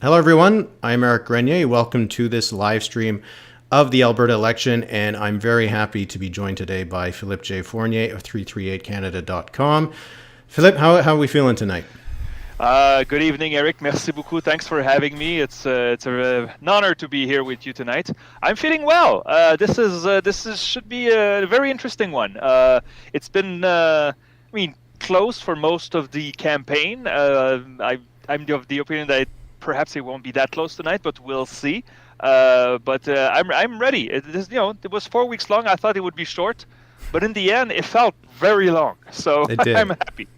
Hello, everyone. I'm Eric Grenier. Welcome to this live stream of the Alberta election, and I'm very happy to be joined today by Philippe J. Fournier of 338canada.com. Philippe, how are we feeling tonight? Good evening, Eric. Merci beaucoup. Thanks for having me. It's an honor to be here with you tonight. I'm feeling well. This should be a very interesting one. It's been close for most of the campaign. I'm of the opinion that perhaps it won't be that close tonight, but we'll see. But I'm ready. It was 4 weeks long. I thought it would be short, but in the end, it felt very long. So It did. I'm happy.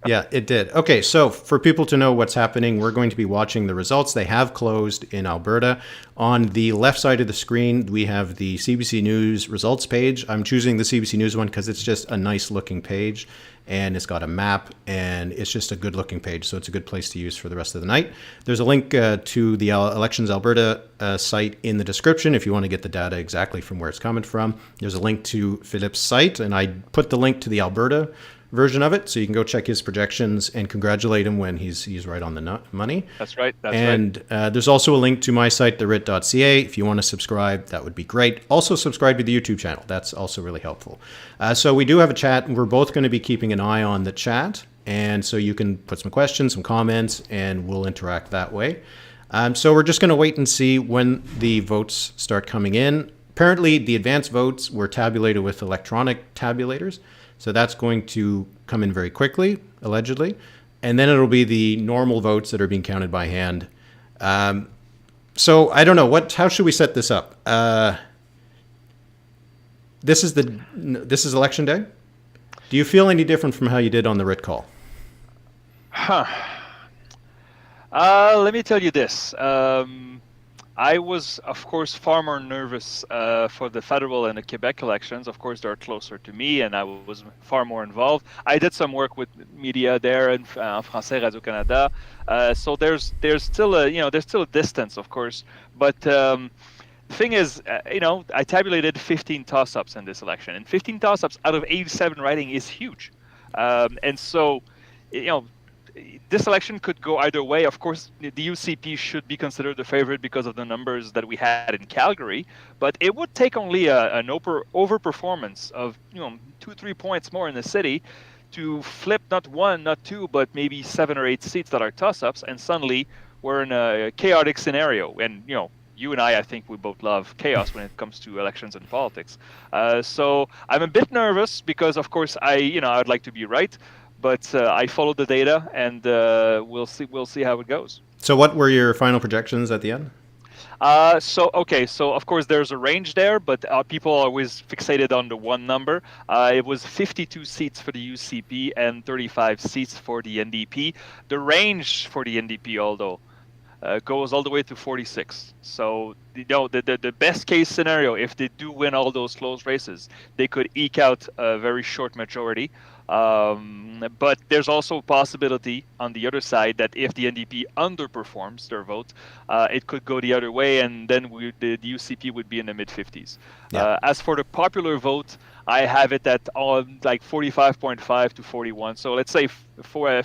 Yeah, it did. Okay, so for people to know what's happening, we're going to be watching the results. They have closed in Alberta. On the left side of the screen, we have the CBC News results page. I'm choosing the CBC News one because it's just a nice looking page, and it's got a map, and it's just a good looking page, so it's a good place to use for the rest of the night. There's a link to the Elections Alberta site in the description if you want to get the data exactly from where it's coming from. There's a link to Philippe's site, and I put the link to the Alberta version of it, so you can go check his projections and congratulate him when he's right on the money. That's right. And there's also a link to my site, therit.ca. If you want to subscribe, that would be great. Also subscribe to the YouTube channel. That's also really helpful. So we do have a chat, and we're both going to be keeping an eye on the chat, and so you can put some questions, some comments, and we'll interact that way. So we're just going to wait and see when the votes start coming in. Apparently, the advance votes were tabulated with electronic tabulators. So that's going to come in very quickly, allegedly. And then it'll be the normal votes that are being counted by hand. So I don't know. How should we set this up? This is election day. Do you feel any different from how you did on the writ call? Let me tell you this. I was, of course, far more nervous for the federal and the Quebec elections. Of course, they're closer to me, and I was far more involved. I did some work with media there in Français Radio-Canada. So there's still a distance, of course. But the thing is, I tabulated 15 toss-ups in this election, and 15 toss-ups out of 87 writing is huge. And so, this election could go either way. Of course, the UCP should be considered the favorite because of the numbers that we had in Calgary, but it would take only an overperformance of 2-3 points more in the city to flip not one, not two, but maybe 7 or 8 seats that are toss-ups, and suddenly we're in a chaotic scenario. And you and I think we both love chaos when it comes to elections and politics. So I'm a bit nervous because, of course, I'd like to be right. But I followed the data, and we'll see how it goes. So what were your final projections at the end? So of course there's a range there, but people are always fixated on the one number. It was 52 seats for the UCP and 35 seats for the NDP. The range for the NDP, although, goes all the way to 46. So the best case scenario, if they do win all those close races, they could eke out a very short majority. But there's also a possibility on the other side that if the NDP underperforms their vote, it could go the other way, and then the UCP would be in the mid-50s. Yeah. As for the popular vote, I have it at 45.5 to 41. So let's say 51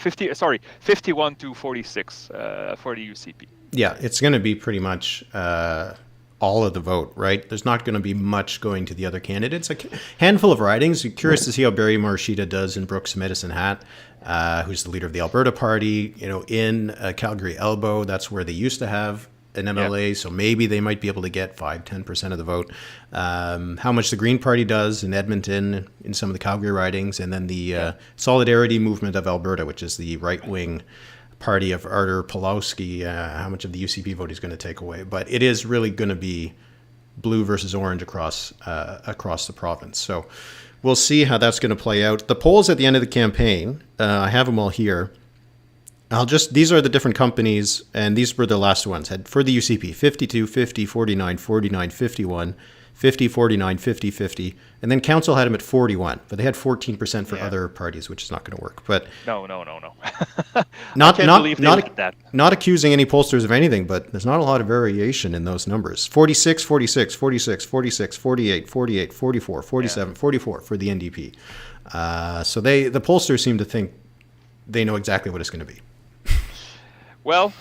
to 46 for the UCP. Yeah, it's going to be pretty much all of the vote, right? There's not going to be much going to the other candidates. A handful of ridings. You're curious to see how Barry Morishita does in Brooks Medicine Hat, who's the leader of the Alberta Party. In Calgary Elbow, that's where they used to have an MLA, so maybe they might be able to get 5-10% of the vote. How much the Green Party does in Edmonton, in some of the Calgary ridings, and then the Solidarity Movement of Alberta, which is the right-wing party of Artur Pawlowski, how much of the UCP vote he's going to take away. But it is really going to be blue versus orange across the province. So we'll see how that's going to play out. The polls at the end of the campaign, I have them all here. These are the different companies, and these were the last ones. For the UCP, 52, 50, 49, 49, 51, 50, 49, 50, 50. And then council had them at 41, but they had 14% for other parties, which is not going to work. But No. not accusing any pollsters of anything, but there's not a lot of variation in those numbers. 46, 46, 46, 46, 48, 48, 44, 47, 44 for the NDP. So the pollsters seem to think they know exactly what it's going to be. Well,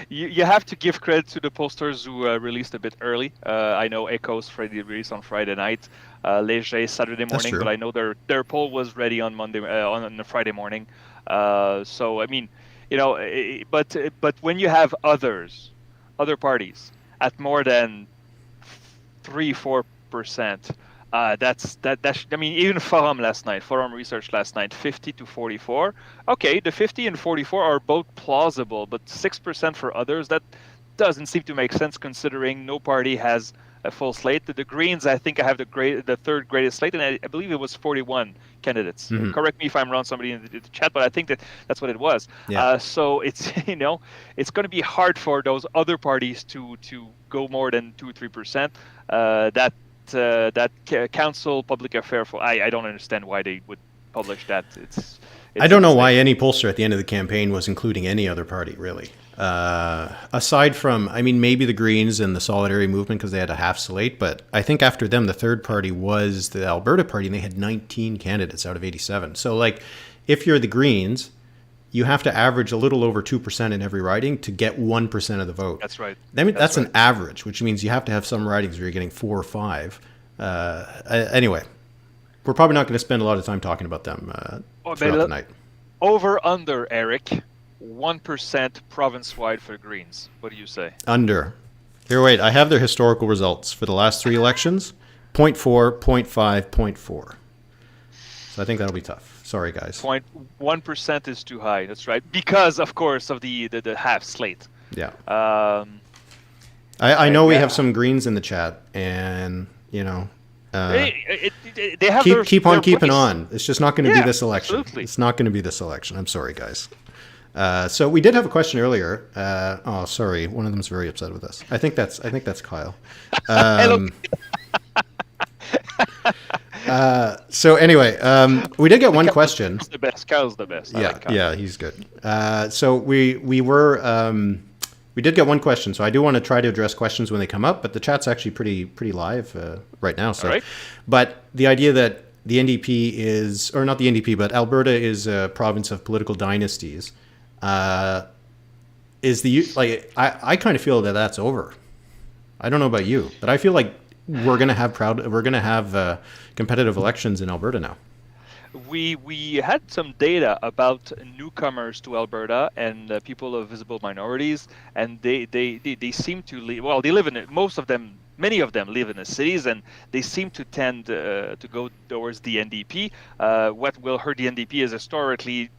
you have to give credit to the pollsters who released a bit early. I know Echo's Friday released on Friday night, Léger Saturday That's morning, true. but I know their poll was ready on Monday on the Friday morning. So I mean, but when you have other parties at more than 3-4%. I mean, even Forum Research last night, 50 to 44. Okay, the 50 and 44 are both plausible, but 6% for others, that doesn't seem to make sense considering no party has a full slate. The Greens, I think I have the third greatest slate, and I believe it was 41 candidates. Correct me if I'm wrong, somebody in the chat, but I think that's what it was. Yeah. So it's it's going to be hard for those other parties to go more than 2-3%. That council public affair for I don't understand why they would publish that. I don't know insane. why any pollster at the end of the campaign was including any other party, really. Aside from, I mean, maybe the Greens and the Solidarity Movement because they had a half slate, but I think after them, the third party was the Alberta Party, and they had 19 candidates out of 87. So, like, if you're the Greens, you have to average a little over 2% in every riding to get 1% of the vote. That's right. I mean, that's an average, which means you have to have some ridings where you're getting 4 or 5. Anyway, we're probably not going to spend a lot of time talking about them throughout the night. Over under, Eric, 1% province-wide for Greens. What do you say? Under. Here, wait. I have their historical results for the last 3 elections. 0.4, 0.5, 0.4. So I think that'll be tough. Sorry, guys. 1% is too high. That's right. Because, of course, of the half slate. Yeah. I know we have some Greens in the chat, and, they have keep on keeping voice. on. It's just not going to be this election. Absolutely. It's not going to be this election. I'm sorry, guys. So we did have a question earlier. Oh, sorry. One of them's very upset with us. I think that's Kyle. So anyway, we did get one question. Kyle's the best. Yeah, he's good. So we did get one question. So I do want to try to address questions when they come up, but the chat's actually pretty live right now. So, but the idea that the NDP is, or not the NDP, but Alberta is a province of political dynasties, I kind of feel that that's over. I don't know about you, but I feel like we're gonna have competitive elections in Alberta now. We had some data about newcomers to Alberta and people of visible minorities, and they seem to live. Well, they live in it. Many of them live in the cities, and they seem to tend to go towards the NDP. What will hurt the NDP is historically,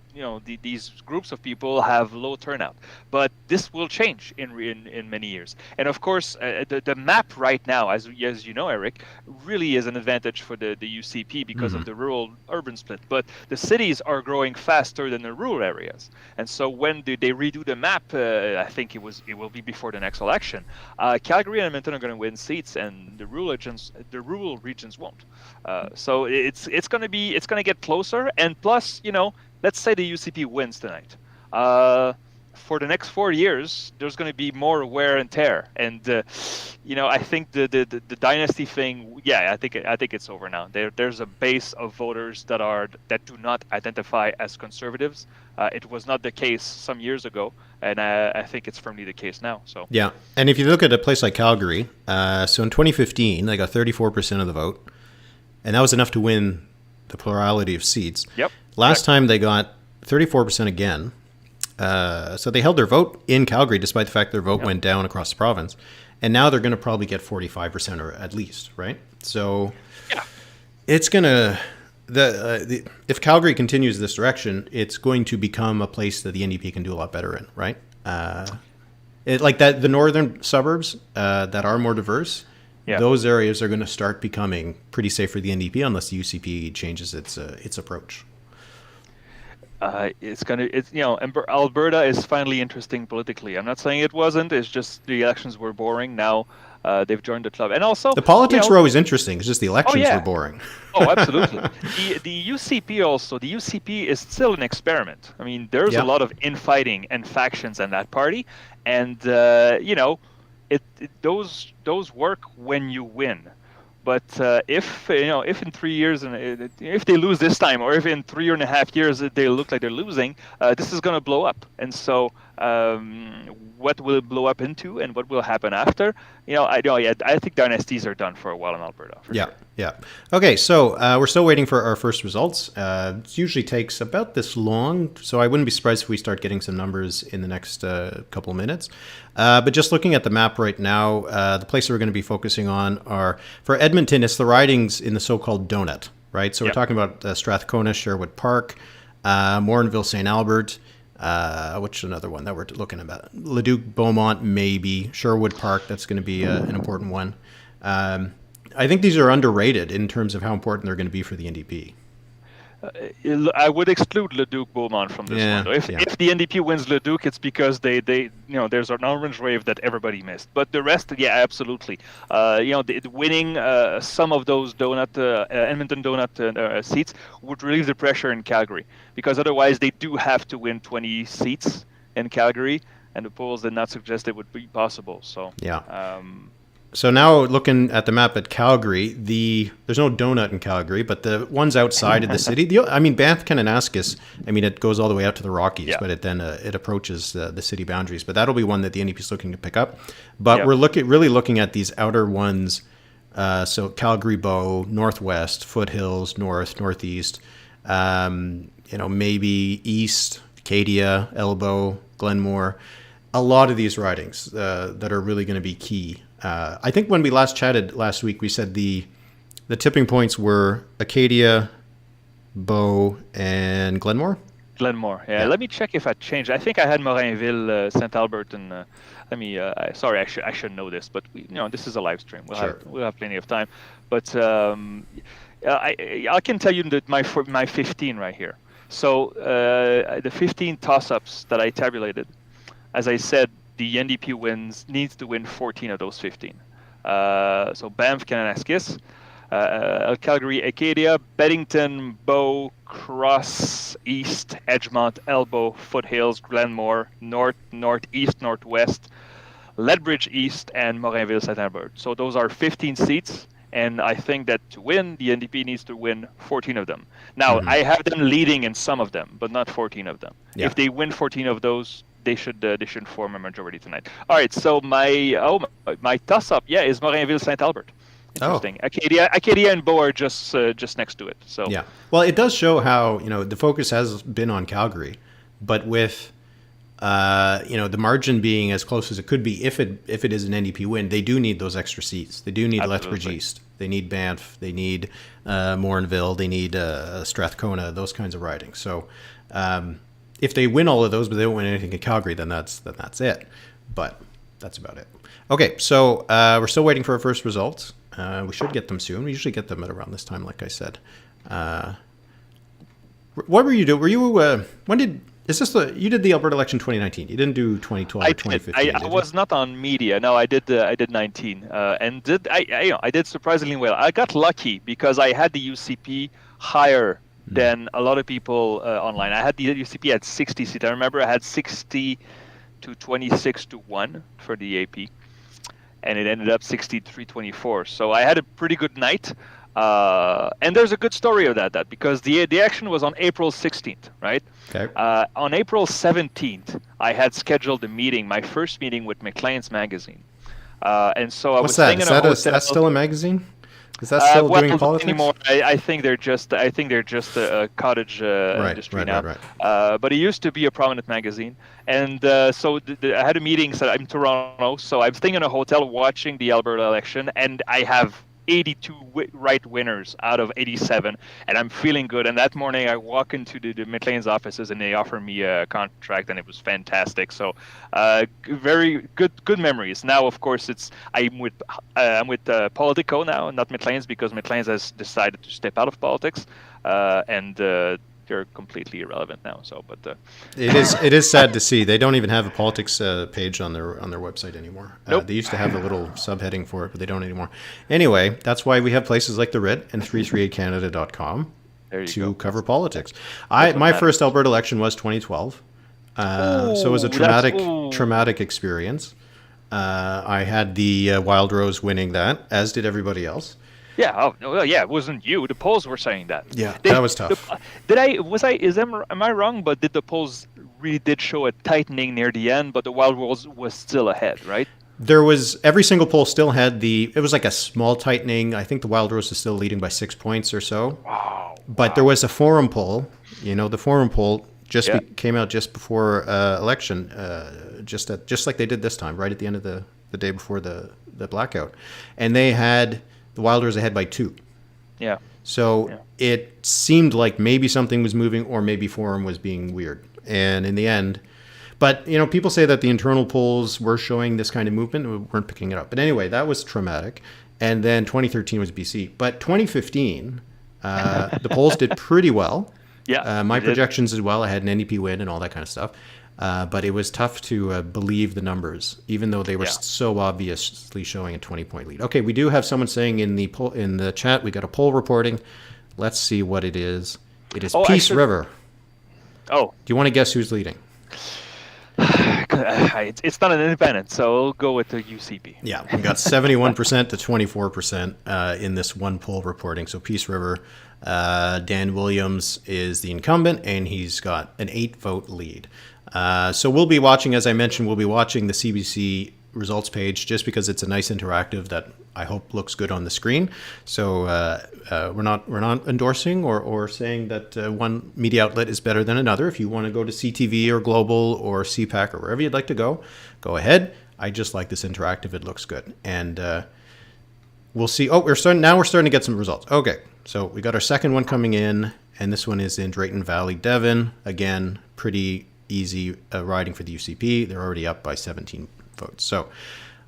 these groups of people have low turnout, but this will change in many years. And of course, the map right now, as you know, Eric, really is an advantage for the UCP because of the rural-urban split. But the cities are growing faster than the rural areas, and so when they redo the map, I think it will be before the next election. Calgary and Edmonton are going to win seats, and the rural regions won't. So it's going to get closer, and plus, let's say the UCP wins tonight. For the next 4 years, there's going to be more wear and tear, and I think the dynasty thing. Yeah, I think it's over now. There's a base of voters that do not identify as conservatives. It was not the case some years ago, and I think it's firmly the case now. So yeah, and if you look at a place like Calgary, so in 2015 they got 34% of the vote, and that was enough to win the plurality of seats. Yep. Last time they got 34% again. So they held their vote in Calgary despite the fact their vote went down across the province. And now they're going to probably get 45% or at least, right? So it's going to... if Calgary continues this direction, it's going to become a place that the NDP can do a lot better in, right? The northern suburbs that are more diverse, those areas are going to start becoming pretty safe for the NDP unless the UCP changes its approach. Alberta is finally interesting politically. I'm not saying it wasn't. It's just the elections were boring. Now they've joined the club, and also the politics were always interesting. It's just the elections were boring. Oh, absolutely. The UCP is still an experiment. I mean, there's a lot of infighting and factions in that party, and those work when you win. But if if in 3 years and if they lose this time, or if in 3.5 years they look like they're losing, this is going to blow up. And so, what will it blow up into, and what will happen after? I know. Yeah, I think dynasties are done for a while in Alberta. For Yeah, sure. yeah. Okay, so we're still waiting for our first results. It usually takes about this long, so I wouldn't be surprised if we start getting some numbers in the next couple of minutes. But just looking at the map right now, the places we're going to be focusing on are, for Edmonton, it's the ridings in the so-called donut, right? So we're talking about Strathcona, Sherwood Park, Morinville, St. Albert, which is another one that we're looking at? Leduc, Beaumont, maybe. Sherwood Park, that's going to be an important one. I think these are underrated in terms of how important they're going to be for the NDP. I would exclude Leduc Beaumont from this one. Though. If the NDP wins Leduc, it's because they there's an orange wave that everybody missed. But the rest, yeah, absolutely. Winning some of those Edmonton donut seats would relieve the pressure in Calgary, because otherwise they do have to win 20 seats in Calgary, and the polls did not suggest it would be possible. So yeah. So now looking at the map at Calgary, there's no donut in Calgary, but the ones outside of the city, Banff, Kananaskis, it goes all the way out to the Rockies, but it approaches the city boundaries. But that'll be one that the NDP is looking to pick up. But we're really looking at these outer ones. So Calgary, Bow, Northwest, Foothills, Northeast, maybe East, Acadia, Elbow, Glenmore. A lot of these ridings that are really going to be key. I think when we last chatted last week, we said the tipping points were Acadia, Bow, and Glenmore. Glenmore, yeah. Let me check if I changed. I think I had Morinville, St. Albert, and sorry, I should know this, but this is a live stream. We'll have plenty of time. But I can tell you that my 15 right here. So the 15 toss-ups that I tabulated, as I said, the NDP needs to win 14 of those 15. So Banff, Kananaskis, Calgary, Acadia, Beddington, Bow, Cross, East, Edgemont, Elbow, Foothills, Glenmore, North, Northeast, Northwest, Lethbridge East, and Morinville, St. Albert. So those are 15 seats, and I think that to win, the NDP needs to win 14 of them. Now, I have them leading in some of them, but not 14 of them. Yeah. If they win 14 of those, they should form a majority tonight. All right, so my toss-up, is Morinville, St. Albert. Interesting. Oh. Acadia and Bow are just next to it. So yeah. Well, it does show how the focus has been on Calgary, but with the margin being as close as it could be, if it is an NDP win, they do need those extra seats. They do need Lethbridge East. They need Banff. They need Morinville. They need Strathcona. Those kinds of ridings. So. If they win all of those, but they don't win anything in Calgary, then that's it. But that's about it. Okay, so we're still waiting for our first results. We should get them soon. We usually get them at around this time, like I said. What were you doing? Were you you did the Alberta election 2019? You didn't do 2012 or 2015? I was not on media. No, I did 19, and I did surprisingly well. I got lucky because I had the UCP higher than a lot of people online. I had the UCP at 60 seats. I remember I had 60 to 26 to 1 for the AP, and it ended up 63-24. So I had a pretty good night. And there's a good story of that because the action was on April 16th, right? Okay. On April 17th, I had scheduled a meeting, my first meeting with Maclean's magazine. And so I was staying in a hotel. That's still a magazine? Is that still doing politics anymore? I think they're just a cottage industry now. Right. But it used to be a prominent magazine, and so I had a meeting. So I'm in Toronto, so I'm staying in a hotel watching the Alberta election, and I have 82 right winners out of 87, and I'm feeling good. And that morning, I walk into the Maclean's offices, and they offer me a contract, and it was fantastic. So, very good memories. Now, of course, I'm with Politico now, not Maclean's, because Maclean's has decided to step out of politics, and they're completely irrelevant now. So, but it is sad to see they don't even have a politics page on their website anymore. Nope. They used to have a little subheading for it, but they don't anymore. Anyway, that's why we have places like the Rit and 338canada.com to cover politics. My first Alberta election was 2012, so it was a traumatic experience. I had the Wild Rose winning that, as did everybody else. Yeah. Oh, no, well, yeah. It wasn't you. The polls were saying that. Yeah, that was tough. Am I wrong? But did the polls really did show a tightening near the end? But the Wild Rose was still ahead, right? There was every single poll still had it was like a small tightening. I think the Wild Rose is still leading by 6 points or so. Wow. But there was a forum poll. The forum poll came out just before election, just like they did this time, right at the end of the day before the blackout, and they had the Wild Rose ahead by 2. Yeah. So it seemed like maybe something was moving, or maybe forum was being weird, and in the end. But, people say that the internal polls were showing this kind of movement and we weren't picking it up. But anyway, that was traumatic. And then 2013 was BC. But 2015, the polls did pretty well. Yeah. My projections as well. I had an NDP win and all that kind of stuff. But it was tough to believe the numbers, even though they were so obviously showing a 20-point lead. Okay, we do have someone saying in the chat, we got a poll reporting. Let's see what it is. It is Peace River. Oh. Do you want to guess who's leading? It's not an independent, so we'll go with the UCP. Yeah, we got 71% to 24% in this one poll reporting. So Peace River, Dan Williams is the incumbent, and he's got an 8-vote lead. So we'll be watching, as I mentioned, we'll be watching the CBC results page just because it's a nice interactive that I hope looks good on the screen. So we're not endorsing or saying that one media outlet is better than another. If you want to go to CTV or Global or CPAC or wherever you'd like to go ahead. I just like this interactive. It looks good. And we'll see. Oh, we're starting to get some results. Okay. So we got our second one coming in, and this one is in Drayton Valley, Devon. Again, pretty easy riding for the UCP. They're already up by 17 votes. So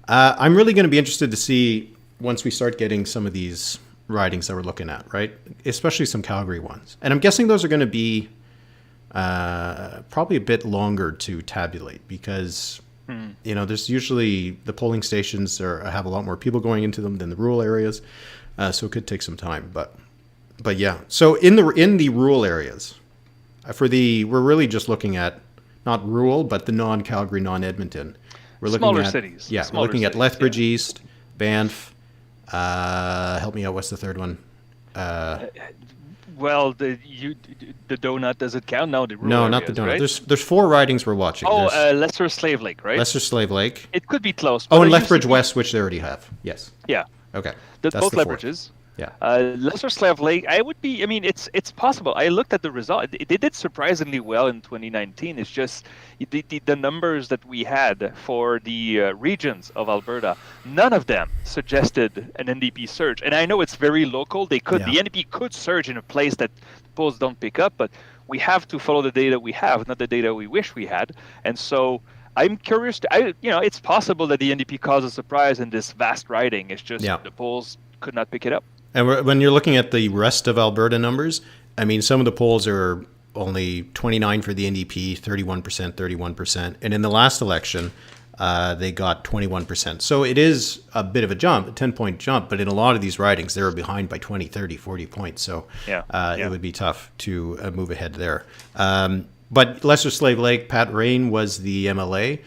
I'm really going to be interested to see once we start getting some of these ridings that we're looking at, right? Especially some Calgary ones. And I'm guessing those are going to be probably a bit longer to tabulate because, there's usually the polling stations have a lot more people going into them than the rural areas. So it could take some time. But yeah. So in the rural areas, we're really just looking at not rural, but the non-Calgary, non-Edmonton. We're looking smaller at cities. Yeah, we're looking at Lethbridge East, Banff. Help me out. What's the third one? Well, the donut, does it count? No, the rural no, areas, not the donut. Right? There's 4 ridings we're watching. Oh, Lesser Slave Lake, right? Lesser Slave Lake. It could be close. Oh, and Lethbridge West, which they already have. Yes. Yeah. Okay. Both Lethbridges. Yeah. Lesser Slave Lake, it's possible. I looked at the result. They did surprisingly well in 2019. It's just the numbers that we had for the regions of Alberta, none of them suggested an NDP surge. And I know it's very local. The NDP could surge in a place that polls don't pick up, but we have to follow the data we have, not the data we wish we had. And so I'm curious. It's possible that the NDP caused a surprise in this vast riding. It's just the polls could not pick it up. And when you're looking at the rest of Alberta numbers, I mean, some of the polls are only 29 for the NDP, 31%, 31%. And in the last election, they got 21%. So it is a bit of a jump, a 10-point jump. But in a lot of these ridings, they were behind by 20, 30, 40 points. So it would be tough to move ahead there. But Lesser Slave Lake, Pat Rain was the MLA.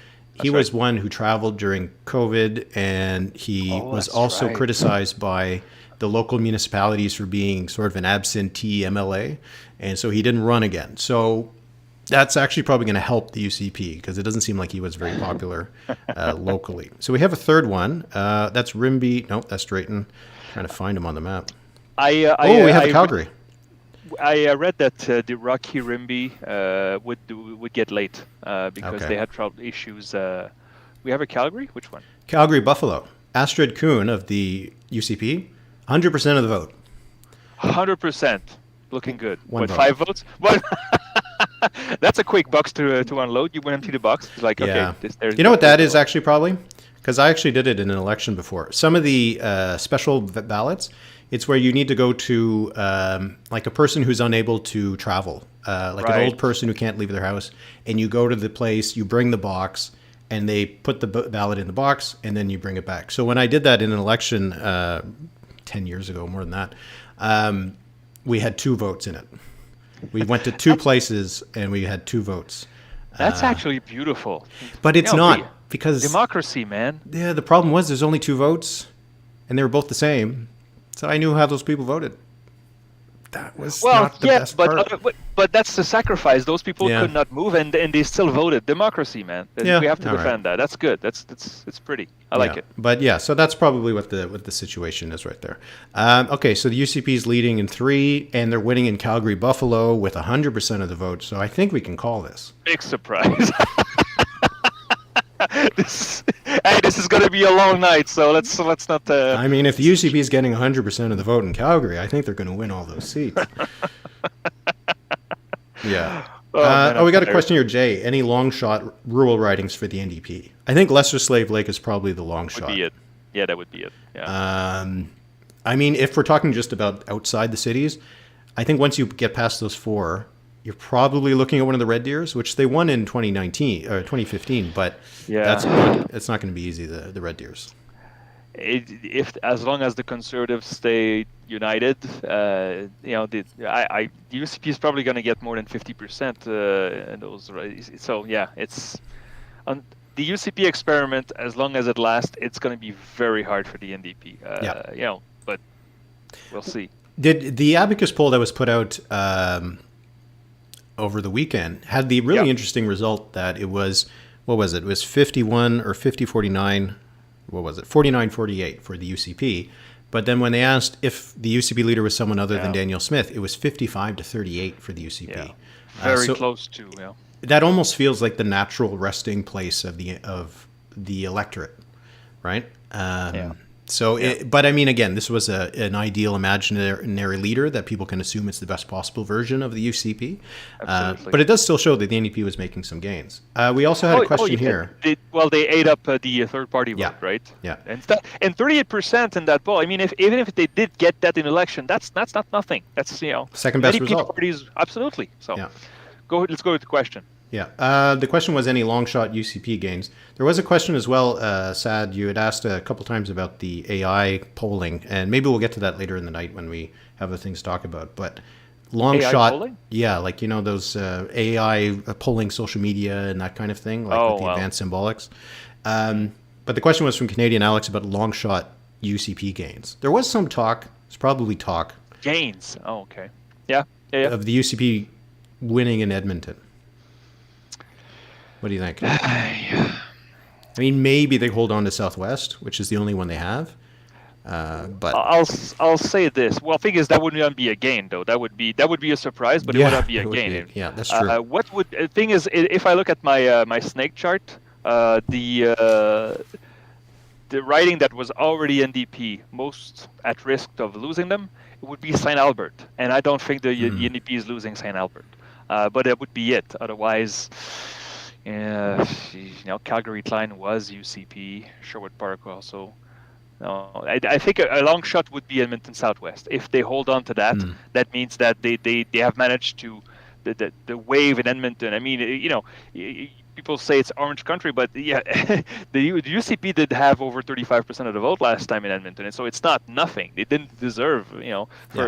He was one who traveled during COVID, and he was also criticized by the local municipalities for being sort of an absentee MLA, and so he didn't run again. So that's actually probably going to help the UCP because it doesn't seem like he was very popular locally. So we have a third one. That's Rimbey. No, that's Drayton. Trying to find him on the map. We have Calgary. I read that the Rocky Rimbey would get late because they had trouble issues. We have a Calgary? Which one? Calgary Buffalo. Astrid Kuhn of the UCP. 100% of the vote. 100%. Looking good. One vote. 5 votes? One. That's a quick box to unload. You went empty the box. It's like, okay. You know what that is actually probably? Because I actually did it in an election before. Some of the special ballots, it's where you need to go to like a person who's unable to travel, an old person who can't leave their house, and you go to the place, you bring the box, and they put the ballot in the box, and then you bring it back. So when I did that in an election 10 years ago, more than that, we had 2 votes in it. We went to 2 places, and we had 2 votes. That's actually beautiful. But it's not, because... Democracy, man. Yeah, the problem was there's only 2 votes, and they were both the same. So I knew how those people voted. That was not the best part. But that's the sacrifice. Those people Yeah. could not move, and they still voted. Democracy, man. Yeah, We have to all defend that. That's good. It's pretty. I like it. But yeah, so that's probably what the situation is right there. Okay, so the UCP is leading in 3, and they're winning in Calgary, Buffalo with 100% of the vote. So I think we can call this. Big surprise. This is going to be a long night, so let's not. I mean, if the UCP is getting 100% of the vote in Calgary, I think they're going to win all those seats. Yeah. We got a question here, Jay. Any long shot rural ridings for the NDP? I think Lesser Slave Lake is probably the long shot. Would be it. Yeah, that would be it. Yeah. I mean, if we're talking just about outside the cities, I think once you get past those 4, you're probably looking at one of the Red Deers, which they won in 2019 or 2015, but it's not going to be easy. The Red Deers. If as long as the Conservatives stay united, the UCP is probably going to get more than 50% in those. So yeah, it's on the UCP experiment. As long as it lasts, it's going to be very hard for the NDP. But we'll see. Did the Abacus poll that was put out over the weekend had the really interesting result that it was, what was it? It was 51 or 50-49. What was it? 49-48 for the UCP. But then when they asked if the UCP leader was someone other than Danielle Smith, it was 55-38 for the UCP. Yeah. Very close to. Yeah. That almost feels like the natural resting place of the electorate, right? But I mean, again, this was an ideal imaginary leader that people can assume it's the best possible version of the UCP. But it does still show that the NDP was making some gains. We also had a question here. They ate up the third-party vote, right? Yeah. And 38% in that poll. I mean, even if they did get that in election, that's not nothing. That's second best result. Parties, absolutely. So, let's go with the question. Yeah. The question was any long shot UCP gains. There was a question as well, Sad. You had asked a couple times about the AI polling, and maybe we'll get to that later in the night when we have other things to talk about. But long AI shot, polling? Yeah, like those AI polling social media and that kind of thing, like with the advanced symbolics. But the question was from Canadian Alex about long shot UCP gains. There was some talk. It's probably talk. Gains. Oh, okay. Yeah. Of the UCP winning in Edmonton. What do you think? I mean, maybe they hold on to Southwest, which is the only one they have. But I'll say this. Well, thing is, that wouldn't be a gain, though. That would be a surprise, but it would not be a gain. That's true. Thing is, if I look at my snake chart, the riding that was already NDP, most at risk of losing them, it would be St. Albert, and I don't think the NDP is losing St. Albert. But that would be it. Otherwise. Calgary Klein was UCP, Sherwood Park also. No, I think a long shot would be Edmonton Southwest. If they hold on to that, that means that they have managed to the wave in Edmonton. I mean, people say it's orange country, but the UCP did have over 35% of the vote last time in Edmonton, and so it's not nothing. They didn't deserve,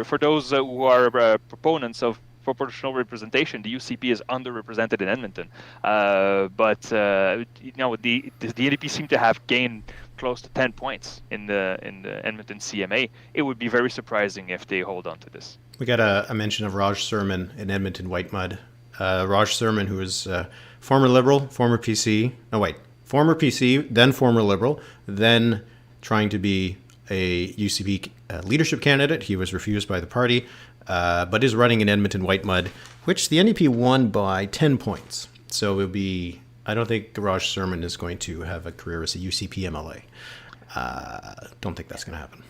for those who are proponents of proportional representation, the UCP is underrepresented in Edmonton. But the NDP seem to have gained close to 10 points in the Edmonton CMA. It would be very surprising if they hold on to this. We got a mention of Raj Sermon in Edmonton Whitemud. Raj Sermon, who is former Liberal, former PC, then former Liberal, then trying to be a UCP leadership candidate. He was refused by the party. But is running in Edmonton Whitemud, which the NDP won by 10 points. So it'll be, I don't think Raj Sermon is going to have a career as a UCP MLA. Don't think that's going to happen.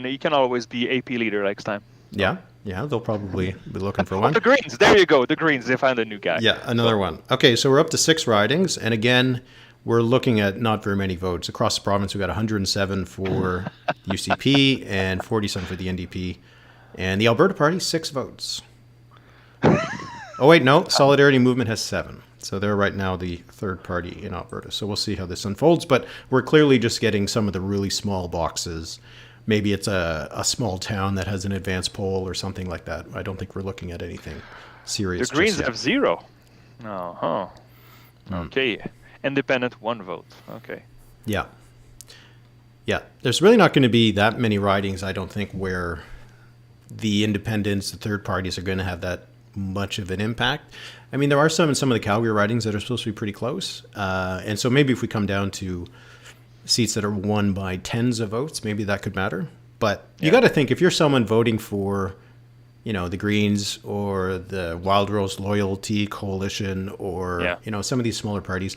He can always be AP leader next time. Yeah, they'll probably be looking for one. The Greens, there you go. The Greens, they found a new guy. Yeah, another one. Okay, so we're up to 6 ridings, and again, we're looking at not very many votes. Across the province, we've got 107 for the UCP and 47 for the NDP. And the Alberta Party, 6 votes. Oh, wait, no. Solidarity Movement has 7. So they're right now the third party in Alberta. So we'll see how this unfolds. But we're clearly just getting some of the really small boxes. Maybe it's a small town that has an advanced poll or something like that. I don't think we're looking at anything serious. The Greens have 0. Okay. Independent, 1 vote. Okay. Yeah. Yeah, there's really not going to be that many ridings, I don't think, where the independents, the third parties are going to have that much of an impact. I mean, there are some in some of the Calgary ridings that are supposed to be pretty close. And so maybe if we come down to seats that are won by tens of votes, maybe that could matter. But you got to think, if you're someone voting for, the Greens or the Wild Rose Loyalty Coalition or, some of these smaller parties,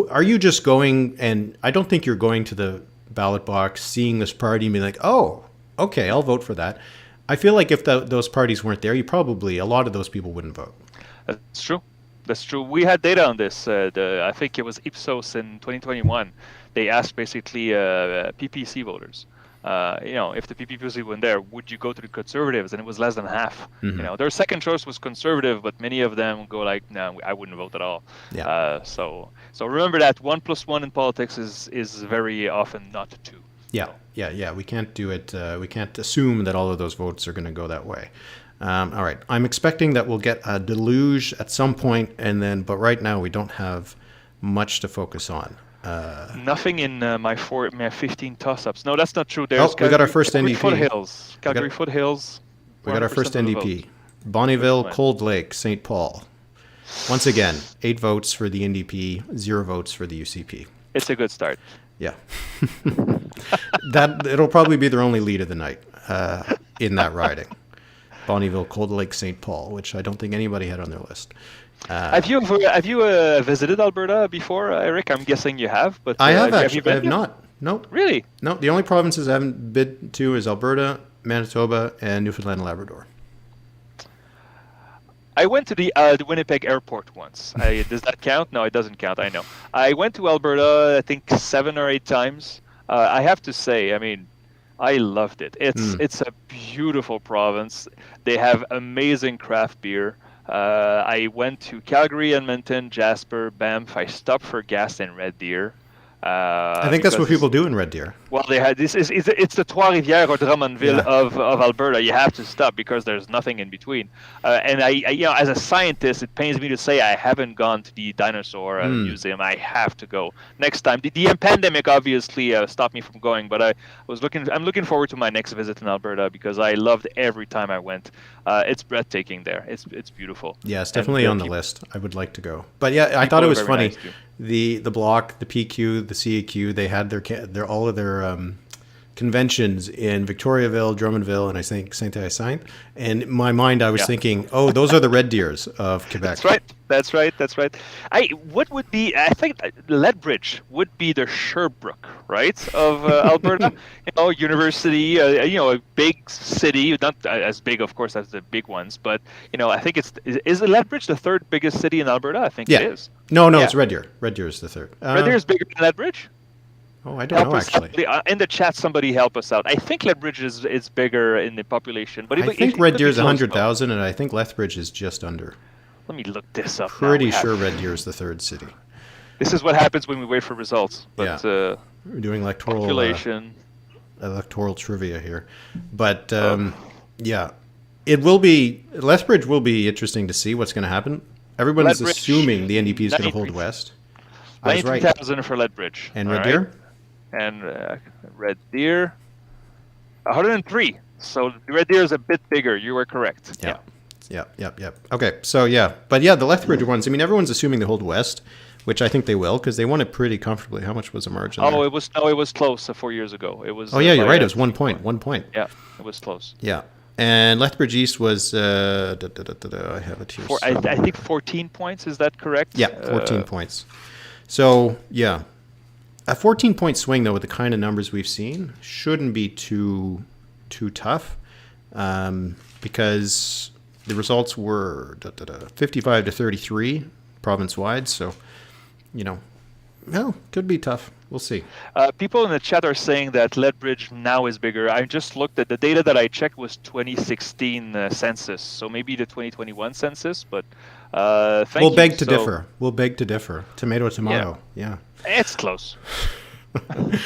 are you just going, and I don't think you're going to the ballot box, seeing this party and being like, oh, okay, I'll vote for that. I feel like if those parties weren't there, a lot of those people wouldn't vote. That's true. That's true. We had data on this. I think it was Ipsos in 2021. They asked basically PPC voters, if the PPC weren't there, would you go to the Conservatives? And it was less than half. Mm-hmm. Their second choice was Conservative, but many of them go like, no, I wouldn't vote at all. Yeah. So remember that 1 + 1 in politics is very often not 2. Yeah, yeah. We can't do it. We can't assume that all of those votes are going to go that way. All right. I'm expecting that we'll get a deluge at some point, but right now we don't have much to focus on. Nothing in my 15 toss-ups. No, that's not true. We got our first NDP. Foothills. Calgary Foothills. We got our first NDP. Bonnyville, Cold Lake, St. Paul. Once again, 8 votes for the NDP, 0 votes for the UCP. It's a good start. Yeah. It'll probably be their only lead of the night in that riding. Bonnyville, Cold Lake, St. Paul, which I don't think anybody had on their list. Have you visited Alberta before, Eric? I'm guessing you have, but I have actually. I have not. Nope. Really? No. The only provinces I haven't been to is Alberta, Manitoba, and Newfoundland and Labrador. I went to the Winnipeg airport once. Does that count? No, it doesn't count. I know. I went to Alberta, I think 7 or 8 times. I have to say, I loved it. It's a beautiful province. They have amazing craft beer. I went to Calgary, Edmonton, Jasper, Banff. I stopped for gas in Red Deer. I think that's what people do in Red Deer. Well, they had it's the Trois-Rivières or Drummondville of Alberta. You have to stop because there's nothing in between. And I as a scientist, it pains me to say I haven't gone to the dinosaur museum. I have to go next time. The pandemic obviously stopped me from going, but I'm looking forward to my next visit in Alberta because I loved every time I went. It's breathtaking there. It's beautiful. Yeah, it's definitely on the list. I would like to go. But yeah, I thought it was funny. Nice the Bloc, the PQ, the CAQ, they had all of their conventions in Victoriaville, Drummondville, and I think Saint-Hyacinthe. And in my mind, I was thinking, oh, those are the Red Deers of Quebec. That's right. What would be? I think Lethbridge would be the Sherbrooke, right, of Alberta. University. A big city, not as big, of course, as the big ones, but I think is Lethbridge the 3rd biggest city in Alberta? I think it is. No, it's Red Deer. Red Deer is the 3rd. Red Deer is bigger than Lethbridge. Oh, I don't know, actually. In the chat, somebody help us out. I think Lethbridge is bigger in the population. But I think Red Deer is 100,000, and I think Lethbridge is just under. Let me look this up. Pretty sure Red Deer is the 3rd city. This is what happens when we wait for results. But, we're doing population. Electoral trivia here. But, it will be... Lethbridge will be interesting to see what's going to happen. Everyone's assuming the NDP is going to hold West. I was right. 93,000 for Lethbridge. And Red Deer? And Red Deer, 103. So Red Deer is a bit bigger. You were correct. Yeah. Okay, so the Lethbridge ones, everyone's assuming they hold West, which I think they will because they won it pretty comfortably. How much was the margin? Oh, it was close 4 years ago. It was. Oh yeah, you're right. It was 1 point. 1 point. Yeah, it was close. Yeah, and Lethbridge East was. I have it here. I think 14 points. Is that correct? Yeah, 14 points. So yeah, a 14-point swing though with the kind of numbers we've seen shouldn't be too tough, because the results were 55 to 33 province-wide. So, could be tough. We'll see. People in the chat are saying that Lethbridge now is bigger. I just looked at the data that I checked was 2016 census, so maybe the 2021 census. But we'll beg to differ. We'll beg to differ. Tomato. Yeah. It's close.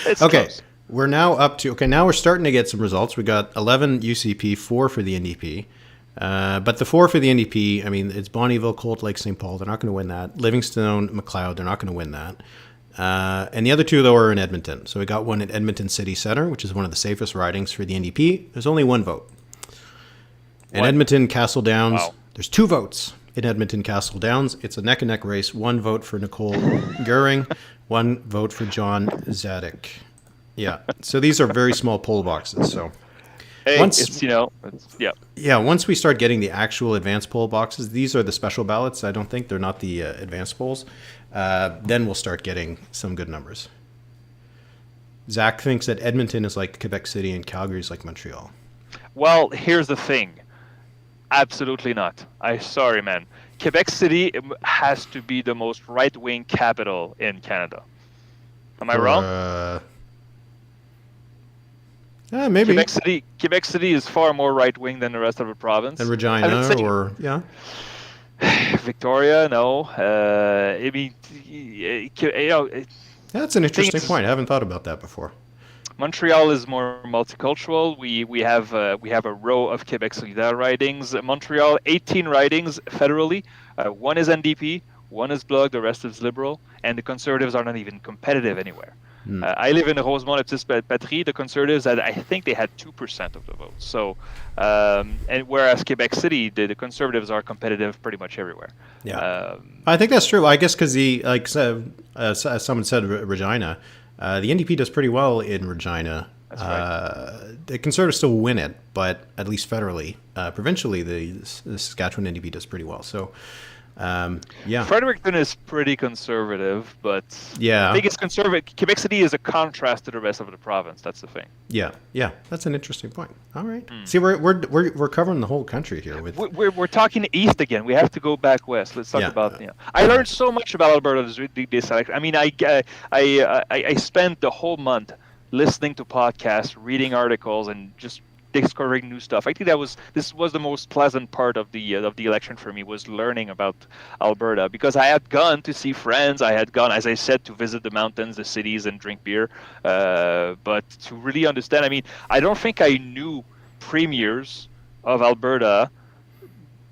It's okay. Close. We're now up to now we're starting to get some results. We got 11 UCP, 4 for the NDP. But the 4 for the NDP, it's Bonnyville, Cold Lake, St. Paul. They're not going to win that. Livingstone, McLeod, they're not going to win that. And the other two, though, are in Edmonton. So we got one in Edmonton City Centre, which is one of the safest ridings for the NDP. There's only one vote. In Edmonton Castle Downs, there's 2 votes. In Edmonton Castle Downs, it's a neck-and-neck race. 1 vote for Nicole Goering, 1 vote for John Zadig. Yeah, so these are very small poll boxes. So once we start getting the actual advanced poll boxes, these are the special ballots. I don't think they're not the advanced polls. Then we'll start getting some good numbers. Zach thinks that Edmonton is like Quebec City and Calgary is like Montreal. Well, here's the thing. Absolutely not. Sorry, man. Quebec City has to be the most right-wing capital in Canada. Am I wrong? Maybe. Quebec City is far more right-wing than the rest of the province. And Regina, Victoria, no. That's an interesting point. I haven't thought about that before. Montreal is more multicultural. We have a row of Quebec Solidaire ridings. Montreal, 18 ridings federally. 1 is NDP, 1 is Bloc, the rest is Liberal, and the Conservatives are not even competitive anywhere. I live in Rosemont-le-Petit-Patrie. The Conservatives I think they had 2% of the votes. So, and whereas Quebec City, the Conservatives are competitive pretty much everywhere. Yeah, I think that's true. I guess because someone said Regina. The NDP does pretty well in Regina. That's right. The Conservatives still win it, but at least federally, provincially, the Saskatchewan NDP does pretty well. So, Fredericton is pretty conservative, but I think it's conservative. Quebec City is a contrast to the rest of the province. That's the thing. Yeah, that's an interesting point. All right. See, we're covering the whole country here. We're talking east again. We have to go back west. Let's talk about. I learned so much about Alberta this election. I mean, I spent the whole month listening to podcasts, reading articles, and just discovering new stuff. I think this was the most pleasant part of the election for me, was learning about Alberta, because I had gone to see friends. I had gone, as I said, to visit the mountains, the cities, and drink beer. But to really understand, I mean, I don't think I knew premiers of Alberta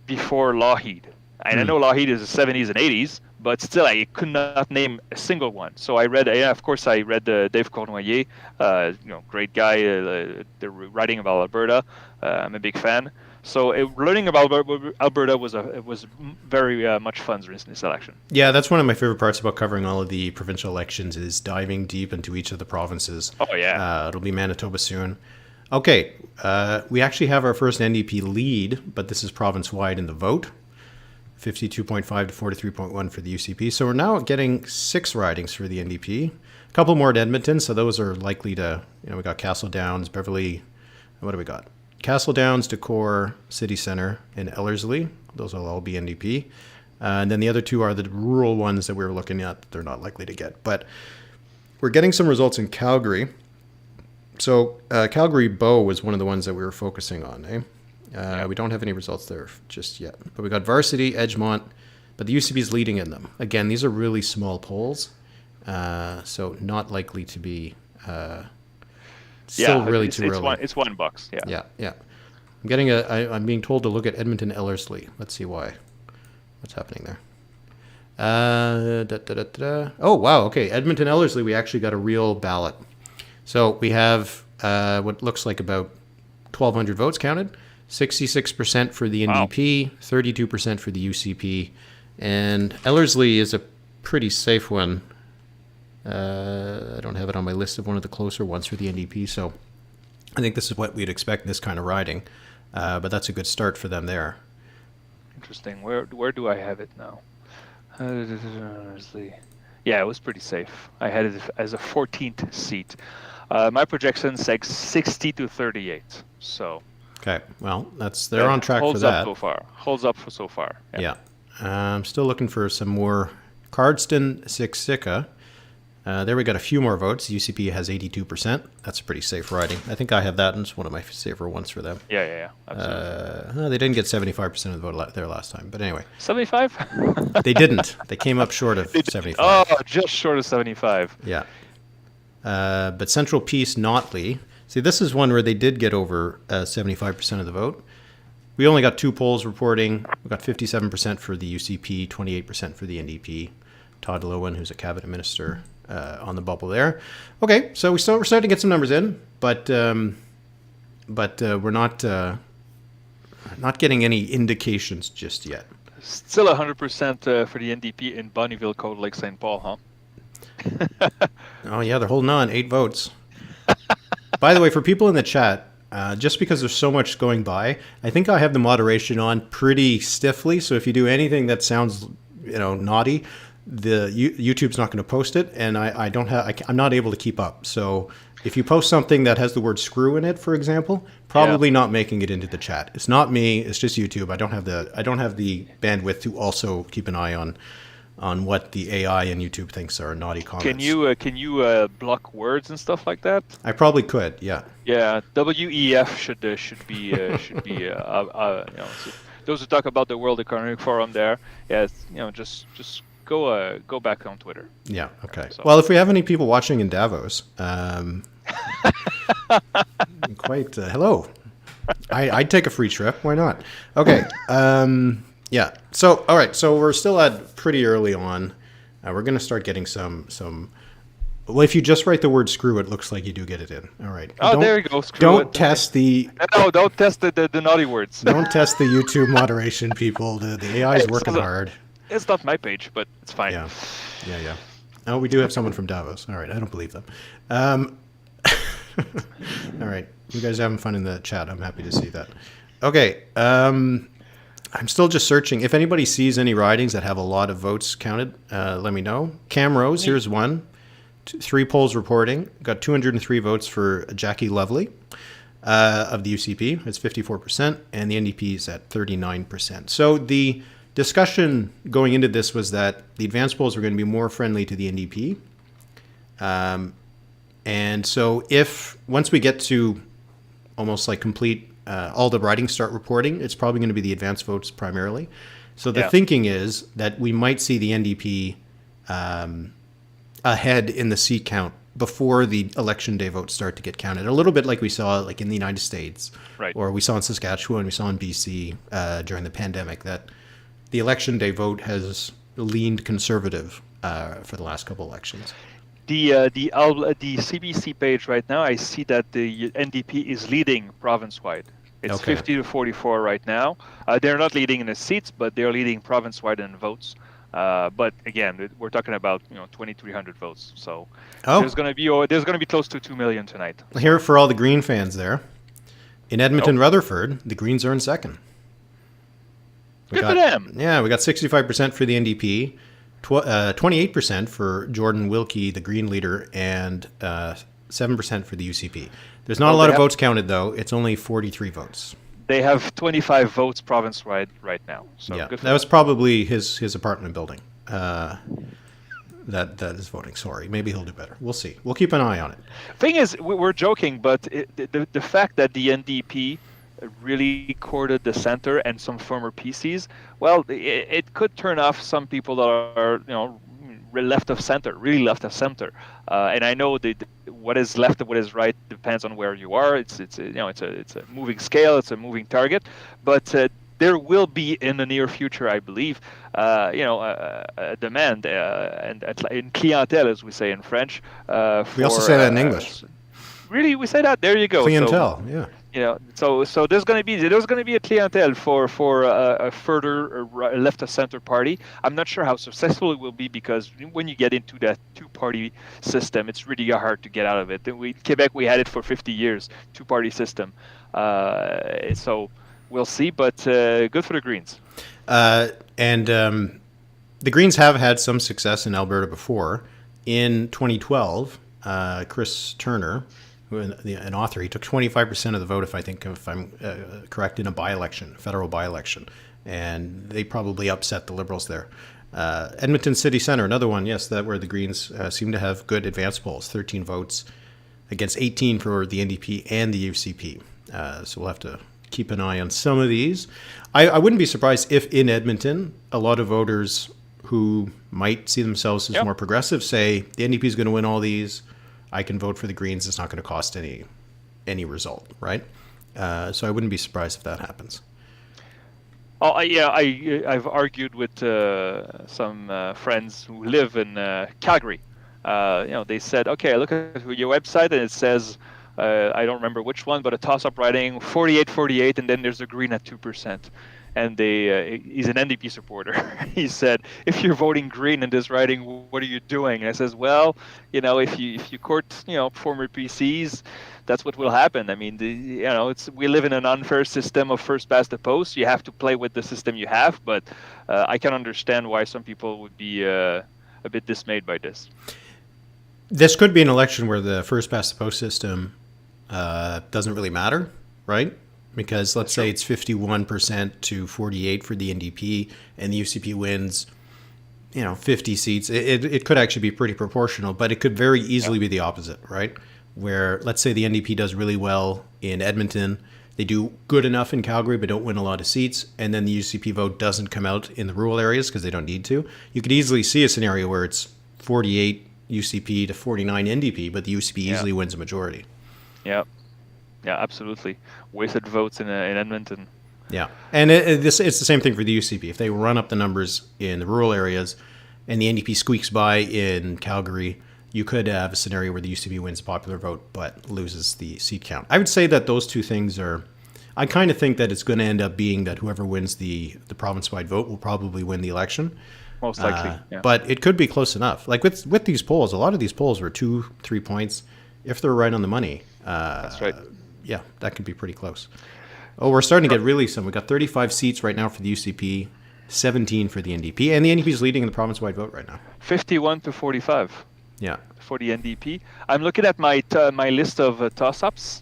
before Lougheed. And I know Lougheed is the 70s and 80s, but still, I could not name a single one. So I read, of course, I read Dave Fournier, great guy, the writing about Alberta. I'm a big fan. So learning about Alberta was very much fun during this election. Yeah, that's one of my favorite parts about covering all of the provincial elections, is diving deep into each of the provinces. Oh, yeah. It'll be Manitoba soon. Okay, we actually have our first NDP lead, but this is province-wide in the vote. 52.5 to 43.1 for the UCP. So we're now getting 6 ridings for the NDP. A couple more at Edmonton, so those are likely to, we got Castle Downs, Beverly, what do we got? Castle Downs, Decore, City Centre, and Ellerslie. Those will all be NDP. And then the other 2 are the rural ones that we were looking at that they're not likely to get. But we're getting some results in Calgary. So Calgary Bow was one of the ones that we were focusing on, eh? We don't have any results there just yet. But we got Varsity, Edgemont, but the UCP is leading in them. Again, these are really small polls, so not likely to be still really too early. It's $1. Yeah. I'm being told to look at Edmonton Ellerslie. Let's see why. What's happening there? Oh, wow. Okay. Edmonton Ellerslie, we actually got a real ballot. So we have what looks like about 1,200 votes counted. 66% for the NDP, 32% for the UCP, and Ellerslie is a pretty safe one. I don't have it on my list of one of the closer ones for the NDP, so I think this is what we'd expect in this kind of riding, but that's a good start for them there. Interesting. Where do I have it now? Yeah, it was pretty safe. I had it as a 14th seat. My projection says 60 to 38, so... Okay, well, they're on track for that. Holds up for so far. Yeah. I'm still looking for some more. Cardston, Siksika. There we got a few more votes. UCP has 82%. That's a pretty safe riding. I think I have that, and it's one of my safer ones for them. Yeah. Absolutely. They didn't get 75% of the vote there last time, but anyway. 75? They didn't. They came up short of 75. Oh, just short of 75. Yeah. But Central Peace, Notley. See, this is one where they did get over 75% of the vote. We only got 2 polls reporting. We got 57% for the UCP, 28% for the NDP. Todd Lowen, who's a cabinet minister, on the bubble there. Okay, so we're starting to get some numbers in, but we're not getting any indications just yet. Still 100% for the NDP in Bonnyville, Cold Lake, St. Paul, huh? Oh yeah, they're holding on, 8 votes. By the way, for people in the chat, just because there's so much going by, I think I have the moderation on pretty stiffly. So if you do anything that sounds, naughty, the YouTube's not going to post it, and I'm not able to keep up. So if you post something that has the word "screw" in it, for example, probably not making it into the chat. It's not me. It's just YouTube. I don't have the bandwidth to also keep an eye on what the AI and YouTube thinks are naughty comments. Can you block words and stuff like that? I probably could. Yeah. Yeah. WEF should be so those who talk about the World Economic Forum there. Yeah. Just go back on Twitter. Yeah. Okay. So. Well, if we have any people watching in Davos, hello. I'd take a free trip. Why not? Okay. Yeah. So, all right. So we're still at pretty early on. We're going to start getting some. Well, if you just write the word "screw," it looks like you do get it in. All right. There you go. Don't test the. No, don't test the naughty words. Don't test the YouTube moderation, people. The AI is working hard. It's not my page, but it's fine. Yeah. Oh, we do have someone from Davos. All right. I don't believe them. All right. You guys are having fun in the chat. I'm happy to see that. Okay. I'm still just searching. If anybody sees any ridings that have a lot of votes counted, let me know. Camrose, here's one. 3 polls reporting. Got 203 votes for Jackie Lovely of the UCP. It's 54%, and the NDP is at 39%. So the discussion going into this was that the advance polls were going to be more friendly to the NDP. And so once we get to almost like complete all the ridings start reporting, it's probably going to be the advance votes primarily. So the thinking is that we might see the NDP ahead in the seat count before the election day votes start to get counted. A little bit like we saw like in the United States, right, or we saw in Saskatchewan, we saw in BC during the pandemic, that the election day vote has leaned conservative for the last couple elections. The CBC page right now, I see that the NDP is leading province-wide. It's 50-44 right now. They're not leading in the seats, but they're leading province-wide in votes. But again, we're talking about 2,300 votes. So there's going to be close to 2 million tonight. Here for all the Green fans there. In Edmonton, Rutherford, the Greens are in second. Good for them. Yeah, we got 65% for the NDP. 28% for Jordan Wilkie, the Green leader, and 7% for the UCP. There's not a lot of votes counted, though. It's only 43 votes. They have 25 votes province-wide right now. So yeah, good for that was probably his apartment building that is voting. Sorry, maybe he'll do better. We'll see. We'll keep an eye on it. Thing is, we're joking, but the fact that the NDP really courted the center and some former PCs, well, it could turn off some people that are, left of center, really left of center. And I know that what is left and what is right depends on where you are. It's a moving scale, it's a moving target, but there will be in the near future, I believe, a demand and in clientèle, as we say in French. We also say that in English. Really, we say that. There you go. Clientele, yeah. So there's going to be a clientele for a further left of center party. I'm not sure how successful it will be, because when you get into that 2-party system, it's really hard to get out of it. Quebec, we had it for 50 years, 2-party system. So we'll see, but good for the Greens. And the Greens have had some success in Alberta before. In 2012, Chris Turner, an author, he took 25% of the vote, if I'm correct, in a federal by-election, and they probably upset the Liberals there. Edmonton City Centre, another one, yes, that where the Greens seem to have good advance polls, 13 votes against 18 for the NDP and the UCP. So we'll have to keep an eye on some of these. I wouldn't be surprised if in Edmonton a lot of voters who might see themselves as more progressive say the NDP is going to win all these. I can vote for the Greens. It's not going to cost any result, right? So I wouldn't be surprised if that happens. Oh yeah, I've argued with some friends who live in Calgary, They said, okay, I look at your website and it says, I don't remember which one, but a toss-up riding 48-48, and then there's a green at 2%. And he's an NDP supporter. He said, if you're voting green in this riding, what are you doing? And I says, well, if you court, former PCs, that's what will happen. I mean, we live in an unfair system of first past the post. You have to play with the system you have, but I can understand why some people would be a bit dismayed by this. This could be an election where the first past the post system doesn't really matter, right? Because let's say it's 51% to 48 for the NDP, and the UCP wins, 50 seats. It could actually be pretty proportional, but it could very easily be the opposite, right? Where let's say the NDP does really well in Edmonton, they do good enough in Calgary, but don't win a lot of seats, and then the UCP vote doesn't come out in the rural areas because they don't need to. You could easily see a scenario where it's 48 UCP to 49 NDP, but the UCP easily wins a majority. Yeah. Yeah, absolutely. Wasted votes in Edmonton. Yeah, and it's the same thing for the UCP. If they run up the numbers in the rural areas and the NDP squeaks by in Calgary, you could have a scenario where the UCP wins the popular vote but loses the seat count. I would say that those two things I kind of think that it's going to end up being that whoever wins the province-wide vote will probably win the election. Most likely, But it could be close enough. Like with these polls, a lot of these polls were 2-3 points if they're right on the money. That's right. Yeah, that could be pretty close. Oh, we're starting to get really some. We got 35 seats right now for the UCP, 17 for the NDP, and the NDP is leading in the province-wide vote right now. 51 to 45. Yeah. For the NDP, I'm looking at my list of toss-ups.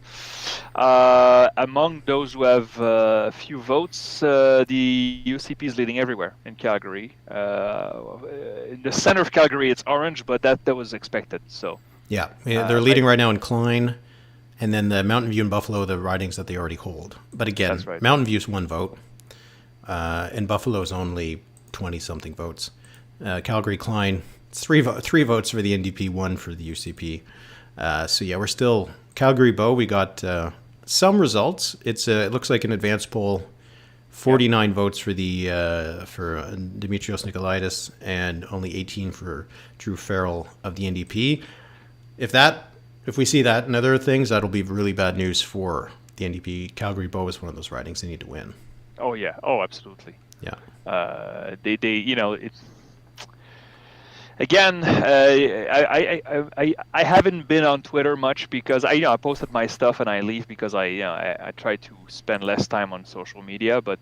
Among those who have a few votes, the UCP is leading everywhere in Calgary. In the center of Calgary, it's orange, but that was expected. So. Yeah, they're leading right now in Klein. And then the Mountain View and Buffalo, the ridings that they already hold. But again, Mountain View's 1 vote, and Buffalo's only 20-something votes. Calgary, Klein, it's 3 votes for the NDP, 1 for the UCP. So yeah, we're still Calgary Bow. We got some results. It looks like an advanced poll, 49 votes for for Dimitrios Nicolaitis, and only 18 for Drew Farrell of the NDP. If we see that and other things, that'll be really bad news for the NDP. Calgary Bow is one of those ridings they need to win. Oh yeah. Oh, absolutely. Yeah. It's again. I haven't been on Twitter much because I posted my stuff and I leave because I try to spend less time on social media. But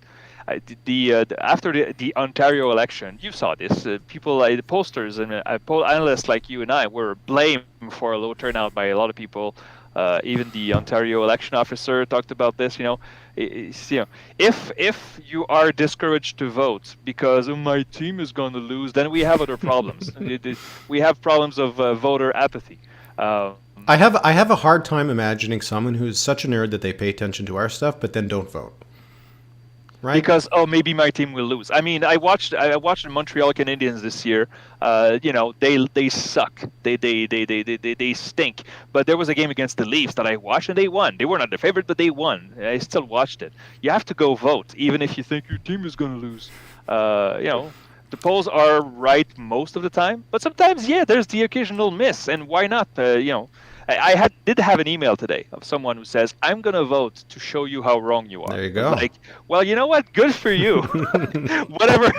after the Ontario election, you saw this. People, the posters and poll analysts like you and I were blamed for a low turnout by a lot of people. Even the Ontario election officer talked about this. If you are discouraged to vote because my team is going to lose, then we have other problems. We have problems of voter apathy. I have a hard time imagining someone who's such a nerd that they pay attention to our stuff but then don't vote. Right? Because maybe my team will lose. I mean, I watched the Montreal Canadiens this year. They suck. They stink. But there was a game against the Leafs that I watched and they won. They were not the favorite, but they won. I still watched it. You have to go vote, even if you think your team is going to lose. The polls are right most of the time, but sometimes there's the occasional miss, and why not? I did have an email today of someone who says, I'm going to vote to show you how wrong you are. There you go. Like, well, you know what? Good for you. Whatever.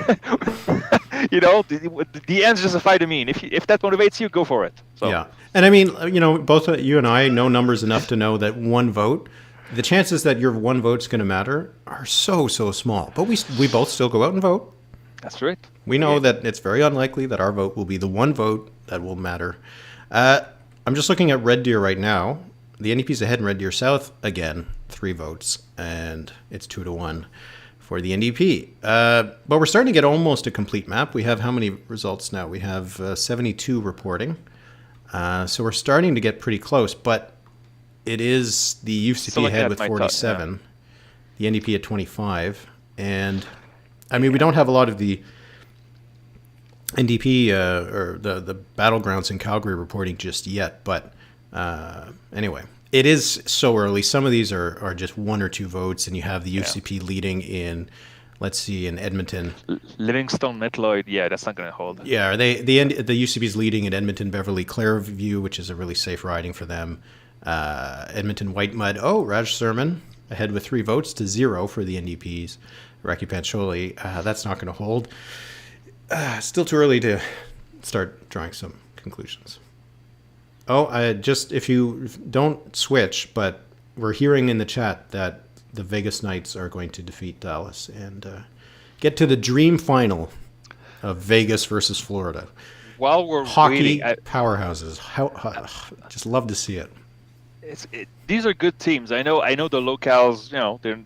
The ends justify the mean. If that motivates you, go for it. So. Yeah. And I mean, both you and I know numbers enough to know that 1 vote, the chances that your 1 vote's going to matter are so small. But we both still go out and vote. That's right. We know that it's very unlikely that our vote will be the 1 vote that will matter. I'm just looking at Red Deer right now. The NDP's ahead in Red Deer South again, 3 votes, and it's 2-1 for the NDP. But we're starting to get almost a complete map. We have how many results now? We have 72 reporting. So we're starting to get pretty close, but it is the UCP ahead with 47, the NDP at 25, and I mean, we don't have a lot of the NDP or the battlegrounds in Calgary reporting just yet, but anyway, it is so early. Some of these are just 1 or 2 votes, and you have the UCP leading in Let's see, in Edmonton. Livingstone, Metloyd, yeah, that's not going to hold. Yeah, the UCB's leading in Edmonton, Beverly, Clairview, which is a really safe riding for them. Edmonton, White Mud. Oh, Raj Sermon ahead with 3 votes to 0 for the NDPs. Raki Pancholi, that's not going to hold. Still too early to start drawing some conclusions. Oh, just if you don't switch, but we're hearing in the chat that the Vegas Knights are going to defeat Dallas and get to the dream final of Vegas versus Florida. While we're Hockey waiting, powerhouses. Just love to see it. these are good teams. I know the locals. They're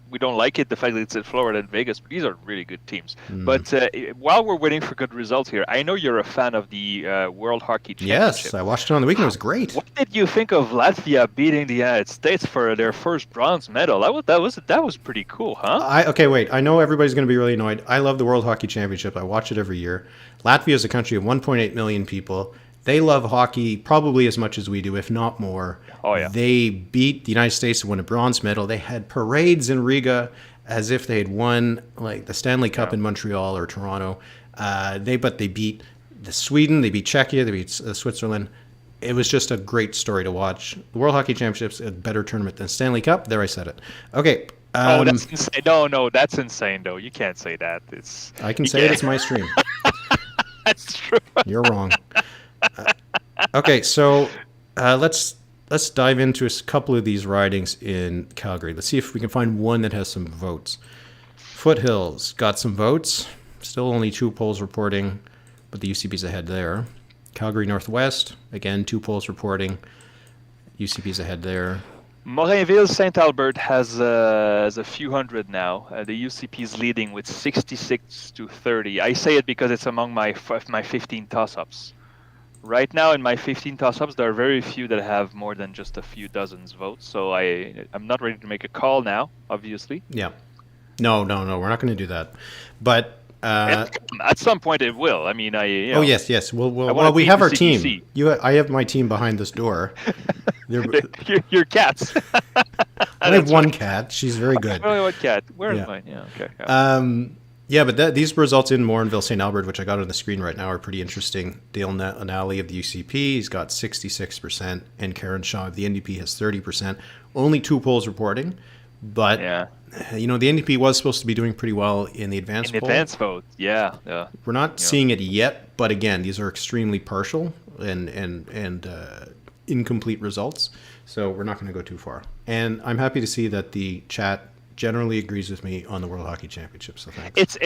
we don't like it, the fact that it's in Florida and Vegas, but these are really good teams. But while we're waiting for good results here, I know you're a fan of the World Hockey Championship. Yes, I watched it on the weekend. It was great. What did you think of Latvia beating the United States for their first bronze medal? That was pretty cool, huh? Okay, wait. I know everybody's going to be really annoyed. I love the World Hockey Championship. I watch it every year. Latvia is a country of 1.8 million people. They love hockey probably as much as we do, if not more. Oh, yeah. They beat the United States to win a bronze medal. They had parades in Riga as if they had won like the Stanley Cup in Montreal or Toronto. But they beat Sweden, they beat Czechia, they beat Switzerland. It was just a great story to watch. The World Hockey Championship's a better tournament than Stanley Cup. There, I said it. Okay. That's insane. No, that's insane, though. You can't say that. I can say it. It's my stream. That's true. You're wrong. Okay, so let's dive into a couple of these ridings in Calgary. Let's see if we can find one that has some votes. Foothills got some votes. Still only 2 polls reporting, but the UCB's ahead there. Calgary Northwest, again, 2 polls reporting. UCB's ahead there. Morinville, St. Albert has a few hundred now. The UCP is leading with 66 to 30. I say it because it's among my 15 toss-ups. Right now, in my 15 toss-ups, there are very few that have more than just a few dozens votes. So I'm not ready to make a call now, obviously. Yeah. No, we're not going to do that. But at some point, it will. I mean, Oh yes. Well, we have our team. I have my team behind this door. Your cats. I have one cat. She's very good. Only one cat. Where is mine? Yeah. Okay. Yeah. But these results in Morinville, St. Albert, which I got on the screen right now, are pretty interesting. Dale Nally of the UCP, he's got 66%, and Karen Shaw of the NDP has 30%. Only 2 polls reporting, but the NDP was supposed to be doing pretty well in the advanced poll. Advanced vote, yeah. We're not seeing it yet, but again, these are extremely partial and incomplete results, so we're not going to go too far. And I'm happy to see that the chat generally agrees with me on the World Hockey Championship. So thanks.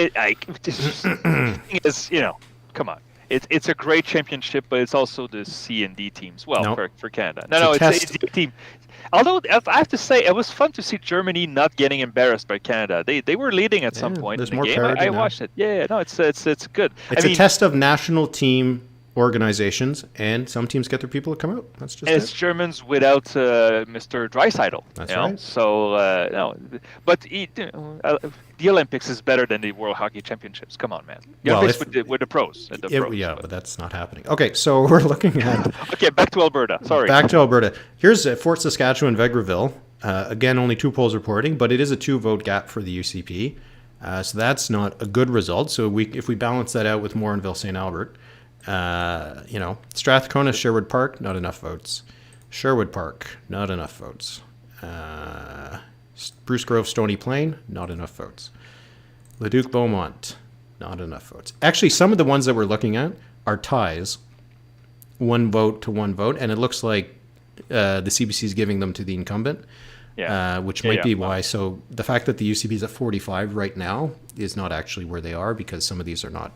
Come on. It's a great championship, but it's also the C and D teams. Well, for Canada. It's a team. Although I have to say, it was fun to see Germany not getting embarrassed by Canada. They were leading at some point in the game. I watched it. Yeah, no, it's good. It's a test of national team organizations, and some teams get their people to come out. That's just it's Germans without Mr. Draisaitl. That's right. So but the Olympics is better than the World Hockey Championships. Come on, man. With the pros. But that's not happening. Okay, so we're looking at. Okay, back to Alberta. Sorry. Back to Alberta. Here's Fort Saskatchewan, Vegreville. Again, only 2 polls reporting, but it is a 2-vote gap for the UCP. So that's not a good result. So if we balance that out with Morinville, St. Albert. Strathcona, Sherwood Park, not enough votes. Sherwood Park, not enough votes. Bruce Grove, Stony Plain, not enough votes. Leduc, Beaumont, not enough votes. Actually, some of the ones that we're looking at are ties, 1 vote to 1 vote, and it looks like the CBC is giving them to the incumbent, which might be why. So the fact that the UCP is at 45 right now is not actually where they are, because some of these are not.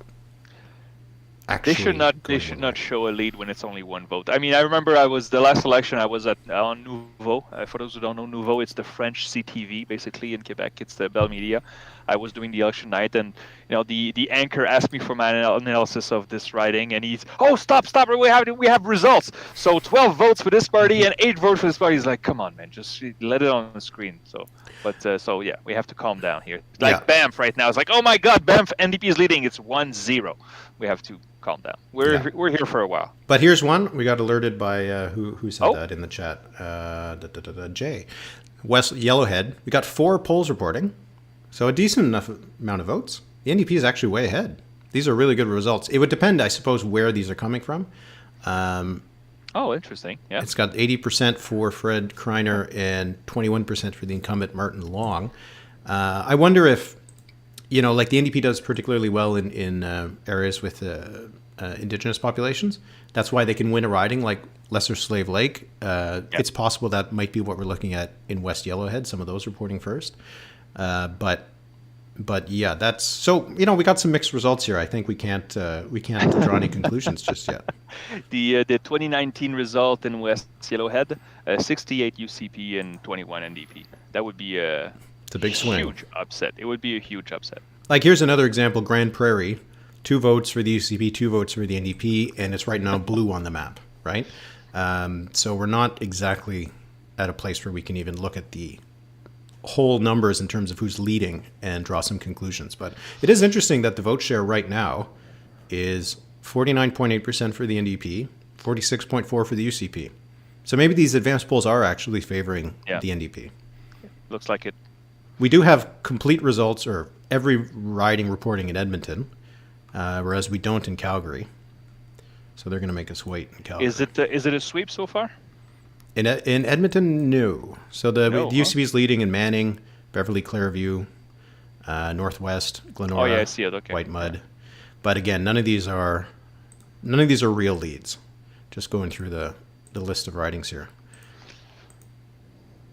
They should not show a lead when it's only 1 vote. I mean, I remember the last election I was on Nouveau. For those who don't know, Nouveau, it's the French CTV basically in Quebec. It's the Bell Media. I was doing the election night, and the anchor asked me for my analysis of this riding, and he's stop, we have results. So 12 votes for this party and 8 votes for this party. He's like, come on, man, just let it on the screen. We have to calm down here. Like Banff right now, it's like, oh my God, Banff NDP is leading. It's 1-0. We have to calm down. We're here for a while. But here's one. We got alerted by who said that in the chat. Jay. West Yellowhead. We got 4 polls reporting. So a decent enough amount of votes. The NDP is actually way ahead. These are really good results. It would depend, I suppose, where these are coming from. Oh, interesting. Yeah. It's got 80% for Fred Kreiner and 21% for the incumbent Martin Long. I wonder if, like the NDP does particularly well in areas with Indigenous populations. That's why they can win a riding like Lesser Slave Lake. It's possible that might be what we're looking at in West Yellowhead, some of those reporting first. But yeah, that's so. We got some mixed results here. I think we can't draw any conclusions just yet. The 2019 result in West Yellowhead, 68 UCP and 21 NDP. That would be it's a big swing. Huge upset. It would be a huge upset. Like here's another example: Grand Prairie, 2 votes for the UCP, 2 votes for the NDP, and it's right now blue on the map, right? So we're not exactly at a place where we can even look at the whole numbers in terms of who's leading and draw some conclusions. But it is interesting that the vote share right now is 49.8% for the NDP, 46.4% for the UCP. So maybe these advanced polls are actually favoring the NDP. Looks like it. We do have complete results or every riding reporting in Edmonton, whereas we don't in Calgary. So they're going to make us wait in Calgary. Is it a sweep so far? In Edmonton, no. So the UCP is leading in Manning, Beverly, Clairview, Northwest, Glenora, Oh yeah, I see it. Okay. White Mud. But again, none of these are real leads. Just going through the list of ridings here.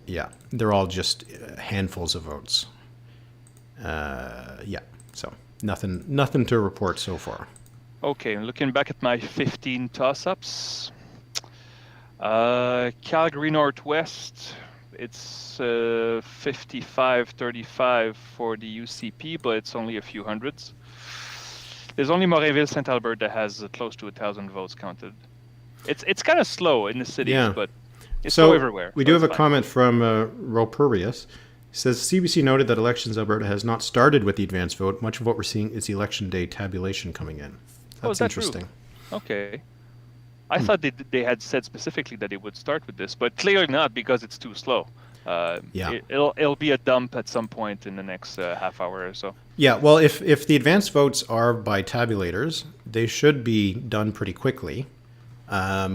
Yeah, they're all just handfuls of votes. So nothing to report so far. Okay, looking back at my 15 toss-ups. Calgary Northwest, it's 55-35 for the UCP, but it's only a few hundreds. There's only Morinville, St. Albert that has close to 1,000 votes counted. It's kind of slow in the cities, but it's slow everywhere. We do have a comment from Ropurius. He says, CBC noted that Elections Alberta has not started with the advance vote. Much of what we're seeing is the election day tabulation coming in. That's interesting. True? Okay. I thought they had said specifically that they would start with this, but clearly not because it's too slow. It'll be a dump at some point in the next half hour or so. Yeah, well, if the advance votes are by tabulators, they should be done pretty quickly. As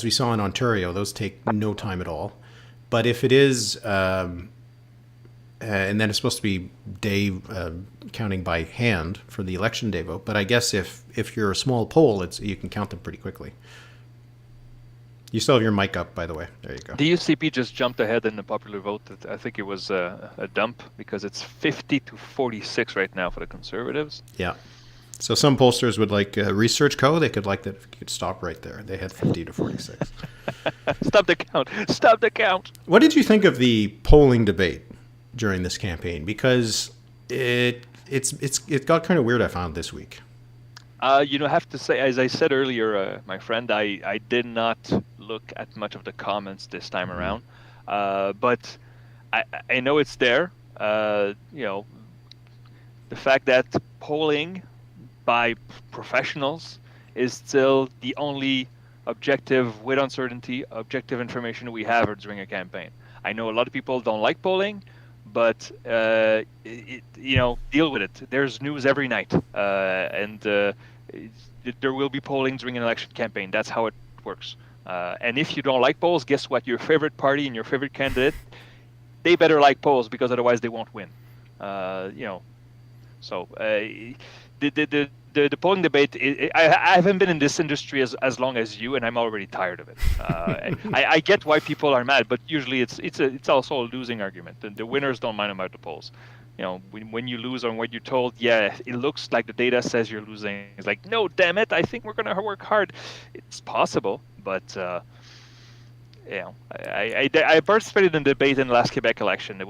we saw in Ontario, those take no time at all. But if it is, and then it's supposed to be day counting by hand for the election day vote. But I guess if you're a small poll, you can count them pretty quickly. You still have your mic up, by the way. There you go. The UCP just jumped ahead in the popular vote. I think it was a dump because it's 50-46 right now for the Conservatives. Yeah. So some pollsters would like Research Co. They could like that. If you could stop right there. They had 50-46. Stop the count. Stop the count. What did you think of the polling debate during this campaign? Because it got kind of weird, I found, this week. I have to say, as I said earlier, my friend, I did not look at much of the comments this time around, but I know it's there. The fact that polling by professionals is still the only objective, with uncertainty, objective information we have during a campaign. I know a lot of people don't like polling, but deal with it. There's news every night, and there will be polling during an election campaign. That's how it works. And if you don't like polls, guess what? Your favorite party and your favorite candidate, they better like polls because otherwise they won't win. So the polling debate. I haven't been in this industry as long as you, and I'm already tired of it. I get why people are mad, but usually it's also a losing argument. The winners don't mind about the polls. When you lose on what you're told, it looks like the data says you're losing. It's like, no, damn it, I think we're gonna work hard. It's possible, but I participated in the debate in the last Quebec election.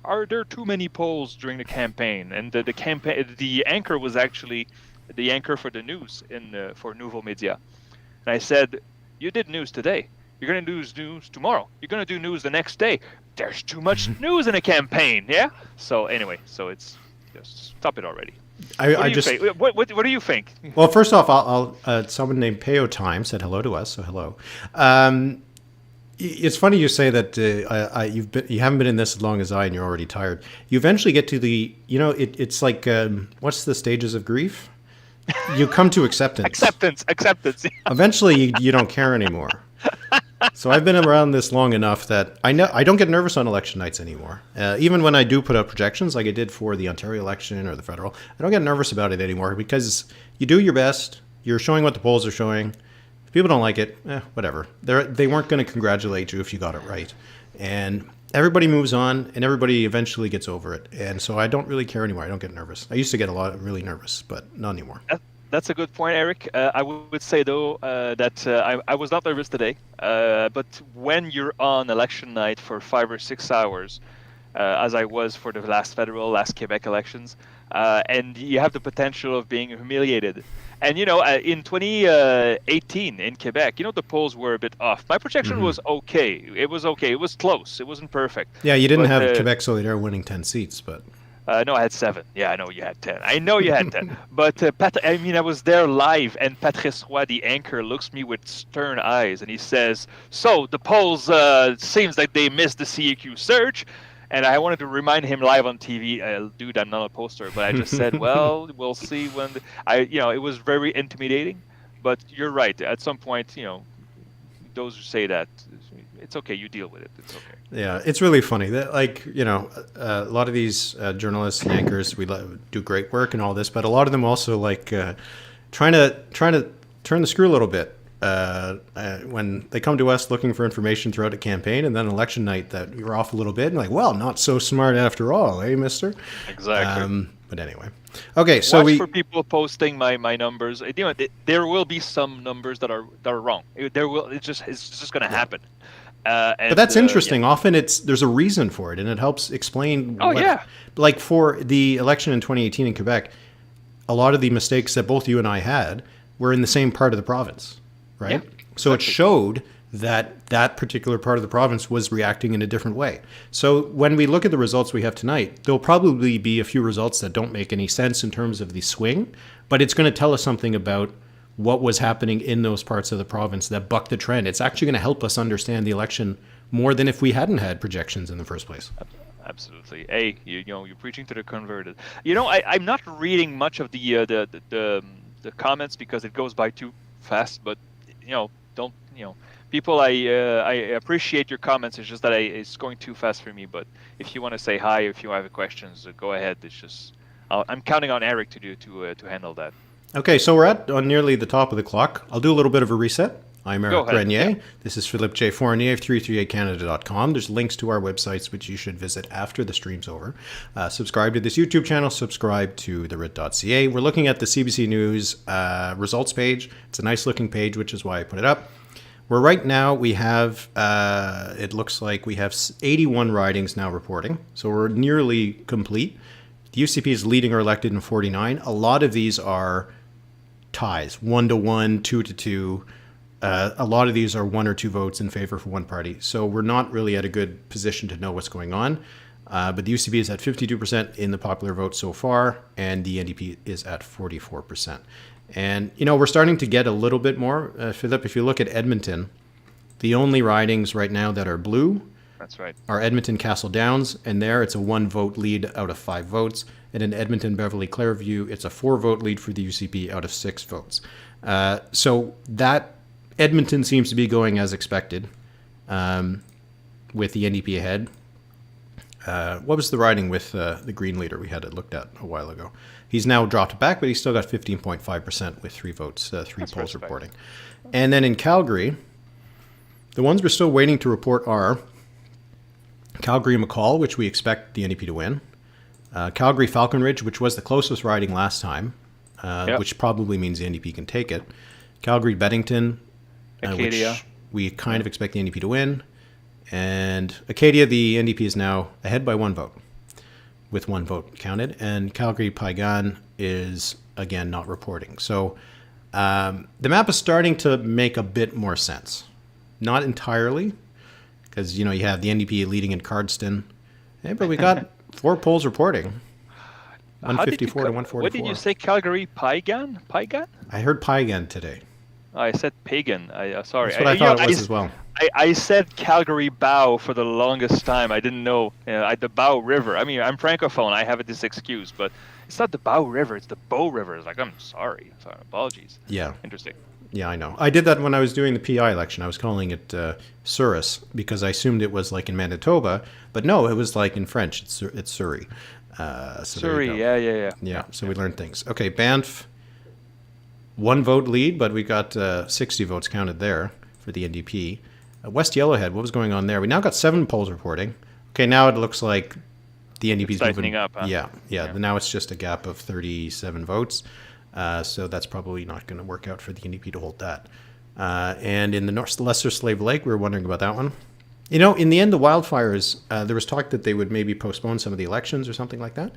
Are there too many polls during the campaign? And the anchor was actually the anchor for the news for Nouveau Media. And I said, you did news today. You're going to do news tomorrow. You're going to do news the next day. There's too much news in a campaign, yeah? So anyway, it's just stop it already. What do you think? Well, first off, someone named Peo Time said hello to us, so hello. It's funny you say that you haven't been in this as long as I, and you're already tired. You eventually get to it's like what's the stages of grief? You come to acceptance. Acceptance. Eventually, you don't care anymore. So I've been around this long enough that I know I don't get nervous on election nights anymore. Even when I do put up projections, like I did for the Ontario election or the federal, I don't get nervous about it anymore because you do your best. You're showing what the polls are showing. If people don't like it, whatever. They weren't going to congratulate you if you got it right. And everybody moves on, and everybody eventually gets over it. And so I don't really care anymore. I don't get nervous. I used to get really nervous, but not anymore. That's a good point, Eric. I would say, though, that I was not nervous today. But when you're on election night for 5 or 6 hours, as I was for the last Quebec elections, and you have the potential of being humiliated. And, in 2018 in Quebec, the polls were a bit off. My projection was okay. It was okay. It was close. It wasn't perfect. Yeah, you didn't have Quebec Solidaire winning 10 seats, but... no, I had 7. Yeah, I know you had 10. I know you had 10. But, I was there live, and Patrice Roy, the anchor, looks at me with stern eyes, and he says, so, the polls seems like they missed the CEQ surge. And I wanted to remind him live on TV, dude, I'm not a poster, but I just said, well, we'll see when it was very intimidating. But you're right. At some point, those who say that, it's okay. You deal with it. It's okay. Yeah, it's really funny that, a lot of these journalists and anchors, we do great work and all this, but a lot of them also trying to turn the screw a little bit. When they come to us looking for information throughout a campaign, and then election night that you're off a little bit, and well, not so smart after all, eh, mister? Exactly. But anyway. Okay, so Watch for people posting my numbers. There will be some numbers that are wrong. It's just going to happen. But that's interesting. Often there's a reason for it, and it helps explain. Like for the election in 2018 in Quebec, a lot of the mistakes that both you and I had were in the same part of the province, right? Yeah, so it showed that particular part of the province was reacting in a different way. So when we look at the results we have tonight, there'll probably be a few results that don't make any sense in terms of the swing, but it's going to tell us something about what was happening in those parts of the province that bucked the trend. It's actually going to help us understand the election more than if we hadn't had projections in the first place. Absolutely. Hey, you're preaching to the converted. I'm not reading much of the comments because it goes by too fast. But don't people. I appreciate your comments. It's just that it's going too fast for me. But if you want to say hi, if you have questions, go ahead. It's just I'm counting on Eric to handle that. Okay, so we're on nearly the top of the clock. I'll do a little bit of a reset. I'm Eric Grenier. Yeah. This is Philippe J. Fournier of 338canada.com. There's links to our websites, which you should visit after the stream's over. Subscribe to this YouTube channel. Subscribe to therit.ca. We're looking at the CBC News results page. It's a nice looking page, which is why I put it up. Where right now we have, it looks like we have 81 ridings now reporting. So we're nearly complete. The UCP is leading or elected in 49. A lot of these are ties, 1-1, 2-2. A lot of these are 1 or 2 votes in favor for one party. So we're not really at a good position to know what's going on. But the UCP is at 52% in the popular vote so far, and the NDP is at 44%. And, we're starting to get a little bit more. Philippe, if you look at Edmonton, the only ridings right now that are blue That's right. are Edmonton Castle Downs, and there it's a 1-vote lead out of 5 votes. And in Edmonton Beverly Clairview, it's a 4-vote lead for the UCP out of 6 votes. So that Edmonton seems to be going as expected, with the NDP ahead. What was the riding with the Green leader we had it looked at a while ago? He's now dropped back, but he's still got 15.5% with 3 votes, 3 polls reporting. And then in Calgary, the ones we're still waiting to report are Calgary-McCall, which we expect the NDP to win. Calgary-Falconridge, which was the closest riding last time, which probably means the NDP can take it. Calgary-Beddington, which we kind of expect the NDP to win. And Acadia, the NDP is now ahead by 1 vote, with 1 vote counted. And Calgary-Piegan is, again, not reporting. So the map is starting to make a bit more sense. Not entirely, because, you have the NDP leading in Cardston. But we got 4 polls reporting. 154 to 144. What did you say, Calgary-Piegan? I heard Piegan today. I said pagan. Sorry. That's what I thought it was as well. I said Calgary Bow for the longest time. I didn't know the Bow River. I mean, I'm francophone. I have this excuse, but it's not the Bow River. It's the Bow River. It's like, I'm sorry. Apologies. Yeah. Interesting. Yeah, I know. I did that when I was doing the PI election. I was calling it Souris because I assumed it was like in Manitoba, but no, it was like in French. It's Surrey. So Surrey. Yeah. So we learned things. Okay, Banff, 1 vote lead, but we got 60 votes counted there for the NDP. West Yellowhead, what was going on there? We now got 7 polls reporting. Okay, now it looks like the NDP's moving up. Huh? Yeah. Now it's just a gap of 37 votes. So that's probably not going to work out for the NDP to hold that. And in the Lesser Slave Lake, we were wondering about that one. You know, in the end, the wildfires, there was talk that they would maybe postpone some of the elections or something like that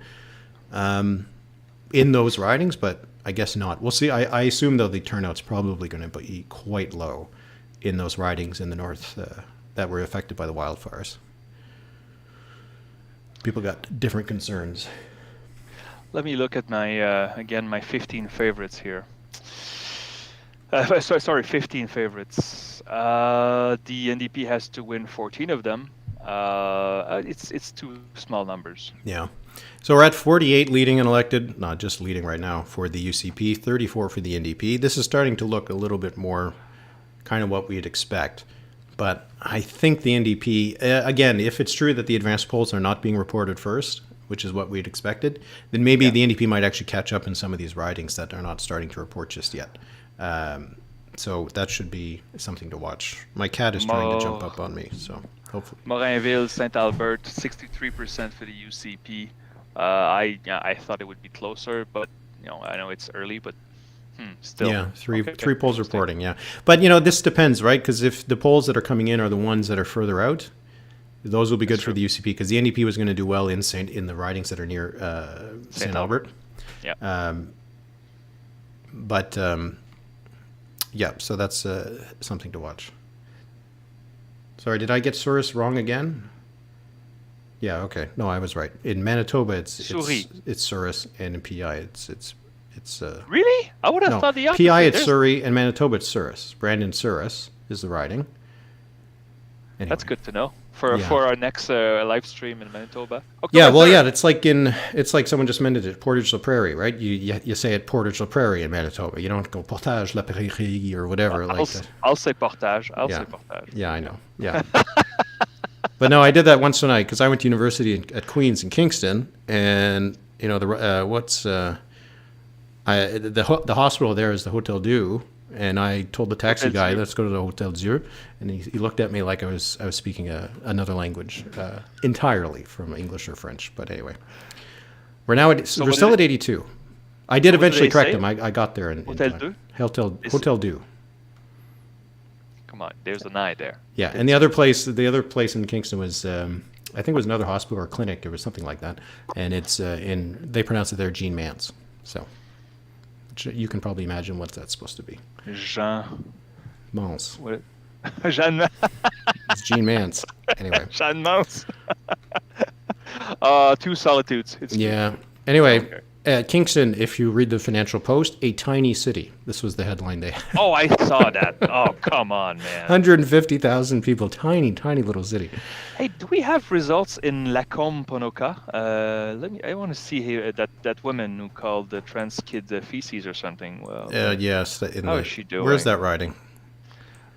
in those ridings, but I guess not. We'll see. I assume, though, the turnout's probably going to be quite low in those ridings in the north that were affected by the wildfires. People got different concerns. Let me look at my 15 favorites here. Sorry, 15 favorites. The NDP has to win 14 of them. It's 2 small numbers. Yeah. So we're at 48 leading and elected, not just leading right now for the UCP, 34 for the NDP. This is starting to look a little bit more kind of what we'd expect. But I think the NDP, again, if it's true that the advanced polls are not being reported first, which is what we'd expected, then maybe the NDP might actually catch up in some of these ridings that are not starting to report just yet. So that should be something to watch. My cat is trying to jump up on me, so hopefully. Morinville, St. Albert, 63% for the UCP. I thought it would be closer, but I know it's early, but still. Yeah, three polls reporting, yeah. But, this depends, right? Because if the polls that are coming in are the ones that are further out, those will be good for the UCP because the NDP was going to do well in the ridings that are near St. Albert. Yeah. So that's something to watch. Sorry, did I get Souris wrong again? Yeah, okay. No, I was right. In Manitoba, it's Souris, and in PI, it's really? I would have thought the opposite. PI, it's Surrey, and Manitoba, it's Souris. Brandon Souris is the riding. Anyway. That's good to know for our next live stream in Manitoba. It's like someone just mentioned it, Portage la Prairie, right? You say it Portage la Prairie in Manitoba. You don't go Portage la Prairie or whatever I'll say Portage. Say Portage. Yeah, I know. Yeah. But no, I did that once tonight because I went to university at Queen's in Kingston, and the hospital there is the Hotel Dieu. And I told the taxi guy, let's go to the Hotel Dieu. And he looked at me like I was speaking another language entirely from English or French. But anyway, we're still at 82. I did eventually correct him. I got there in Hotel time. Dieu? Hotel Dieu. Come on, there's an I there. Yeah, and the other place in Kingston was, I think it was another hospital or clinic. It was something like that. And it's they pronounce it there Jean Mance. So you can probably imagine what that's supposed to be. Jean Mance. What? Jean. It's Jean Mance. Anyway. Jean Mance. 2 solitudes. Yeah. Anyway, Kingston, if you read the Financial Post, a tiny city. This was the headline they had. Oh, I saw that. Oh, come on, man. 150,000 people. Tiny, tiny little city. Hey, do we have results in Lacombe, Ponoka? I want to see here that woman who called the trans kid feces or something. Well, yes. How is she doing? Where's that riding?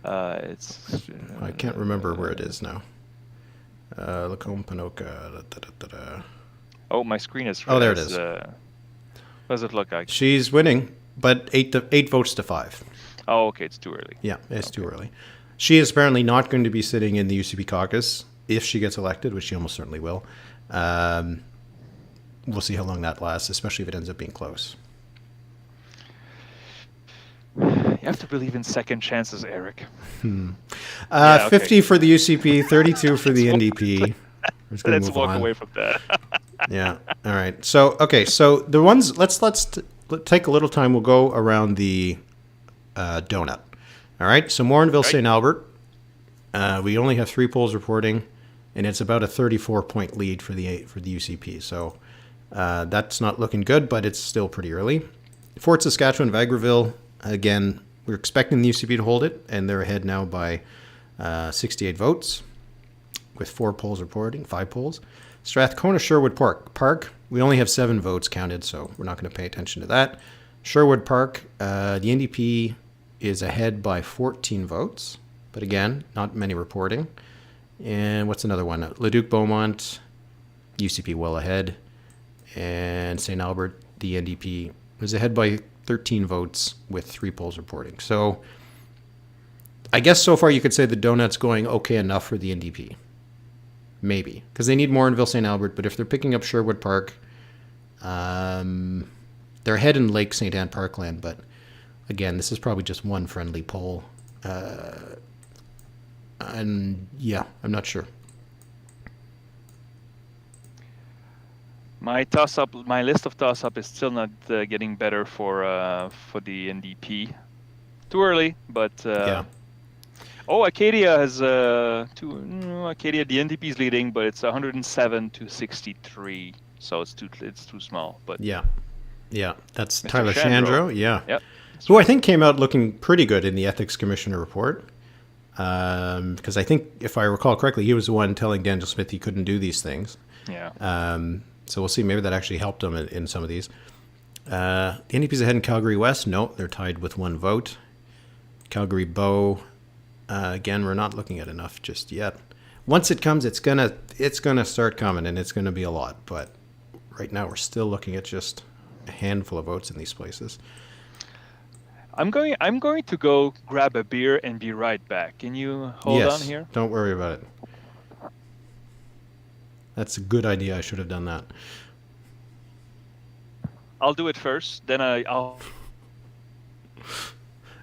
It's. I can't remember where it is now. Lacombe, Ponoka. Oh, my screen is. Oh, there it is. What does it look like? She's winning, but 8 votes to 5. Oh, okay. It's too early. Yeah, it's too early. She is apparently not going to be sitting in the UCP caucus if she gets elected, which she almost certainly will. We'll see how long that lasts, especially if it ends up being close. You have to believe in second chances, Eric. 50 for the UCP, 32 for the NDP. Let's walk away from that. Yeah. All right. So the ones let's take a little time. We'll go around the donut. All right. So Morinville, St. Albert. We only have 3 polls reporting, and it's about a 34-point lead for the UCP. So that's not looking good, but it's still pretty early. Fort Saskatchewan, Vagreville, again, we're expecting the UCP to hold it, and they're ahead now by 68 votes, with 5 polls. Strathcona Sherwood Park, we only have 7 votes counted, so we're not going to pay attention to that. Sherwood Park, the NDP is ahead by 14 votes, but again, not many reporting. And what's another one? Leduc Beaumont, UCP well ahead. And St. Albert, the NDP, was ahead by 13 votes with 3 polls reporting. So I guess so far you could say the donut's going okay enough for the NDP. Maybe. Because they need more in Ville St. Albert, but if they're picking up Sherwood Park, they're ahead in Lake St. Anne Parkland, but again, this is probably just one friendly poll. And yeah, I'm not sure. My list of toss-up is still not getting better for the NDP. Too early, but Yeah. Oh, Acadia has Acadia. The NDP is leading, but it's 107 to 63, so it's too small. But Yeah. That's Mr. Tyler Shandro. Shandro. Yeah. Yep. Who I think came out looking pretty good in the Ethics Commissioner report. Because I think, if I recall correctly, he was the one telling Danielle Smith he couldn't do these things. Yeah. So we'll see. Maybe that actually helped him in some of these. The NDP's ahead in Calgary West. No, they're tied with 1 vote. Calgary Bow. Again, we're not looking at enough just yet. Once it comes, it's gonna start coming, and it's gonna be a lot. But right now, we're still looking at just a handful of votes in these places. I'm going to go grab a beer and be right back. Can you hold on here? Don't worry about it. That's a good idea. I should have done that. I'll do it first. Then I'll.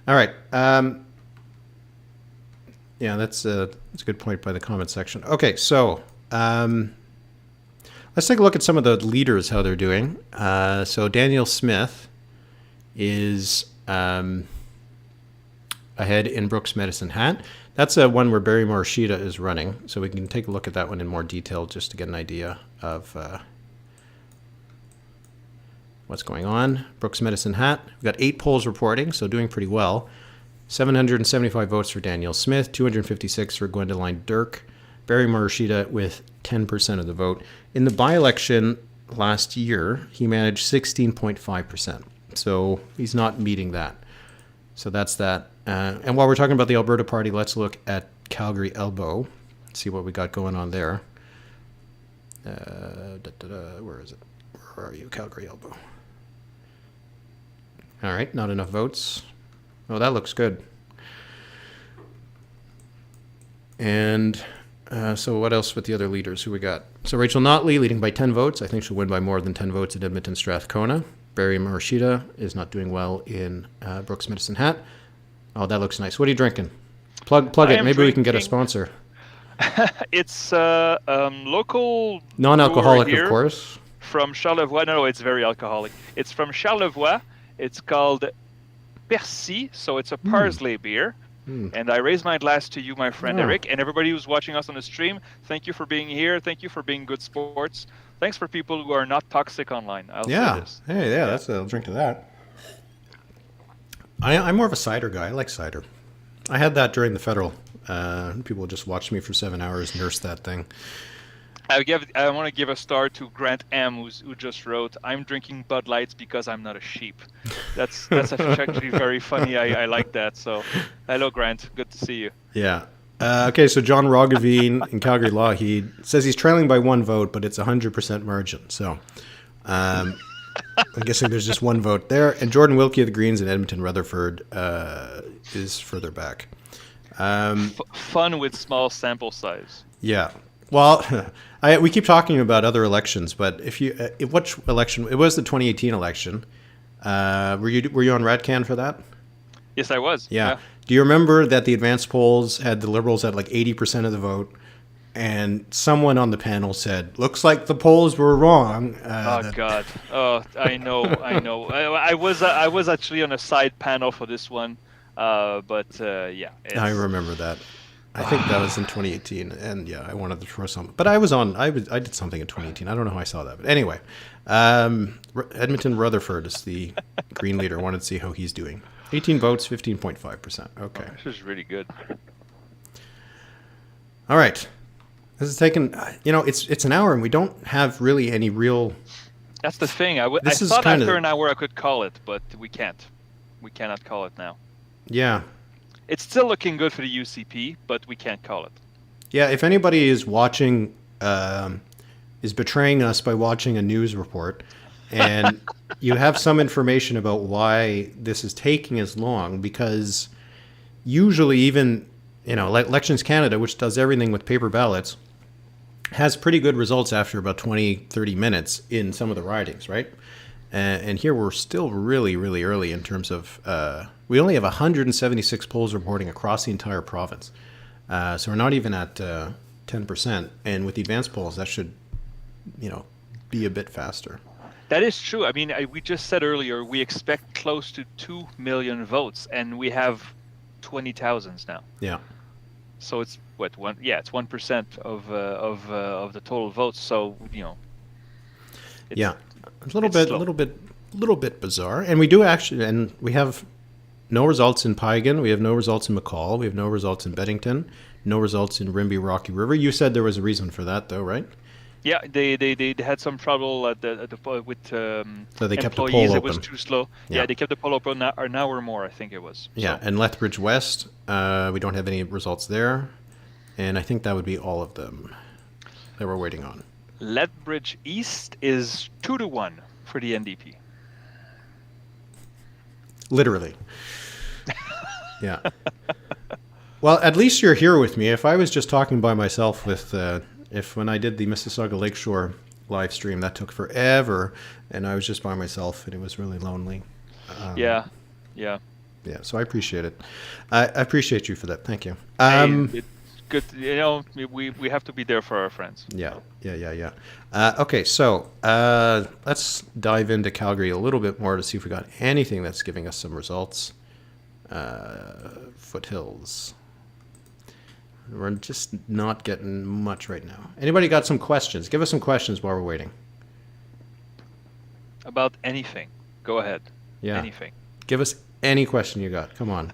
All right. Yeah, that's a good point by the comment section. Okay, so let's take a look at some of the leaders, how they're doing. So Danielle Smith is ahead in Brooks Medicine Hat. That's one where Barry Morishita is running, so we can take a look at that one in more detail just to get an idea of what's going on. Brooks Medicine Hat, we've got 8 polls reporting, so doing pretty well. 775 votes for Danielle Smith, 256 for Gwendoline Dirk, Barry Morishita with 10% of the vote. In the by-election last year, he managed 16.5%, so he's not meeting that. So that's that. And while we're talking about the Alberta Party, let's look at Calgary Elbow, see what we got going on there. Where is it? Where are you, Calgary Elbow? All right, not enough votes. Oh, that looks good. And so what else with the other leaders? Who we got? So Rachel Notley leading by 10 votes. I think she'll win by more than 10 votes at Edmonton Strathcona. Barry Morishita is not doing well in Brooks Medicine Hat. Oh, that looks nice. What are you drinking? Plug it. Maybe we can get a sponsor. It's local non-alcoholic, brewer of course. From Charlevoix. No, it's very alcoholic. It's from Charlevoix. It's called Percy, so it's a parsley beer. And I raise my glass to you, my friend Eric, and everybody who's watching us on the stream. Thank you for being here. Thank you for being good sports. Thanks for people who are not toxic online. I'll say this. Hey, yeah, that's a drink to that. I'm more of a cider guy. I like cider. I had that during the federal. People just watched me for 7 hours nurse that thing. I want to give a star to Grant M, who just wrote, "I'm drinking Bud Lights because I'm not a sheep." That's actually very funny. I like that. So, hello, Grant. Good to see you. Yeah. Okay, so John Roggeveen in Calgary Law, he says he's trailing by 1 vote, but it's 100% margin. So, I'm guessing there's just 1 vote there. And Jordan Wilkie of the Greens in Edmonton Rutherford is further back. Fun with small sample size. Yeah. Well, we keep talking about other elections, but which election? It was the 2018 election. Were you on Radcan for that? Yes, I was. Yeah. Do you remember that the advanced polls had the Liberals at like 80% of the vote, and someone on the panel said, "Looks like the polls were wrong." God. Oh, I know. I was actually on a side panel for this one, but yeah. I remember that. I think that was in 2018, and yeah, I wanted to throw some. But I was on. I did something in 2018. I don't know how I saw that, but anyway, Edmonton Rutherford is the Green leader. Wanted to see how he's doing. 18 votes, 15.5%. Okay. Oh, this is really good. All right. This is taken. It's an hour, and we don't have really any real. That's the thing. I This is thought kind after of- an hour I could call it, but we can't. We cannot call it now. Yeah. It's still looking good for the UCP, but we can't call it. Yeah, if anybody is watching, is betraying us by watching a news report, and you have some information about why this is taking as long, because usually even, like Elections Canada, which does everything with paper ballots, has pretty good results after about 20, 30 minutes in some of the ridings, right? And here we're still really, really early in terms of, we only have 176 polls reporting across the entire province. So we're not even at 10%. And with the advanced polls, that should, be a bit faster. That is true. I mean, we just said earlier we expect close to 2 million votes, and we have 20,000 now. Yeah. So it's what one? Yeah, it's 1% of the total votes. So it's, Yeah. A it's little bit bizarre. And we do actually, and we have no results in Piegan. We have no results in McCall. We have no results in Beddington. No results in Rimbey Rocky River. You said there was a reason for that, though, right? Yeah, they had some trouble with So they kept the employees. poll It was open. too slow. Yeah. Yeah, they kept the poll open an hour more, I think it was. Yeah, So, and Lethbridge West, we don't have any results there. And I think that would be all of them that we're waiting on. Lethbridge East is 2-1 for the NDP. Literally. Yeah. Well, at least you're here with me. If I was just talking by myself if when I did the Mississauga Lakeshore live stream, that took forever, and I was just by myself, and it was really lonely. Yeah. Yeah, so I appreciate it. I appreciate you for that. Thank you. Hey, it's good. We have to be there for our friends. Yeah. Okay, so let's dive into Calgary a little bit more to see if we got anything that's giving us some results. Foothills. We're just not getting much right now. Anybody got some questions? Give us some questions while we're waiting. About anything. Go ahead. Yeah. Anything. Give us any question you got. Come on.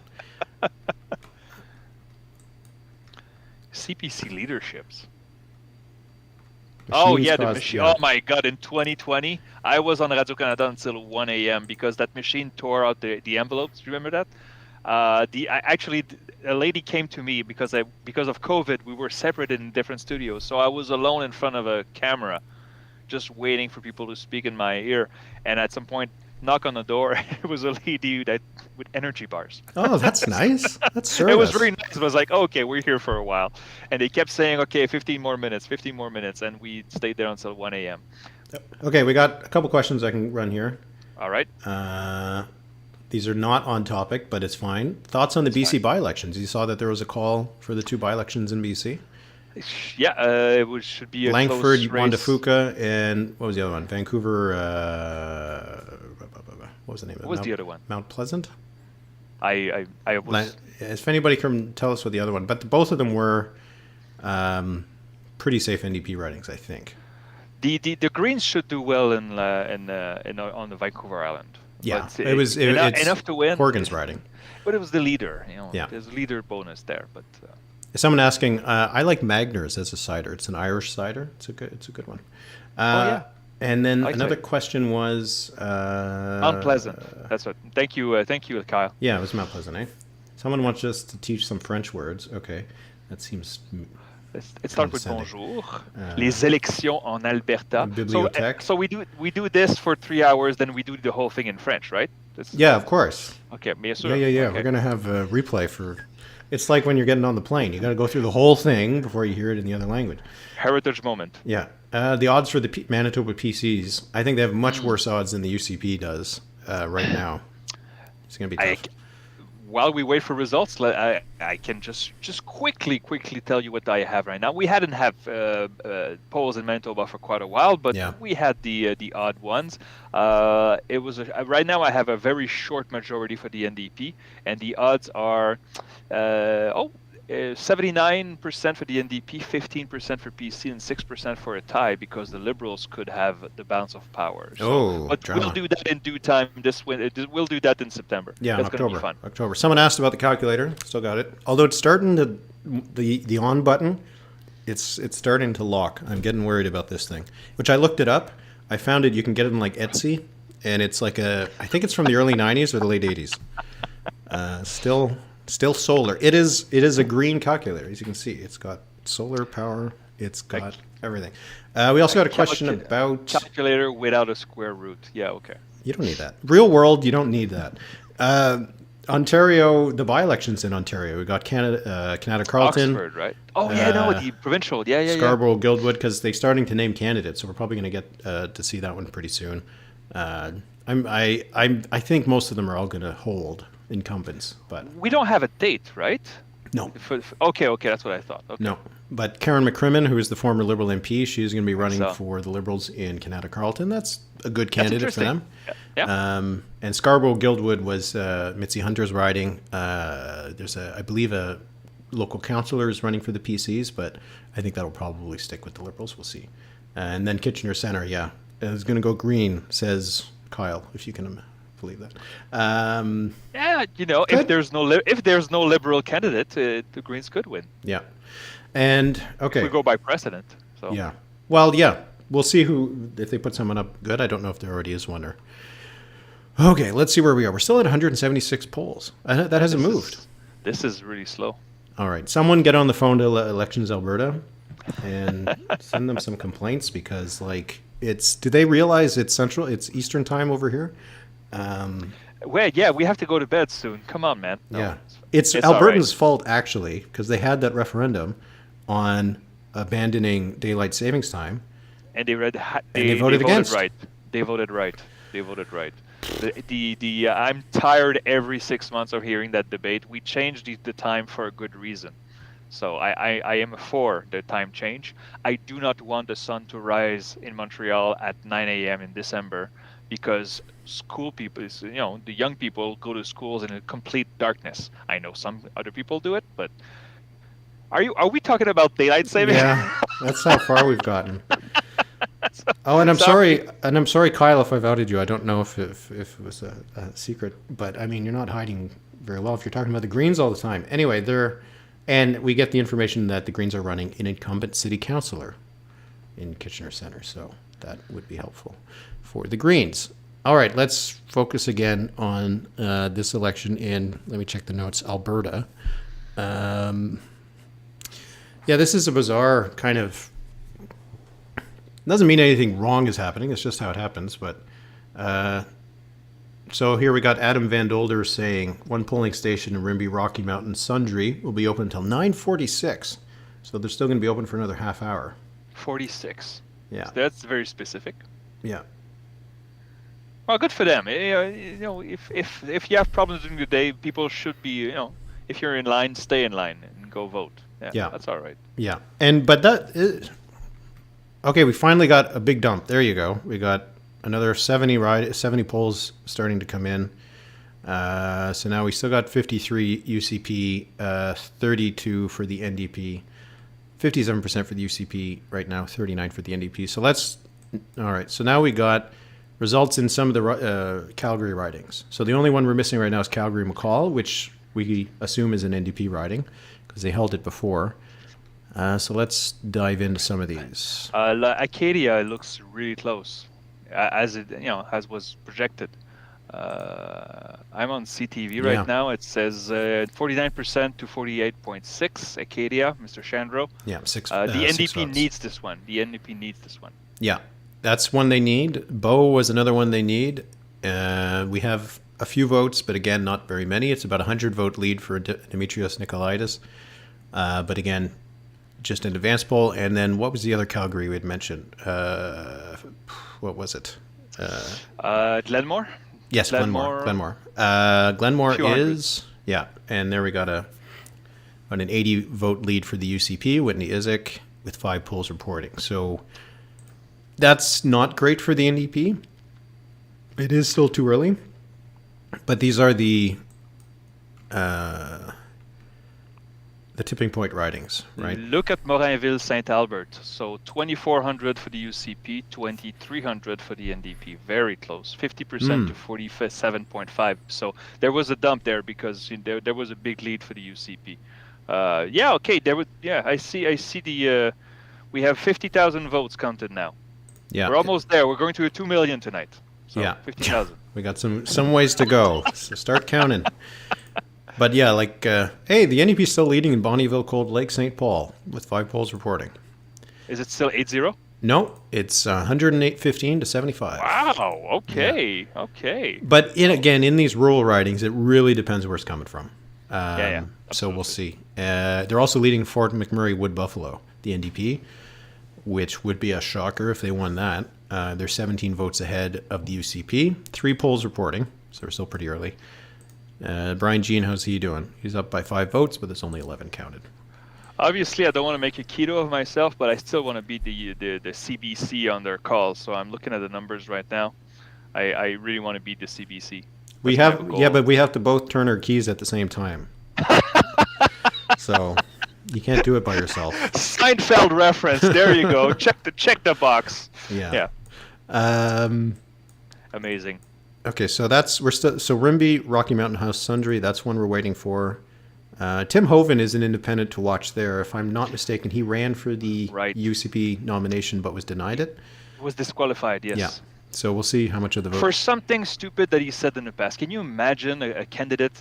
CPC leaderships. Machines the caused- machine. yeah. Oh my God! In 2020, I was on Radio Canada until 1 a.m. because that machine tore out the envelopes. Do you remember that? A lady came to me because of COVID. We were separated in different studios, so I was alone in front of a camera, just waiting for people to speak in my ear. And at some point, knock on the door. It was a lady with energy bars. Oh, that's nice. That's service. It was really nice. It was like, okay, we're here for a while. And they kept saying, okay, 15 more minutes. And we stayed there until 1 a.m. Okay, we got a couple questions I can run here. All right. These are not on topic, but it's fine. Thoughts on the BC by-elections? You saw that there was a call for the 2 by-elections in BC? Yeah, should be a Langford, close Wanda race. Fuca, and what was the other one? Vancouver, what was the name of it? What was the other one? Mount Pleasant? I was. If anybody can tell us what the other one, but both of them were pretty safe NDP ridings, I think. The Greens should do well on the Vancouver Island. Yeah, But it was enough to win. Horgan's riding. But it was the leader. Yeah. There's a leader bonus there. But Someone asking, I like Magners as a cider. It's an Irish cider. It's a good one. yeah. And then I like another it. question was Mount Pleasant. That's what. Thank you, Kyle. Yeah, it was Mount Pleasant, eh? Someone wants us to teach some French words. Okay, that seems. It starts with Condescending. bonjour. Les élections en Alberta. Bibliothèque. So we do this for 3 hours, then we do the whole thing in French, right? Yeah, of course. Okay, bien sûr. Yeah. Okay. We're gonna have a replay for. It's like when you're getting on the plane. You got to go through the whole thing before you hear it in the other language. Heritage moment. Yeah. The odds for the Manitoba PCs, I think they have much worse odds than the UCP does right now. It's going to be tough. While we wait for results, I can just quickly tell you what I have right now. We hadn't have polls in Manitoba for quite a while, but we had the odd ones. It was right now I have a very short majority for the NDP, and the odds are 79% for the NDP, 15% for PC, and 6% for a tie because the Liberals could have the balance of power. But drama. we'll do that in due time. We'll do that in September. Yeah, that's in going to be fun. October. Someone asked about the calculator. Still got it. Although it's starting to the on button, it's starting to lock. I'm getting worried about this thing. Which I looked it up. I found it. You can get it in like Etsy, and it's like I think it's from the early '90s or the late '80s. Still solar. It is a green calculator, as you can see. It's got solar power. It's got everything. We also had a question about calculator without a square root. Yeah, okay. You don't need that. Real world, you don't need that. Ontario, the by-elections in Ontario. We got Canada Carleton. Oxford, right? Oh yeah, no, the provincial. Yeah. Scarborough, Guildwood, because they're starting to name candidates, so we're probably going to get to see that one pretty soon. I think most of them are all going to hold incumbents, but we don't have a date, right? No. Okay, that's what I thought. Okay. No, but Karen McCrimmon, who is the former Liberal MP, she's going to be running for the Liberals in Canada Carleton. That's a good candidate for them. Yeah. And Scarborough Guildwood was Mitzi Hunter's riding. There's I believe a local councillor is running for the PCs, but I think that'll probably stick with the Liberals. We'll see. And then Kitchener Centre, is going to go green, says Kyle, if you can believe that. If there's no Liberal candidate, the Greens could win. Yeah, and okay, if we go by precedent. So yeah, well, yeah, we'll see if they put someone up good. I don't know if there already is one or. Okay, let's see where we are. We're still at 176 polls. That hasn't moved. This is really slow. All right, someone get on the phone to Elections Alberta and send them some complaints because do they realize it's Eastern time over here? We have to go to bed soon. Come on, man. No, yeah, it's Albertans' fault actually because they had that referendum on abandoning daylight savings time, and they voted against. They voted right. I'm tired every 6 months of hearing that debate. We changed the time for a good reason. So I am for the time change. I do not want the sun to rise in Montreal at 9 a.m. in December because school people, the young people go to schools in a complete darkness. I know some other people do it, but are we talking about daylight saving? Yeah, that's how far we've gotten. And I'm sorry, Kyle, if I've outed you. I don't know if it was a secret, but I mean, you're not hiding very well if you're talking about the Greens all the time. Anyway, and we get the information that the Greens are running an incumbent city councillor in Kitchener Centre, so that would be helpful for the Greens. All right, let's focus again on this election in, let me check the notes, Alberta. This is a bizarre kind of, doesn't mean anything wrong is happening, it's just how it happens, but so here we got Adam Van Dolder saying one polling station in Rimbey, Rocky Mountain, Sundre will be open until 9:46. So they're still going to be open for another half hour. 46. Yeah. So that's very specific. Yeah. Well, good for them. If you have problems during the day, people should be, if you're in line, stay in line and go vote. Yeah. That's all right. Yeah. Okay, we finally got a big dump. There you go. We got another 70 polls starting to come in. So now we still got 53 UCP, 32 for the NDP, 57% for the UCP right now, 39 for the NDP. So all right. So now we got results in some of the Calgary ridings. So the only one we're missing right now is Calgary-McCall, which we assume is an NDP riding because they held it before. So let's dive into some of these. Acadia looks really close, as was projected. I'm on CTV right now. It says 49% to 48.6. Acadia, Mr. Chandro. Yeah, 6. The NDP needs this one. Yeah, that's one they need. Bow was another one they need. We have a few votes, but again, not very many. It's about 100 vote lead for Demetrios Nicolaitis. But again, just an advance poll. And then what was the other Calgary we had mentioned? What was it? Glenmore? Yes, Glenmore. Glenmore is, and there we got an 80 vote lead for the UCP, Whitney Izek, with 5 polls reporting. So that's not great for the NDP. It is still too early, but these are the the tipping point ridings, right? Look at Morinville, Saint Albert. So 2,400 for the UCP, 2,300 for the NDP. Very close, 50% to 47.5. So there was a dump there because there was a big lead for the UCP. Yeah, okay. I see the. We have 50,000 votes counted now. Yeah, we're almost there. We're going to 2 million tonight. So yeah, 50,000. We got some ways to go. So start counting. But yeah, like, hey, the NDP is still leading in Bonnyville, Cold Lake, St. Paul, with 5 polls reporting. Is it still 8-0? No, it's 108-15 to 75. Wow. Okay. Yeah. Okay. But in these rural ridings, it really depends where it's coming from. Yeah. So we'll see. They're also leading Fort McMurray, Wood Buffalo, the NDP, which would be a shocker if they won that. They're 17 votes ahead of the UCP. 3 polls reporting, so they're still pretty early. Brian Jean, how's he doing? He's up by 5 votes, but there's only 11 counted. Obviously, I don't want to make a keto of myself, but I still want to beat the CBC on their calls. So I'm looking at the numbers right now. I really want to beat the CBC. But we have to both turn our keys at the same time. So you can't do it by yourself. Seinfeld reference. There you go. check the box. Yeah. Amazing. Okay, so Rimbey, Rocky Mountain House, Sundre. That's one we're waiting for. Tim Hoven is an independent to watch there. If I'm not mistaken, he ran for the UCP nomination but was denied it. Was disqualified. Yes. Yeah. So we'll see how much of the vote. For something stupid that he said in the past. Can you imagine a candidate,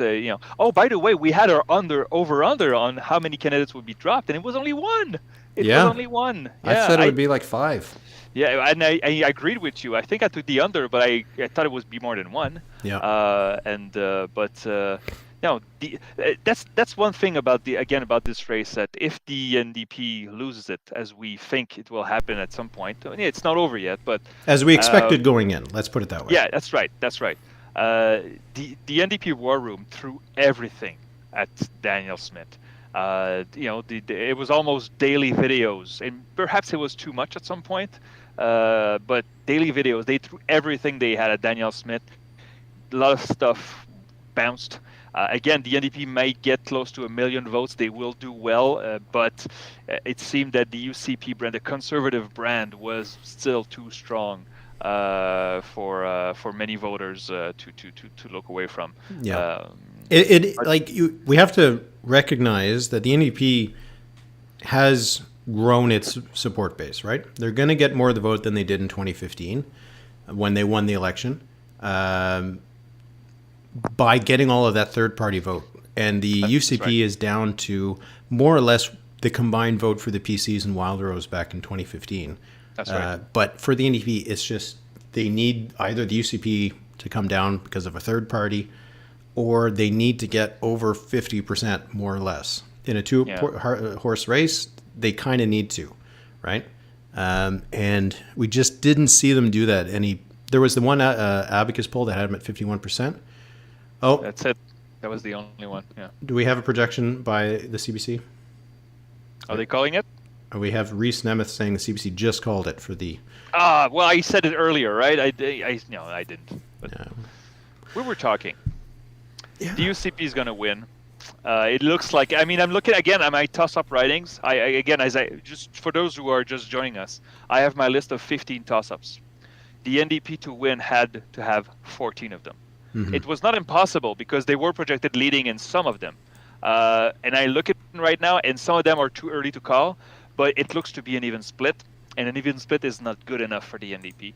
oh, by the way, we had our over-under on how many candidates would be dropped, and it was only one. It was only one. Yeah, I said it would be like 5. Yeah, and I agreed with you. I think I took the under, but I thought it would be more than one. Yeah. That's one thing about this race, that if the NDP loses it, as we think it will happen at some point, it's not over yet, but as we expected going in, let's put it that way. Yeah, that's right. The NDP war room threw everything at Danielle Smith. It was almost daily videos, and perhaps it was too much at some point. But daily videos, they threw everything they had at Danielle Smith. A lot of stuff bounced. Again, the NDP might get close to 1 million votes. They will do well, but it seemed that the UCP brand, the conservative brand, was still too strong for many voters to look away from. Yeah. We have to recognize that the NDP has grown its support base, right? They're going to get more of the vote than they did in 2015 when they won the election by getting all of that third-party vote. And the UCP is down to more or less the combined vote for the PCs and Wild Rose back in 2015. That's right. But for the NDP, it's just they need either the UCP to come down because of a third party, or they need to get over 50% more or less. In a two-horse race, they kind of need to, right? And we just didn't see them do that. There was the one Abacus poll that had them at 51%. Oh, that's it. That was the only one. Yeah. Do we have a projection by the CBC? Are they calling it? We have Reese Nemeth saying the CBC just called it for the. Well, I said it earlier, right? I didn't. But we were talking. Yeah. The UCP is going to win. It looks like. I mean, I'm looking again at my toss-up writings. Just for those who are just joining us, I have my list of 15 toss-ups. The NDP to win had to have 14 of them. Mm-hmm. It was not impossible because they were projected leading in some of them. And I look at them right now, and some of them are too early to call, but it looks to be an even split, and an even split is not good enough for the NDP.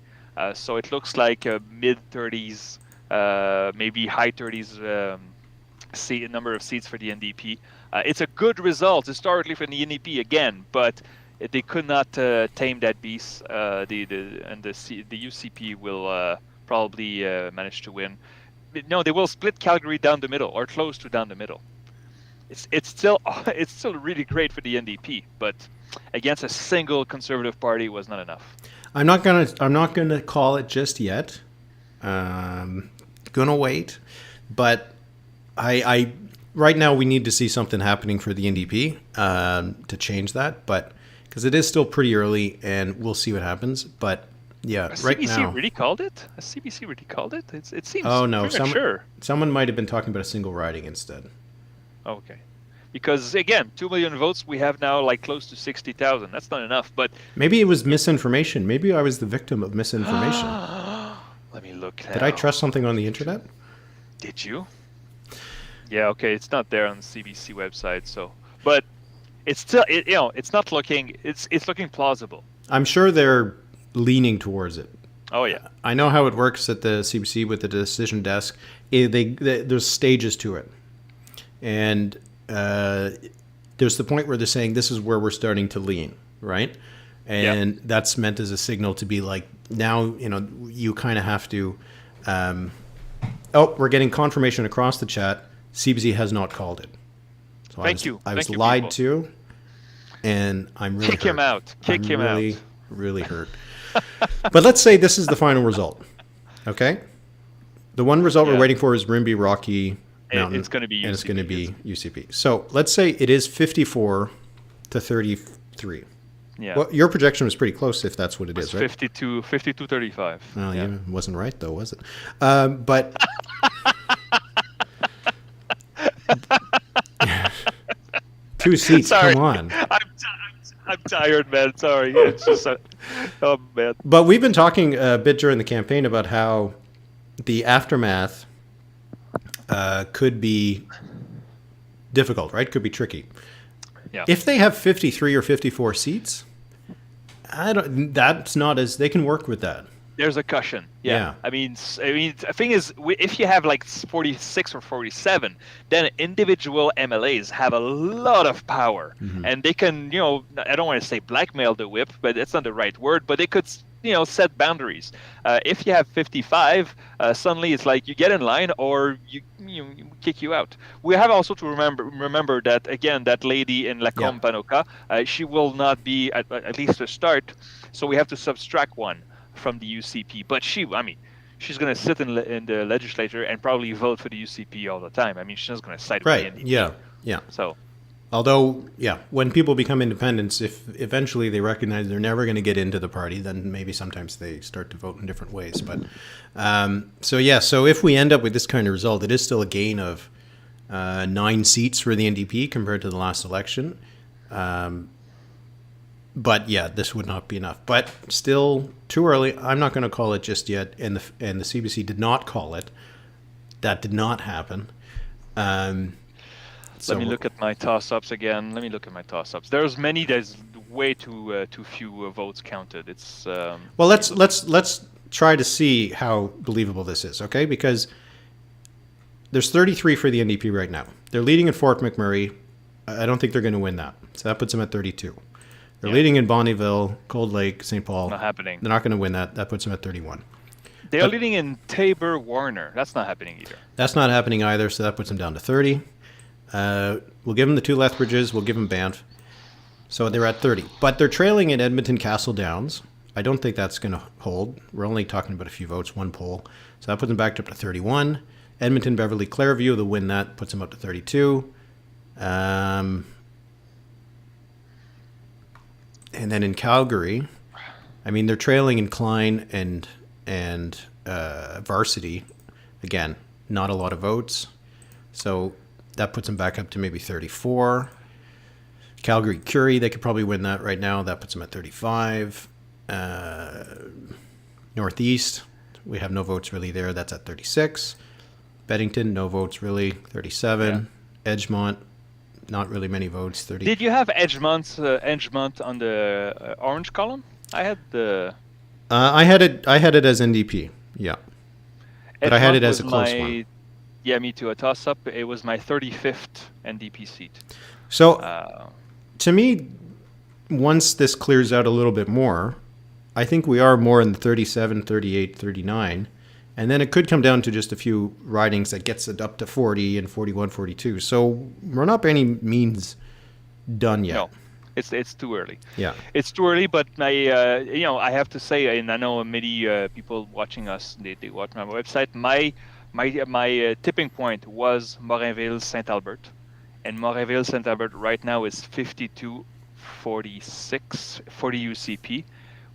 So it looks like a mid-30s, maybe high 30s number of seats for the NDP. It's a good result historically for the NDP again, but they could not tame that beast. The UCP will probably manage to win. No, they will split Calgary down the middle, or close to down the middle. It's still really great for the NDP, but against a single conservative party was not enough. I'm not gonna call it just yet. Gonna wait, but I right now we need to see something happening for the NDP to change that, but because it is still pretty early, and we'll see what happens. But yeah, right now. CBC really called it? A CBC really called it? It seems oh no, premature. someone might have been talking about a single riding instead. Okay. Because again, 2 million votes, we have now like close to 60,000. That's not enough, but Maybe it was misinformation. Maybe I was the victim of misinformation. let me look now. Did I trust something on the internet? Did you? Yeah, okay, it's not there on the CBC website, so but it's still it's not looking it's looking plausible. I'm sure they're leaning towards it. Oh yeah. I know how it works at the CBC with the decision desk. There's stages to it, and there's the point where they're saying this is where we're starting to lean, right? And that's meant as a signal to be like, now you kind of have to. We're getting confirmation across the chat. CBC has not called it. So I was lied to, and I'm really kick him out. Kick him out. Really hurt. But let's say this is the final result. Okay? The one result we're waiting for is Rimbey, Rocky Mountain. It's going to be UCP. And it's going to be UCP. So let's say it is 54 to 33. Yeah. Well, your projection was pretty close if that's what it is, right? 52-35. Well, yeah, it wasn't right though, was it? But... Two seats, Sorry. come on. I'm tired, man. Sorry. It's just oh man. But we've been talking a bit during the campaign about how the aftermath could be difficult, right? Could be tricky. Yeah. If they have 53 or 54 seats, that's not as they can work with that. There's a cushion. Yeah. I mean, the thing is, if you have like 46 or 47, then individual MLAs have a lot of power, and they can, I don't want to say blackmail the whip, but that's not the right word, but they could, set boundaries. If you have 55, suddenly it's like you get in line or you kick you out. We have also to remember that, again, that lady in Lacombe Panoka, she will not be at least to start, so we have to subtract one from the UCP, but she's going to sit in the legislature and probably vote for the UCP all the time. I mean, she's not going to side with the NDP. Yeah. So, although, when people become independents, if eventually they recognize they're never going to get into the party, then maybe sometimes they start to vote in different ways. But so if we end up with this kind of result, it is still a gain of 9 seats for the NDP compared to the last election. But this would not be enough. But still too early. I'm not going to call it just yet. And the CBC did not call it. That did not happen. Let me look at my toss-ups again. There's way too few votes counted. It's well. Let's try to see how believable this is. Okay, because there's 33 for the NDP right now. They're leading in Fort McMurray. I don't think they're going to win that. So that puts them at 32. They're leading in Bonnyville, Cold Lake, St. Paul. Not happening. They're not going to win that. That puts them at 31. They are leading in Tabor-Warner. That's not happening either. That's not happening either, so that puts them down to 30. We'll give them the 2 Lethbridges. We'll give them Banff. So they're at 30. But they're trailing in Edmonton Castle Downs. I don't think that's going to hold. We're only talking about a few votes, 1 poll. So that puts them back up to 31. Edmonton, Beverly, Clairview, they'll win that. Puts them up to 32. And then in Calgary, they're trailing in Klein and Varsity. Again, not a lot of votes. So that puts them back up to maybe 34. Calgary Curie, they could probably win that right now. That puts them at 35. Northeast, we have no votes really there. That's at 36. Beddington, no votes really. 37. Yeah. Edgemont, not really many votes. 30. Did you have Edgemont on the orange column? I had the. I had it as NDP. Yeah, but I had it as a close one. Yeah, me too. A toss-up. It was my 35th NDP seat. So, to me, once this clears out a little bit more, I think we are more in the 37, 38, 39. And then it could come down to just a few ridings that gets it up to 40 and 41, 42. So we're not by any means done yet. No, it's too early. Yeah, it's too early. But I have to say, and I know many people watching us, they watch my website. My tipping point was Morinville, Saint Albert, and Morinville, Saint Albert right now is 52-46 for the UCP.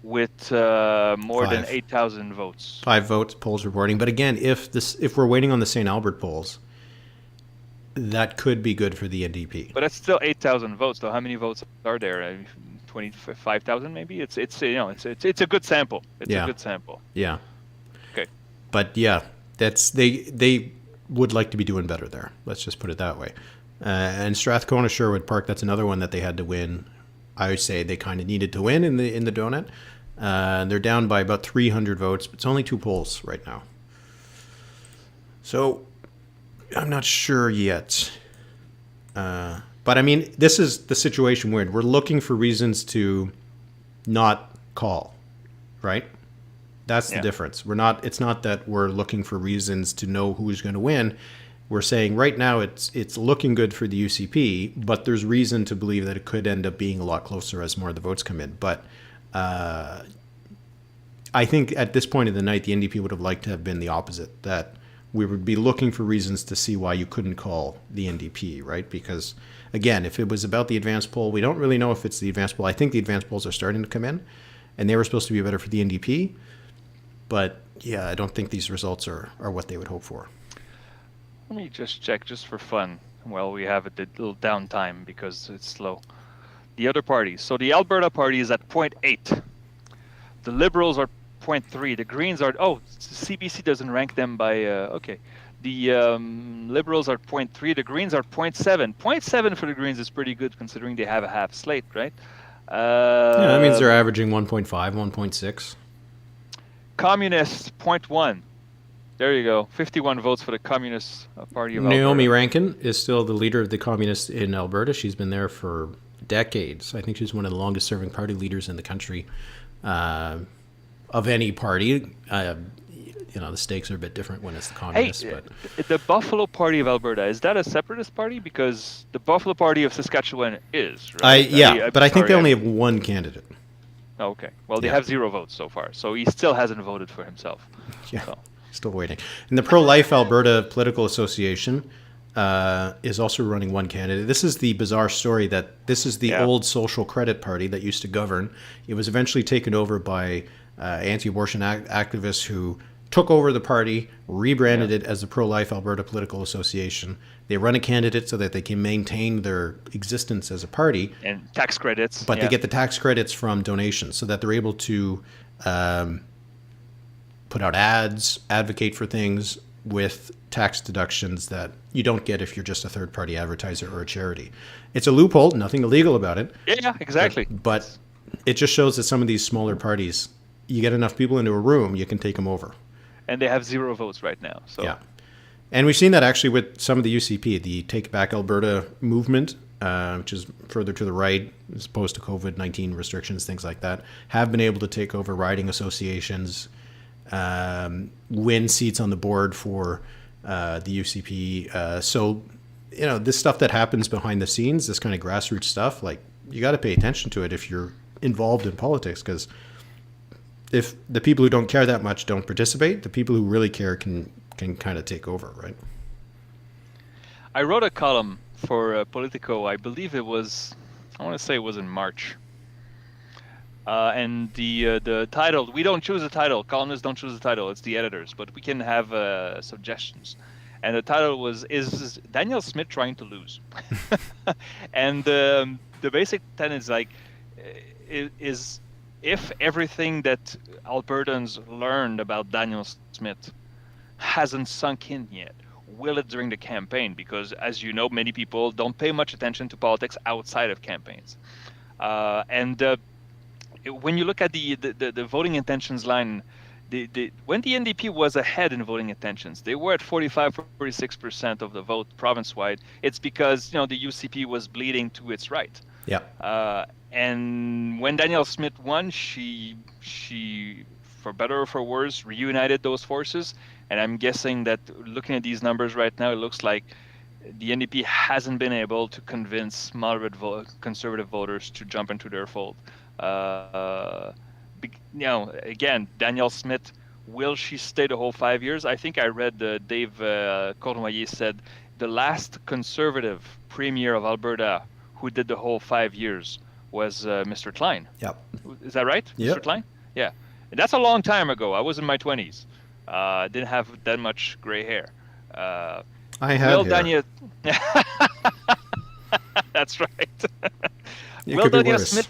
With more than 8,000 votes. 5 votes, polls reporting. But again, if we're waiting on the St. Albert polls, that could be good for the NDP. But that's still 8,000 votes. So how many votes are there? 25,000 maybe. It's it's a good sample. It's a good sample. Yeah. Okay. But yeah, that's they would like to be doing better there. Let's just put it that way. And Strathcona Sherwood Park, that's another one that they had to win. I would say they kind of needed to win in the donut. They're down by about 300 votes, but it's only 2 polls right now. So I'm not sure yet. But I mean, this is the situation we're in. We're looking for reasons to not call, right? That's the difference. It's not that we're looking for reasons to know who's going to win. We're saying right now it's looking good for the UCP, but there's reason to believe that it could end up being a lot closer as more of the votes come in. But I think at this point of the night, the NDP would have liked to have been the opposite, that we would be looking for reasons to see why you couldn't call the NDP, right? Because, again, if it was about the advanced poll, we don't really know if it's the advanced poll. I think the advanced polls are starting to come in, and they were supposed to be better for the NDP. But, yeah, I don't think these results are what they would hope for. Let me just check, just for fun, while we have a little downtime because it's slow. The other parties. So the Alberta party is at 0.8. The Liberals are 0.3. The Greens are... Oh, CBC doesn't rank them by... okay. The Liberals are 0.3. The Greens are 0.7. 0.7 for the Greens is pretty good considering they have a half slate, right? Yeah, that means they're averaging 1.5, 1.6. Communists, 0.1. There you go. 51 votes for the Communist Party of Alberta. Naomi Rankin is still the leader of the Communists in Alberta. She's been there for decades. I think she's one of the longest serving party leaders in the country of any party. The stakes are a bit different when it's the Communists. Hey, but the Buffalo Party of Alberta, is that a separatist party? Because the Buffalo Party of Saskatchewan is, right? But I think they only have one candidate. Okay. Well, they have 0 votes so far, so he still hasn't voted for himself. Yeah. So. Still waiting. And the Pro-Life Alberta Political Association is also running one candidate. This is the bizarre story that this is the old Social Credit Party that used to govern. It was eventually taken over by anti-abortion activists who took over the party, rebranded it as the Pro-Life Alberta Political Association. They run a candidate so that they can maintain their existence as a party. And tax credits. But they get the tax credits from donations so that they're able to... put out ads, advocate for things with tax deductions that you don't get if you're just a third-party advertiser or a charity. It's a loophole, nothing illegal about it. Yeah, exactly. But it just shows that some of these smaller parties, you get enough people into a room, you can take them over. And they have 0 votes right now. So. Yeah. And we've seen that actually with some of the UCP, the Take Back Alberta movement, which is further to the right, as opposed to COVID-19 restrictions, things like that, have been able to take over riding associations, win seats on the board for the UCP. So, this stuff that happens behind the scenes, this kind of grassroots stuff, like, you got to pay attention to it if you're involved in politics, because if the people who don't care that much don't participate, the people who really care can kind of take over, right? I wrote a column for Politico. I believe I want to say it was in March. And the title, we don't choose the title. Columnists don't choose the title. It's the editors, but we can have suggestions. And the title was, is Danielle Smith trying to lose? And the basic tenet is like, is if everything that Albertans learned about Danielle Smith hasn't sunk in yet, will it during the campaign? Because as you know, many people don't pay much attention to politics outside of campaigns. When you look at the voting intentions line, when the NDP was ahead in voting intentions, they were at 45-46% of the vote province-wide. It's because the UCP was bleeding to its right. Yeah. And when Danielle Smith won, she, for better or for worse, reunited those forces. And I'm guessing that looking at these numbers right now, it looks like the NDP hasn't been able to convince moderate conservative voters to jump into their fold. Again, Danielle Smith, will she stay the whole 5 years? I think I read Dave Cournoyer said the last conservative premier of Alberta who did the whole 5 years was Mr. Klein. Yep. Is that right? Yep. Mr. Klein? Yeah. And that's a long time ago. I was in my 20s. Didn't have that much gray hair. I have Will here. Daniel. That's right. It Will could be Danielle worse. Smith?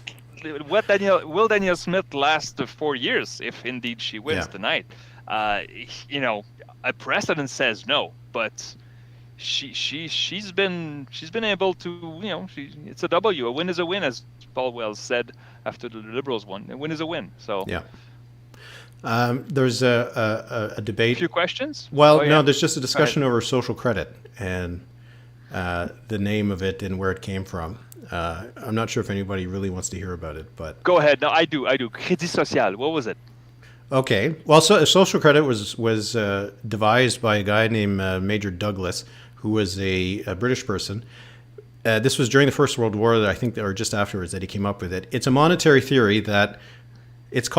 Will Danielle Smith last 4 years if indeed she wins Yeah. tonight? Uh, a precedent says no, but she's been able to, it's a W. A win is a win, as Paul Wells said after the Liberals won. A win is a win. So Yeah. There's a a debate. few questions. Well, Oh no, yeah. there's just a Go ahead. discussion over social credit and the name of it and where it came from. I'm not sure if anybody really wants to hear about it, but Go ahead. No, I do. Crédit social. What was it? okay. Well, social credit was devised by a guy named Major Douglas, who was a British person. This was during the First World War, that I think, or just afterwards, that he came up with it. It's a monetary theory that it's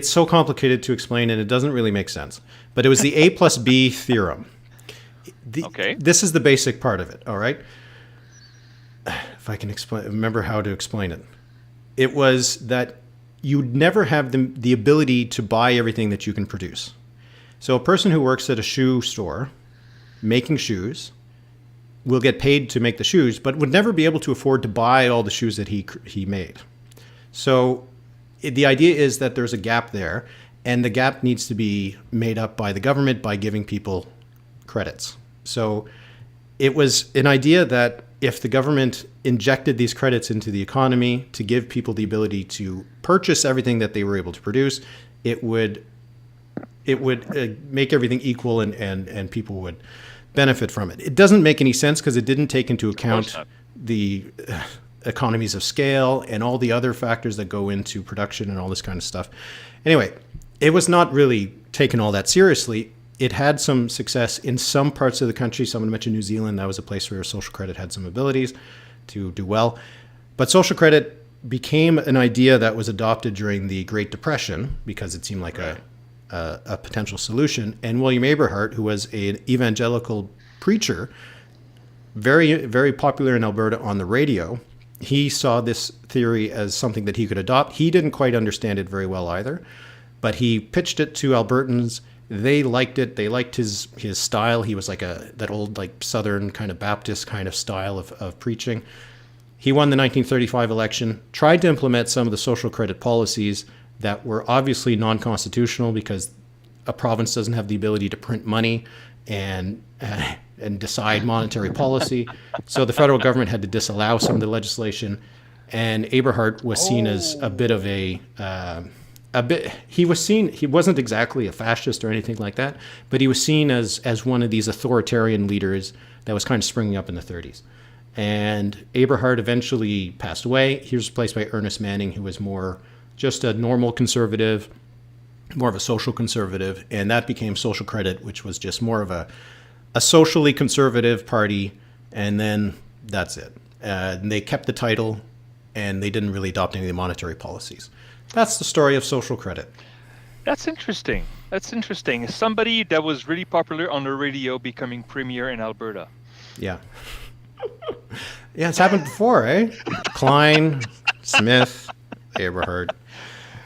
so complicated to explain, and it doesn't really make sense. But it was the A plus B theorem. Okay. This is the basic part of it. All right. If I can remember how to explain it, it was that you'd never have the ability to buy everything that you can produce. So a person who works at a shoe store making shoes will get paid to make the shoes, but would never be able to afford to buy all the shoes that he made. So the idea is that there's a gap there, and the gap needs to be made up by the government by giving people credits. So it was an idea that if the government injected these credits into the economy to give people the ability to purchase everything that they were able to produce, it would make everything equal, and people would benefit from it. It doesn't make any sense because it didn't take into account the economies of scale and all the other factors that go into production and all this kind of stuff. Anyway, it was not really taken all that seriously. It had some success in some parts of the country. Someone mentioned New Zealand. That was a place where social credit had some abilities to do well. But social credit became an idea that was adopted during the Great Depression because it seemed like a potential solution. And William Aberhart, who was an evangelical preacher, very, very popular in Alberta on the radio, he saw this theory as something that he could adopt. He didn't quite understand it very well either, but he pitched it to Albertans. They liked it. They liked his style. He was like that old like Southern kind of Baptist kind of style of preaching. He won the 1935 election, tried to implement some of the social credit policies that were obviously non-constitutional because a province doesn't have the ability to print money and decide monetary policy. So the federal government had to disallow some of the legislation, and Aberhart was seen as a bit of he wasn't exactly a fascist or anything like that, but he was seen as one of these authoritarian leaders that was kind of springing up in the 30s. And Aberhart eventually passed away. He was replaced by Ernest Manning, who was more just a normal conservative, more of a social conservative, and that became Social Credit, which was just more of a socially conservative party, and then that's it. And they kept the title, and they didn't really adopt any of the monetary policies. That's the story of social credit. That's interesting. Somebody that was really popular on the radio becoming premier in Alberta. Yeah. Yeah, it's happened before, eh? Klein, Smith, Aberhart.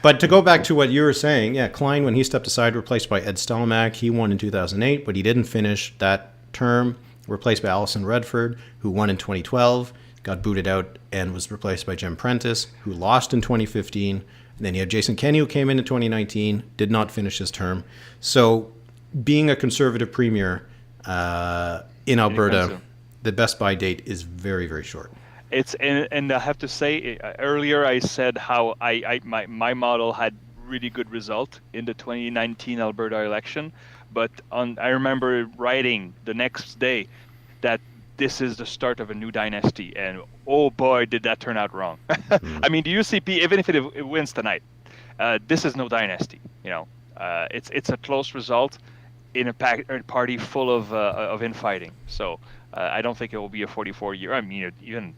But to go back to what you were saying, yeah, Klein, when he stepped aside, replaced by Ed Stelmach, he won in 2008, but he didn't finish that term, replaced by Alison Redford, who won in 2012, got booted out, and was replaced by Jim Prentice, who lost in 2015. And then you have Jason Kenney, who came in 2019, did not finish his term. So being a conservative premier in Alberta, the best buy date is very, very short. And I have to say, earlier I said how my model had really good result in the 2019 Alberta election, but I remember writing the next day that this is the start of a new dynasty, and oh boy, did that turn out wrong. I mean, the UCP, even if it wins tonight, this is no dynasty. It's a close result in a party full of infighting. So I don't think it will be a 44-year. I mean, even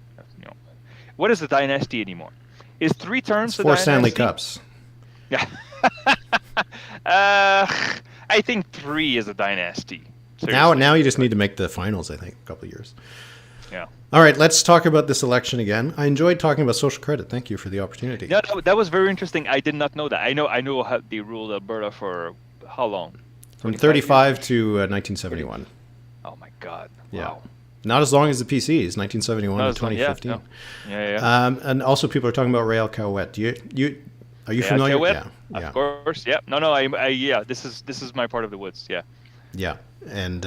what is a dynasty anymore? Is 3 terms a dynasty? 4 Stanley Cups. Yeah. I think 3 is a dynasty. Seriously. Now you just need to make the finals, I think, a couple of years. Yeah. All right, let's talk about this election again. I enjoyed talking about social credit. Thank you for the opportunity. Yeah, that was very interesting. I did not know that. I know how they ruled Alberta for how long? From 35 to 1971. Oh my God. Yeah. Wow. Not as long as the PCs, 1971 to 2015. Yeah, no. Yeah. And also people are talking about Rail Cowette. Are you Yeah, familiar? Cowette, Yeah. of course. Yeah. No. Yeah. This is my part of the woods. Yeah. Yeah. And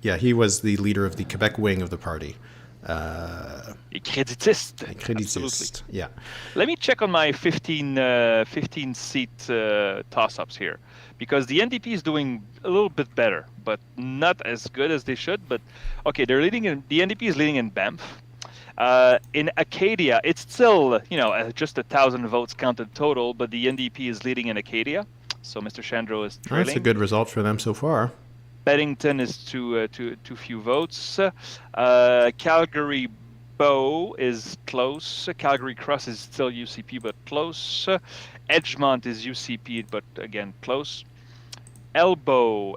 he was the leader of the Quebec wing of the party. Créditiste. Absolutely. Créditiste. Yeah. Let me check on my 15 seat toss-ups here, because the NDP is doing a little bit better, but not as good as they should. But okay, the NDP is leading in Banff. In Acadia, it's still just 1,000 votes counted total, but the NDP is leading in Acadia. So Mr. Chandro is trailing. That's a good result for them so far. Beddington is too few votes. Calgary Bow is close. Calgary Cross is still UCP, but close. Edgemont is UCP, but again close. Elbow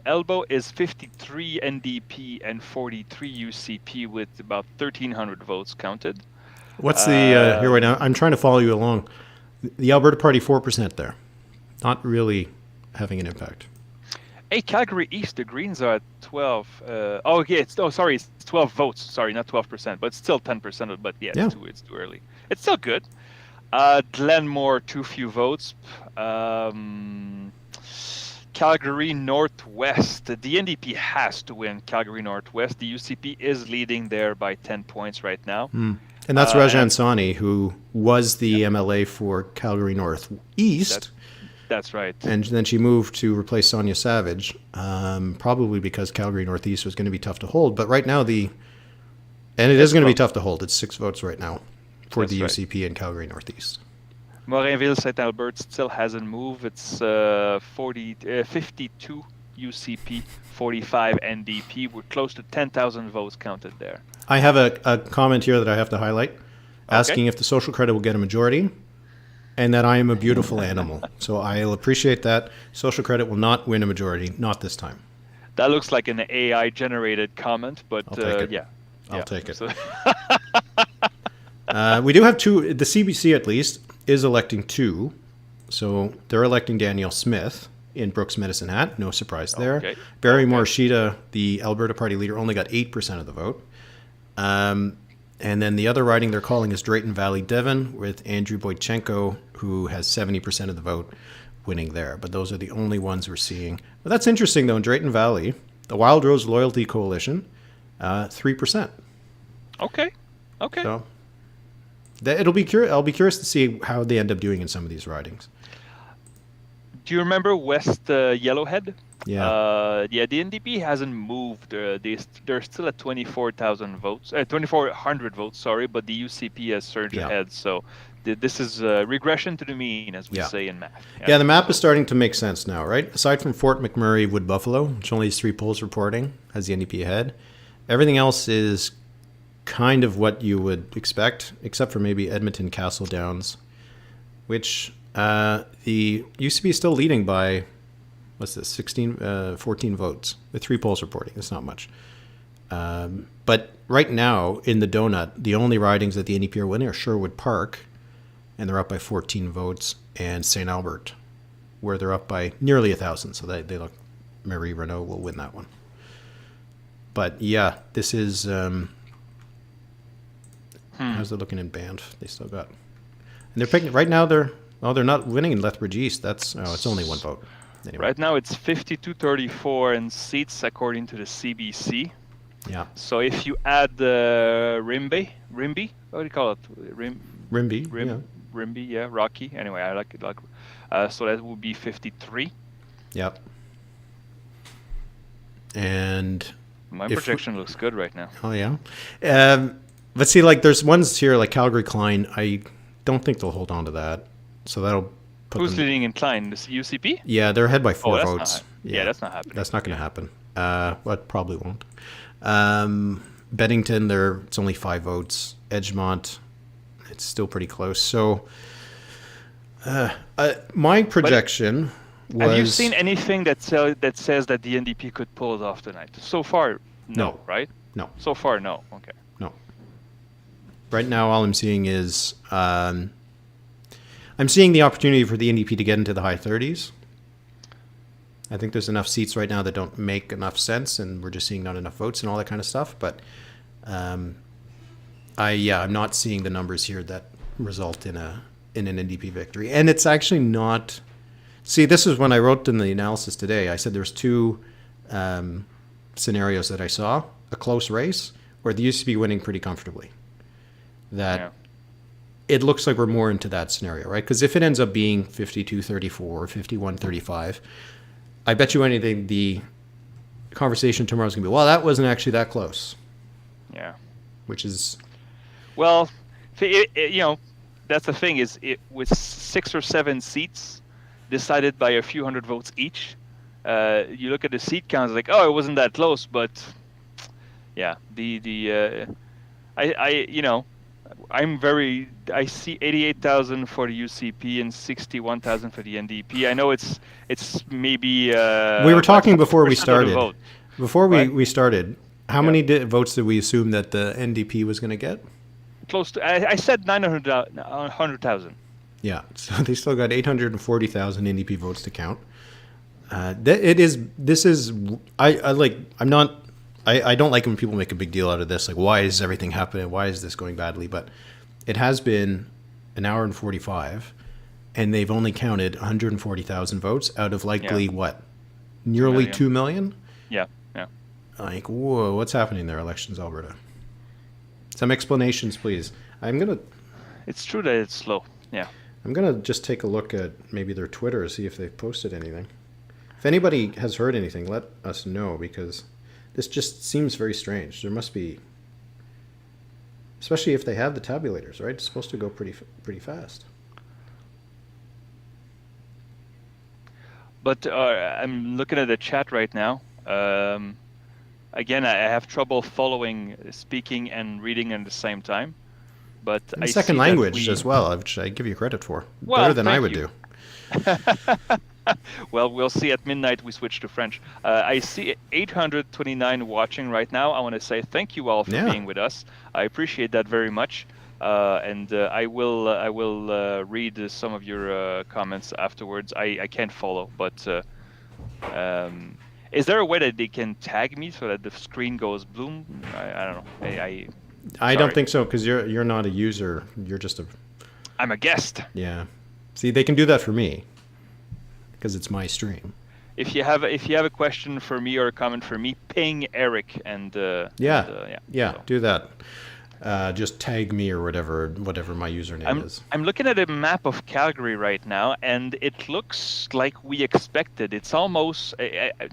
is 53 NDP and 43 UCP with about 1,300 votes counted. What's the here right now? I'm trying to follow you along. The Alberta Party 4% there, not really having an impact. Hey, Calgary East, the Greens are at 12. It's 12 votes. Sorry, not 12%, but still 10%. But it's too early. It's still good. Glenmore, too few votes. Calgary Northwest. The NDP has to win Calgary Northwest. The UCP is leading there by 10 points right now. And that's Rajan Sani, who was the MLA for Calgary Northeast. That's right. And then she moved to replace Sonia Savage, probably because Calgary Northeast was going to be tough to hold. But right now, it is going to be tough to hold. It's 6 votes right now for the UCP in Calgary Northeast. Morinville, St. Albert still hasn't moved. It's 52 UCP, 45 NDP. We're close to 10,000 votes counted there. I have a comment here that I have to highlight, asking if the social credit will get a majority. And that I am a beautiful animal. So I'll appreciate that. Social credit will not win a majority, not this time. That looks like an AI-generated comment, but I'll take it. I'll take it. So we do have 2. The CBC, at least, is electing 2. So they're electing Danielle Smith in Brooks Medicine Hat. No surprise there. Okay. Barry Morishita, the Alberta Party leader, only got 8% of the vote. And then the other riding they're calling is Drayton Valley Devon, with Andrew Boychenko, who has 70% of the vote, winning there. But those are the only ones we're seeing. But that's interesting, though. In Drayton Valley, the Wild Rose Loyalty Coalition, 3%. Okay. So I'll be curious to see how they end up doing in some of these ridings. Do you remember West Yellowhead? Yeah. The NDP hasn't moved. They're still at 24,000 votes, 2,400 votes. Sorry, but the UCP has surged ahead. So this is regression to the mean, as we say in math. Yeah, the map is starting to make sense now, right? Aside from Fort McMurray, Wood Buffalo, which only has 3 polls reporting, has the NDP ahead. Everything else is kind of what you would expect, except for maybe Edmonton Castle Downs, which the UCP is still leading by, what's this, 14 votes with 3 polls reporting. It's not much. But right now, in the donut, the only ridings that the NDP are winning are Sherwood Park, and they're up by 14 votes, and St. Albert, where they're up by nearly 1,000. So they look, Marie Renault will win that one. But yeah, this is, how's it looking in Banff? They still got, and they're picking, right now they're not winning in Lethbridge East. It's only 1 vote. Anyway. Right now it's 52-34 in seats according to the CBC. Yeah. So if you add the Rimby, what do you call it? Rimby. Rimby, yeah, Rocky. Anyway, I like it. So that would be 53. Yep. And my projection looks good right now. Oh yeah. But see, like there's ones here like Calgary Klein. I don't think they'll hold on to that. So that'll put Who's leading in Klein? The UCP? Yeah, they're ahead by 4 votes. That's not happening. That's not going to happen. But probably won't. Beddington, it's only 5 votes. Edgemont, it's still pretty close. So my projection was... Have you seen anything that says that the NDP could pull it off tonight? So far, no, right? No. So far, no. Okay. No. Right now, all I'm seeing is... I'm seeing the opportunity for the NDP to get into the high 30s. I think there's enough seats right now that don't make enough sense, and we're just seeing not enough votes and all that kind of stuff. But I'm not seeing the numbers here that result in an NDP victory. And it's actually not. See, this is when I wrote in the analysis today. I said there's two scenarios that I saw: a close race, or the UCP winning pretty comfortably. That it looks like we're more into that scenario, right? Because if it ends up being 52-34 or 51-35, I bet you anything the conversation tomorrow is going to be, well, that wasn't actually that close. Yeah. Which is... Well, that's the thing is with 6 or 7 seats decided by a few hundred votes each, you look at the seat counts like, oh, it wasn't that close, but yeah, I see 88,000 for the UCP and 61,000 for the NDP. I know it's maybe. We were talking before we started. Vote. Before we started, how many votes did we assume that the NDP was going to get? Close to. I said 100,000. Yeah, so they still got 840,000 NDP votes to count. I don't like when people make a big deal out of this. Like, why is everything happening? Why is this going badly? But it has been an hour and 45, and they've only counted 140,000 votes out of likely what? Nearly 2 million? Yeah. Like, whoa, what's happening there, Elections Alberta? Some explanations, please. It's true that it's slow. Yeah. I'm going to just take a look at maybe their Twitter, see if they've posted anything. If anybody has heard anything, let us know, because this just seems very strange. There must be, especially if they have the tabulators, right? It's supposed to go pretty fast. But I'm looking at the chat right now. Again, I have trouble following speaking and reading at the same time. But and second language as well, which I give you credit for. Better than I would do. Well, we'll see at midnight we switch to French. I see 829 watching right now. I want to say thank you all for being with us. I appreciate that very much. And I will read some of your comments afterwards. I can't follow, but is there a way that they can tag me so that the screen goes bloom? I don't know. I don't think so, because you're not a user. You're just I'm a guest. Yeah. See, they can do that for me, because it's my stream. If you have a question for me or a comment for me, ping Eric and do that. Just tag me or whatever my username is. I'm looking at a map of Calgary right now, and it looks like we expected. It's almost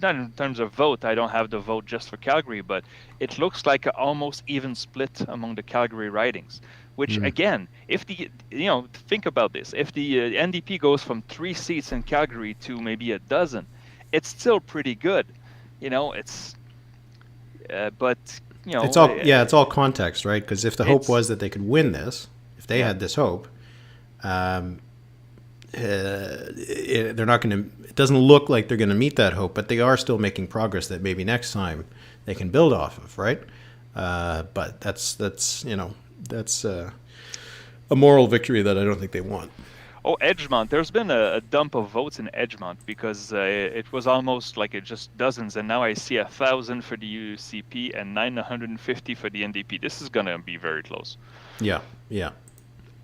not in terms of vote. I don't have the vote just for Calgary, but it looks like an almost even split among the Calgary ridings. Which again, if think about this. If the NDP goes from 3 seats in Calgary to maybe a dozen, it's still pretty good. It's but. It's all context, right? Because if the hope was that they could win this, if they had this hope, they're not going to. It doesn't look like they're going to meet that hope, but they are still making progress that maybe next time they can build off of, right? But that's a moral victory that I don't think they want. Oh, Edgemont. There's been a dump of votes in Edgemont because it was almost like it just dozens, and now I see 1,000 for the UCP and 950 for the NDP. This is going to be very close. Yeah.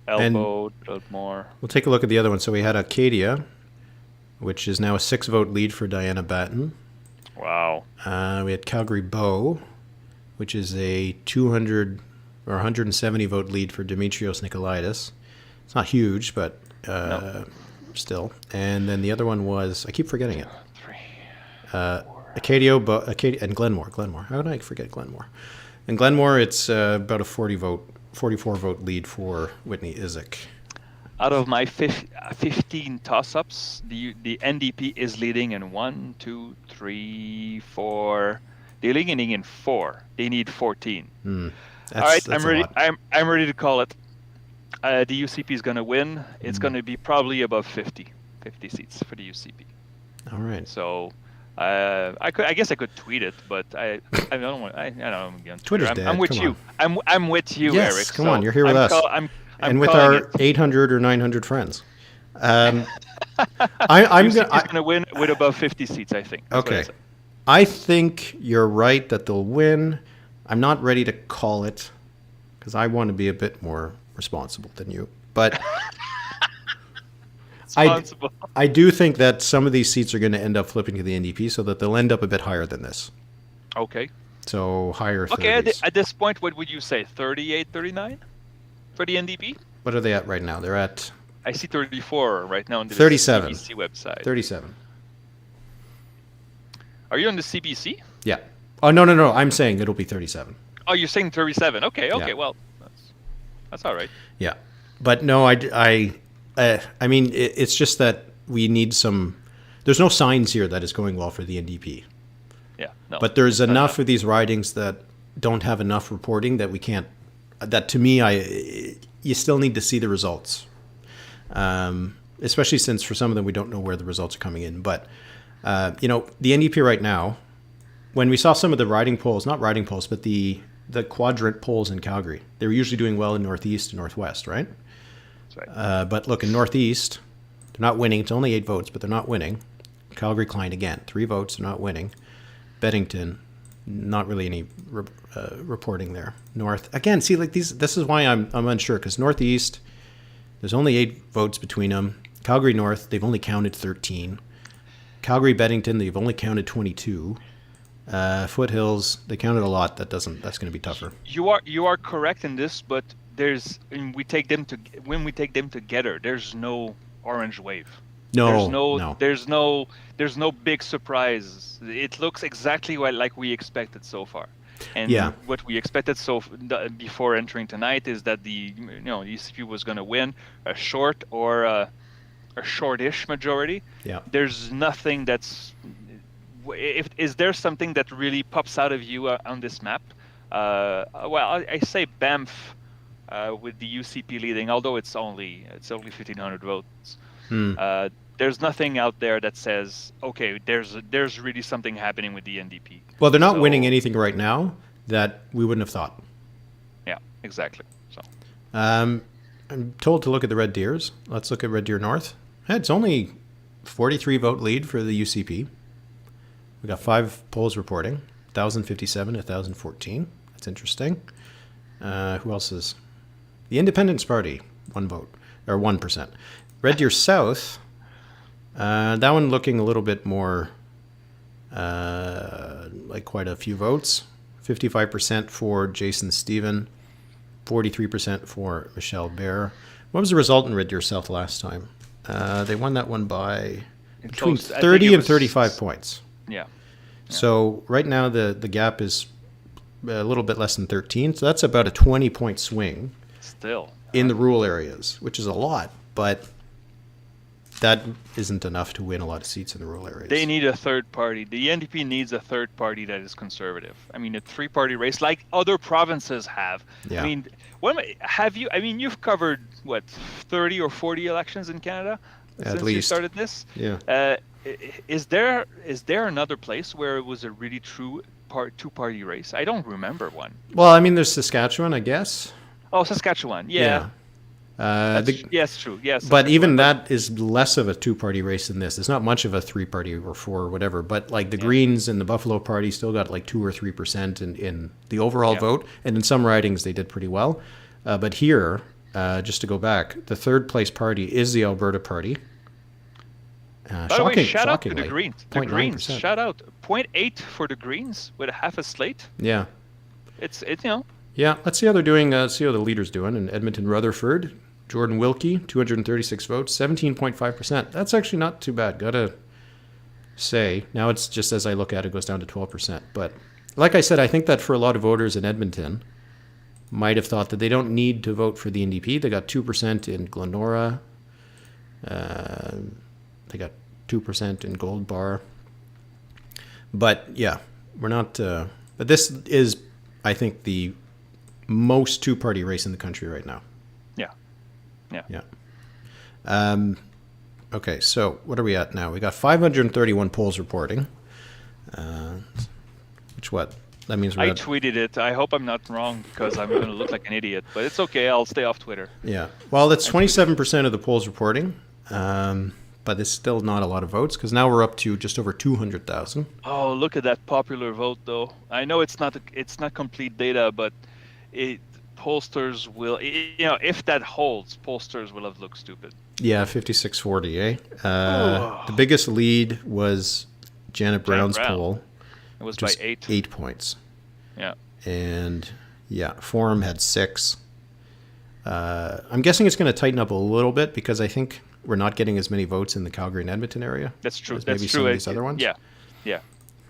Elbow, more. We'll take a look at the other one. So we had Acadia, which is now a 6-vote lead for Diana Batten. Wow. We had Calgary Bow, which is a 200 or 170 vote lead for Dimitrios Nicolaitis. It's not huge, but still. And then the other one was, I keep forgetting it. 3, 4. Acadia and Glenmore. How did I forget Glenmore? In Glenmore, it's about a 44 vote lead for Whitney Izek. Out of my 15 toss-ups, the NDP is leading in 1, 2, 3, 4. They're leading in 4. They need 14. All right, I'm ready. I'm ready to call it. The UCP is going to win. It's going to be probably above 50 seats for the UCP. All right. So I guess I could tweet it, but I don't want. I don't know. Twitter's dead. I'm with you. I'm with you, yes, Eric. Come on, you're here with us. And with our 800 or 900 friends. I'm UCP is gonna. going to win with above 50 seats, I think. That's what I Okay. said. I think you're right that they'll win. I'm not ready to call it because I want to be a bit more responsible than you. But Responsible. I do think that some of these seats are going to end up flipping to the NDP so that they'll end up a bit higher than this. Okay. So higher 30s. Okay, at this point, what would you say? 38, 39 for the NDP? What are they at right now? They're at I see 34 right now on the 37. CBC website. 37. Are you on the CBC? Yeah. Oh, no. I'm saying it'll be 37. Oh, you're saying 37. Okay, Yeah. well, that's all right. Yeah. But no, I mean, it's just that we need some. There's no signs here that it's going well for the NDP. Yeah, no. But there's enough of these ridings that don't have enough reporting that we can't. That to me, you still need to see the results. Especially since for some of them we don't know where the results are coming in. But the NDP right now, when we saw some of the riding polls, not riding polls, but the quadrant polls in Calgary, they were usually doing well in Northeast and Northwest, right? That's right. But look, in Northeast, they're not winning. It's only 8 votes, but they're not winning. Calgary Klein again, 3 votes, they're not winning. Beddington, not really any reporting there. North, again, see, like this is why I'm unsure, because Northeast, there's only 8 votes between them. Calgary North, they've only counted 13. Calgary Beddington, they've only counted 22. Foothills, they counted a lot. That's going to be tougher. You are correct in this, but when we take them together, there's no orange wave. No. There's no big surprise. It looks exactly like we expected so far. And what we expected before entering tonight is that the ECP was going to win a short or a shortish majority. Yeah. There's nothing that's. Is there something that really pops out of you on this map? I say Banff with the UCP leading, although it's only 1,500 votes. There's nothing out there that says, okay, there's really something happening with the NDP. Well, they're not winning anything right now that we wouldn't have thought. Yeah, exactly. So I'm told to look at the Red Deers. Let's look at Red Deer North. It's only 43 vote lead for the UCP. We got 5 polls reporting, 1,057 to 1,014. That's interesting. Who else is? The Independence Party, 1 vote, or 1%. Red Deer South, that one looking a little bit more like quite a few votes. 55% for Jason Stephen, 43% for Michelle Bear. What was the result in Red Deer South last time? They won that one by between 30 and 35 points. Yeah. So right now the gap is a little bit less than 13. So that's about a 20-point swing. Still. In the rural areas, which is a lot, but that isn't enough to win a lot of seats in the rural areas. They need a third party. The NDP needs a third party that is conservative. I mean, a 3-party race like other provinces have. Yeah. I mean, you've covered, 30 or 40 elections in Canada since you started this? Yeah. Is there another place where it was a really true 2-party race? I don't remember one. Well, I mean, there's Saskatchewan, I guess. Oh, Saskatchewan. Yeah. Yes, true. Yes. But even that is less of a 2-party race than this. It's not much of a 3-party or 4 or whatever. But like the Greens and the Buffalo Party still got like 2 or 3% in the overall vote. And in some ridings, they did pretty well. But here, just to go back, the 3rd place party is the Alberta Party. By the way, shout out to the Greens. The 0.9%. Greens, shout out. 0.8 for the Greens with a half a slate. Yeah. It's. Yeah, let's see how they're doing. See how the leader's doing. In Edmonton Rutherford, Jordan Wilkie, 236 votes, 17.5%. That's actually not too bad, gotta say. Now it's just as I look at it, it goes down to 12%. But like I said, I think that for a lot of voters in Edmonton might have thought that they don't need to vote for the NDP. They got 2% in Glenora. They got 2% in Gold Bar. But yeah, we're not. But this is, I think, the most 2-party race in the country right now. Yeah. Okay, so what are we at now? We got 531 polls reporting. That means I tweeted it. I hope I'm not wrong because I'm going to look like an idiot. But it's okay. I'll stay off Twitter. Yeah. Well, that's 27% of the polls reporting. But it's still not a lot of votes because now we're up to just over 200,000. Oh, look at that popular vote, though. I know it's not complete data, but pollsters will, if that holds, pollsters will have looked stupid. Yeah, 56-40, eh? Oh. The biggest lead was Janet Brown's poll. It was by 8. 8 points. Yeah. And yeah, Forum had 6. I'm guessing it's going to tighten up a little bit because I think we're not getting as many votes in the Calgary and Edmonton area. That's true. As That's maybe true. Some of these other ones. Yeah. Yeah.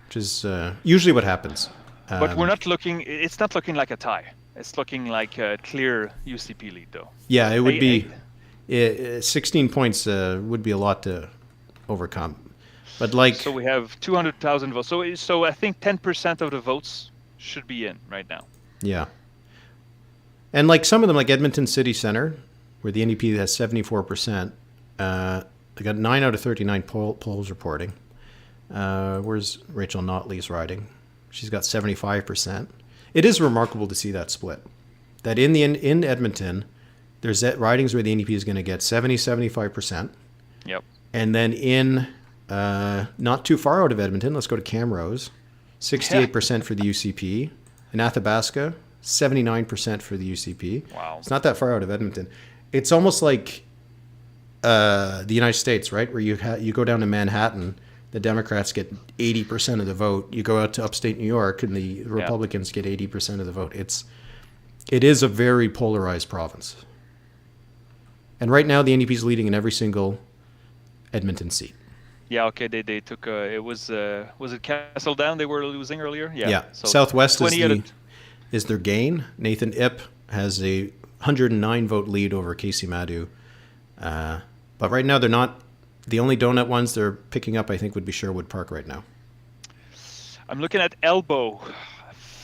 Which is usually what happens. But we're not looking. It's not looking like a tie. It's looking like a clear UCP lead, though. Yeah, it would be. 16 points would be a lot to overcome. But so we have 200,000 votes. So I think 10% of the votes should be in right now. Yeah. And like some of them, like Edmonton City Centre, where the NDP has 74%, they got 9 out of 39 polls reporting. Where's Rachel Notley's riding? She's got 75%. It is remarkable to see that split. That in Edmonton, there's ridings where the NDP is going to get 75%. Yep. And then in not too far out of Edmonton, let's go to Camrose, 68% for the UCP. In Athabasca, 79% for the UCP. Wow. It's not that far out of Edmonton. It's almost like the United States, right? Where you go down to Manhattan, the Democrats get 80% of the vote. You go out to upstate New York, and the Republicans get 80% of the vote. It is a very polarized province. And right now, the NDP is leading in every single Edmonton seat. Yeah, okay. They took it was it Castle Down they were losing earlier? Yeah. Yeah. So Southwest is their gain. Nathan Ip has a 109 vote lead over Casey Madu. But right now they're not. The only donut ones they're picking up, I think, would be Sherwood Park right now. I'm looking at Elbow,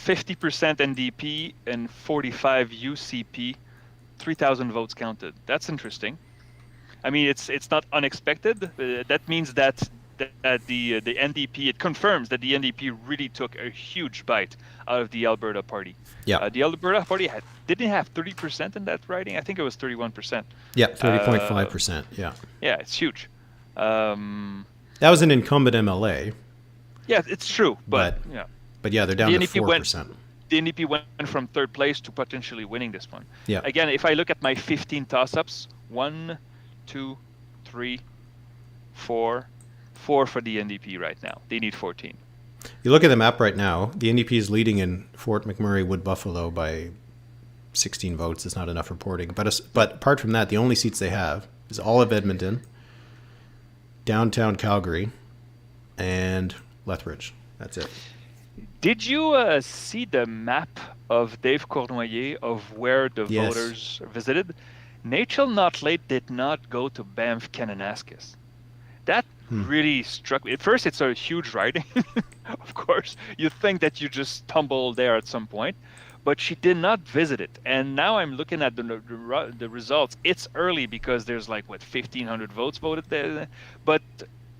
50% NDP and 45 UCP, 3,000 votes counted. That's interesting. I mean, it's not unexpected. That means that the NDP, it confirms that the NDP really took a huge bite out of the Alberta Party. Yeah. The Alberta Party didn't have 30% in that riding. I think it was 31%. Yeah, 30.5%. Yeah. Yeah, it's huge. That was an incumbent MLA. Yeah, it's true, but yeah. But yeah, they're down to 4%. The NDP went from third place to potentially winning this one. Yeah. Again, if I look at my 15 toss-ups, 1, 2, 3, 4 for the NDP right now. They need 14. You look at the map right now, the NDP is leading in Fort McMurray, Wood Buffalo by 16 votes. It's not enough reporting. But apart from that, the only seats they have is all of Edmonton, downtown Calgary, and Lethbridge. That's it. Did you see the map of Dave Cournoyer of where the voters visited? Rachel Notley did not go to Banff Kananaskis. That really struck me. At first, it's a huge riding. Of course, you think that you just stumble there at some point, but she did not visit it. And now I'm looking at the results. It's early because there's 1,500 votes voted there, but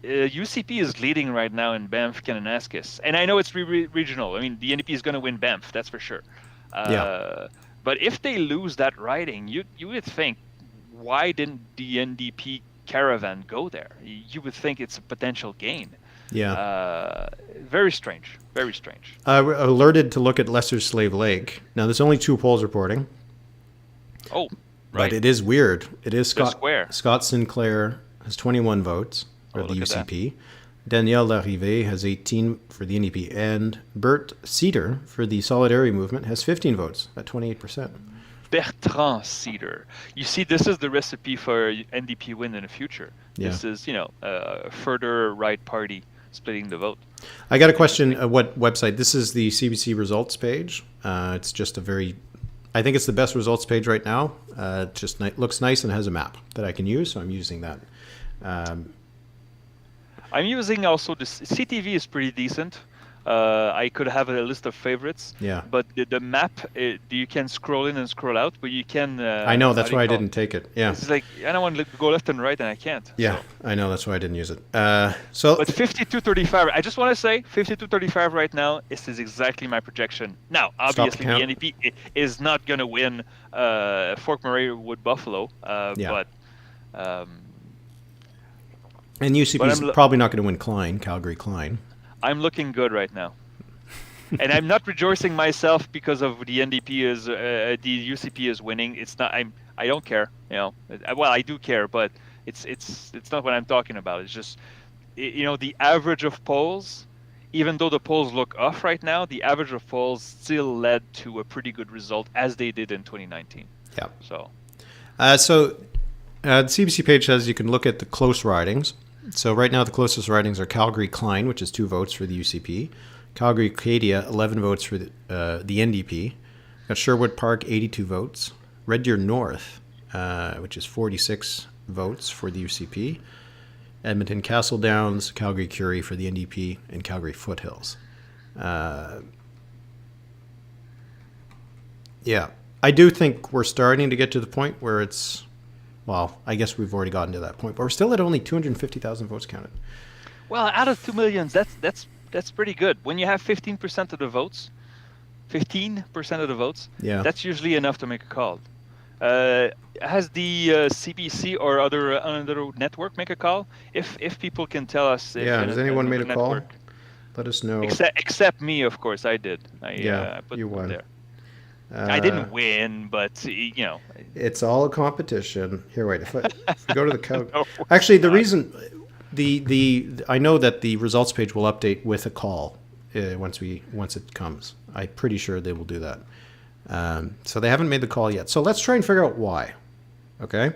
UCP is leading right now in Banff Kananaskis. And I know it's regional. I mean, the NDP is going to win Banff, that's for sure. But if they lose that riding, you would think, why didn't the NDP caravan go there? You would think it's a potential gain. Yeah. Very strange. Very strange. Alerted to look at Lesser Slave Lake. Now, there's only 2 polls reporting. Oh, right. But it is weird. It is square. Scott Sinclair has 21 votes for the UCP. Danielle Larrivée has 18 for the NDP. And Bert Cedar for the Solidarity Movement has 15 votes at 28%. Bertrand Cedar. You see, this is the recipe for NDP win in the future. Yeah. This is, a further right party splitting the vote. I got a question. What website? This is the CBC results page. It's just I think it's the best results page right now. It just looks nice and has a map that I can use, so I'm using that. I'm using also the CTV is pretty decent. I could have a list of favorites. Yeah. But the map, you can scroll in and scroll out, but you can. I know, that's why I didn't take it. Yeah. It's like, I don't want to go left and right, and I can't. Yeah, so. I know, that's why I didn't use it. But 52-35, I just want to say 52-35 right now. This is exactly my projection. Now, obviously, the NDP is not going to win Fort McMurray Wood Buffalo, but And UCP is probably not going to win Calgary Klein. I'm looking good right now. And I'm not rejoicing myself because of the UCP is winning. It's not. I don't care. Well, I do care, but it's not what I'm talking about. It's just, the average of polls. Even though the polls look off right now, the average of polls still led to a pretty good result, as they did in 2019. Yeah. So the CBC page says you can look at the close ridings. So right now the closest ridings are Calgary Klein, which is 2 votes for the UCP. Calgary Acadia, 11 votes for the NDP. Got Sherwood Park, 82 votes. Red Deer North, which is 46 votes for the UCP. Edmonton Castle Downs, Calgary Curie for the NDP, and Calgary Foothills. Yeah, I do think we're starting to get to the point where it's, well, I guess we've already gotten to that point, but we're still at only 250,000 votes counted. Well, out of 2 million, that's pretty good. When you have 15% of the votes, yeah, that's usually enough to make a call. Has the CBC or other network make a call? If people can tell us. Has anyone made a call? Let us know. Except me, of course, I did. I put you won. There. I didn't win, but it's all a competition. Here, wait. If we go to the no, actually, the reason I know that the results page will update with a call once it comes. I'm pretty sure they will do that. So they haven't made the call yet. So let's try and figure out why. Okay.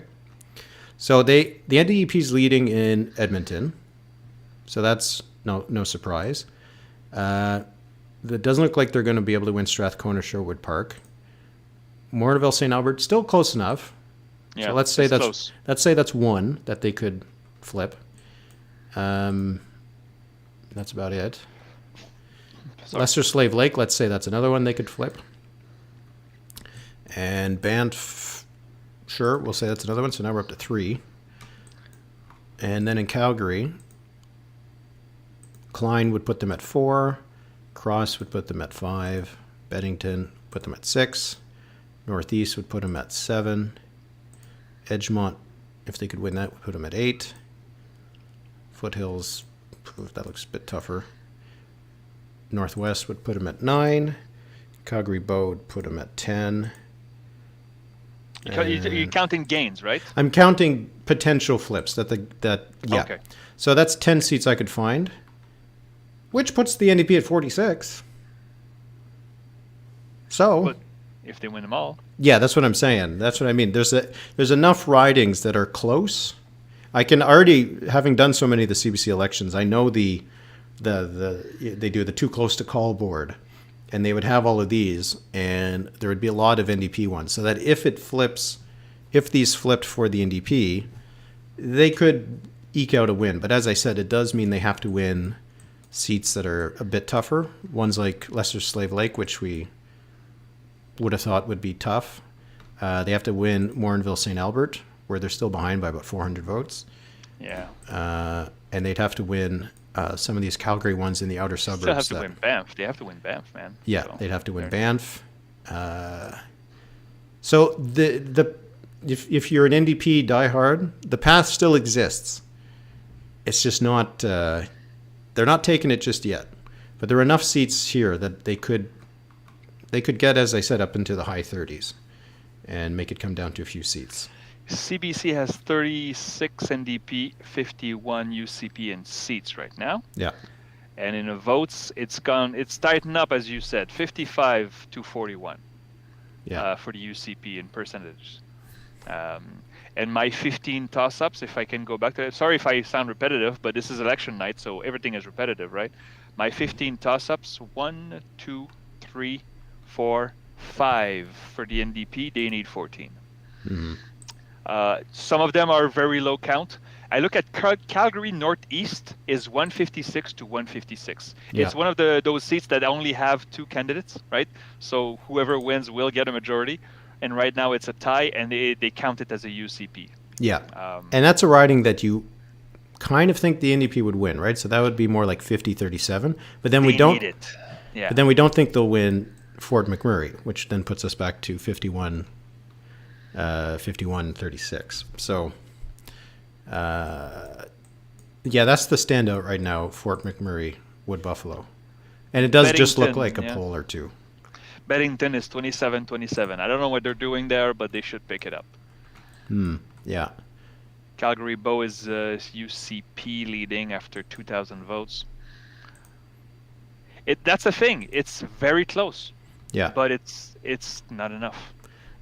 So the NDP is leading in Edmonton. So that's no surprise. It doesn't look like they're going to be able to win Strathcona, Sherwood Park. Morinville, St. Albert, still close enough. Yeah, so let's say that's one that they could flip. That's about it. Sorry. Lesser Slave Lake, let's say that's another one they could flip. And Banff, sure, we'll say that's another one. So now we're up to 3. And then in Calgary, Klein would put them at 4. Cross would put them at 5. Beddington put them at 6. Northeast would put them at 7. Edgemont, if they could win that, would put them at 8. Foothills, that looks a bit tougher. Northwest would put them at 9. Calgary Bow would put them at 10. You're counting gains, right? I'm counting potential flips. Yeah. Okay. So that's 10 seats I could find, which puts the NDP at 46. So, but if they win them all, yeah, that's what I'm saying. That's what I mean. There's enough ridings that are close. I can already, having done so many of the CBC elections, I know they do the too close to call board. And they would have all of these, and there would be a lot of NDP ones. So that if these flipped for the NDP, they could eke out a win. But as I said, it does mean they have to win seats that are a bit tougher. Ones like Lesser Slave Lake, which we would have thought would be tough. They have to win Morinville, St. Albert, where they're still behind by about 400 votes. Yeah. And they'd have to win some of these Calgary ones in the outer suburbs. Still have to win Banff. They have to win Banff, man. Yeah, so they'd have to win Banff. So if you're an NDP diehard, the path still exists. It's just not. They're not taking it just yet, but there are enough seats here that they could get, as I said, up into the high 30s, and make it come down to a few seats. CBC has 36 NDP, 51 UCP in seats right now. Yeah. And in the votes, it's tightened up, as you said, 55 to 41. Yeah. For the UCP in percentage. And my 15 toss-ups, if I can go back to it. Sorry if I sound repetitive, but this is election night, so everything is repetitive, right? My 15 toss-ups, 1, 2, 3, 4, 5 for the NDP. They need 14. Mm-hmm. Some of them are very low count. I look at Calgary Northeast is 156 to 156. Yeah. It's one of those seats that only have 2 candidates, right? So whoever wins will get a majority. And right now it's a tie, and they count it as a UCP. Yeah, and that's a riding that you kind of think the NDP would win, right? So that would be more like 50-37. But then we don't. Need it. Yeah. But then we don't think they'll win Fort McMurray, which then puts us back to 51-36. So Yeah, that's the standout right now, Fort McMurray, Wood Buffalo. And it does just look like a poll or two. Beddington is 27-27. I don't know what they're doing there, but they should pick it up. Yeah. Calgary Bow is UCP leading after 2,000 votes. That's the thing. It's very close. Yeah. But it's not enough.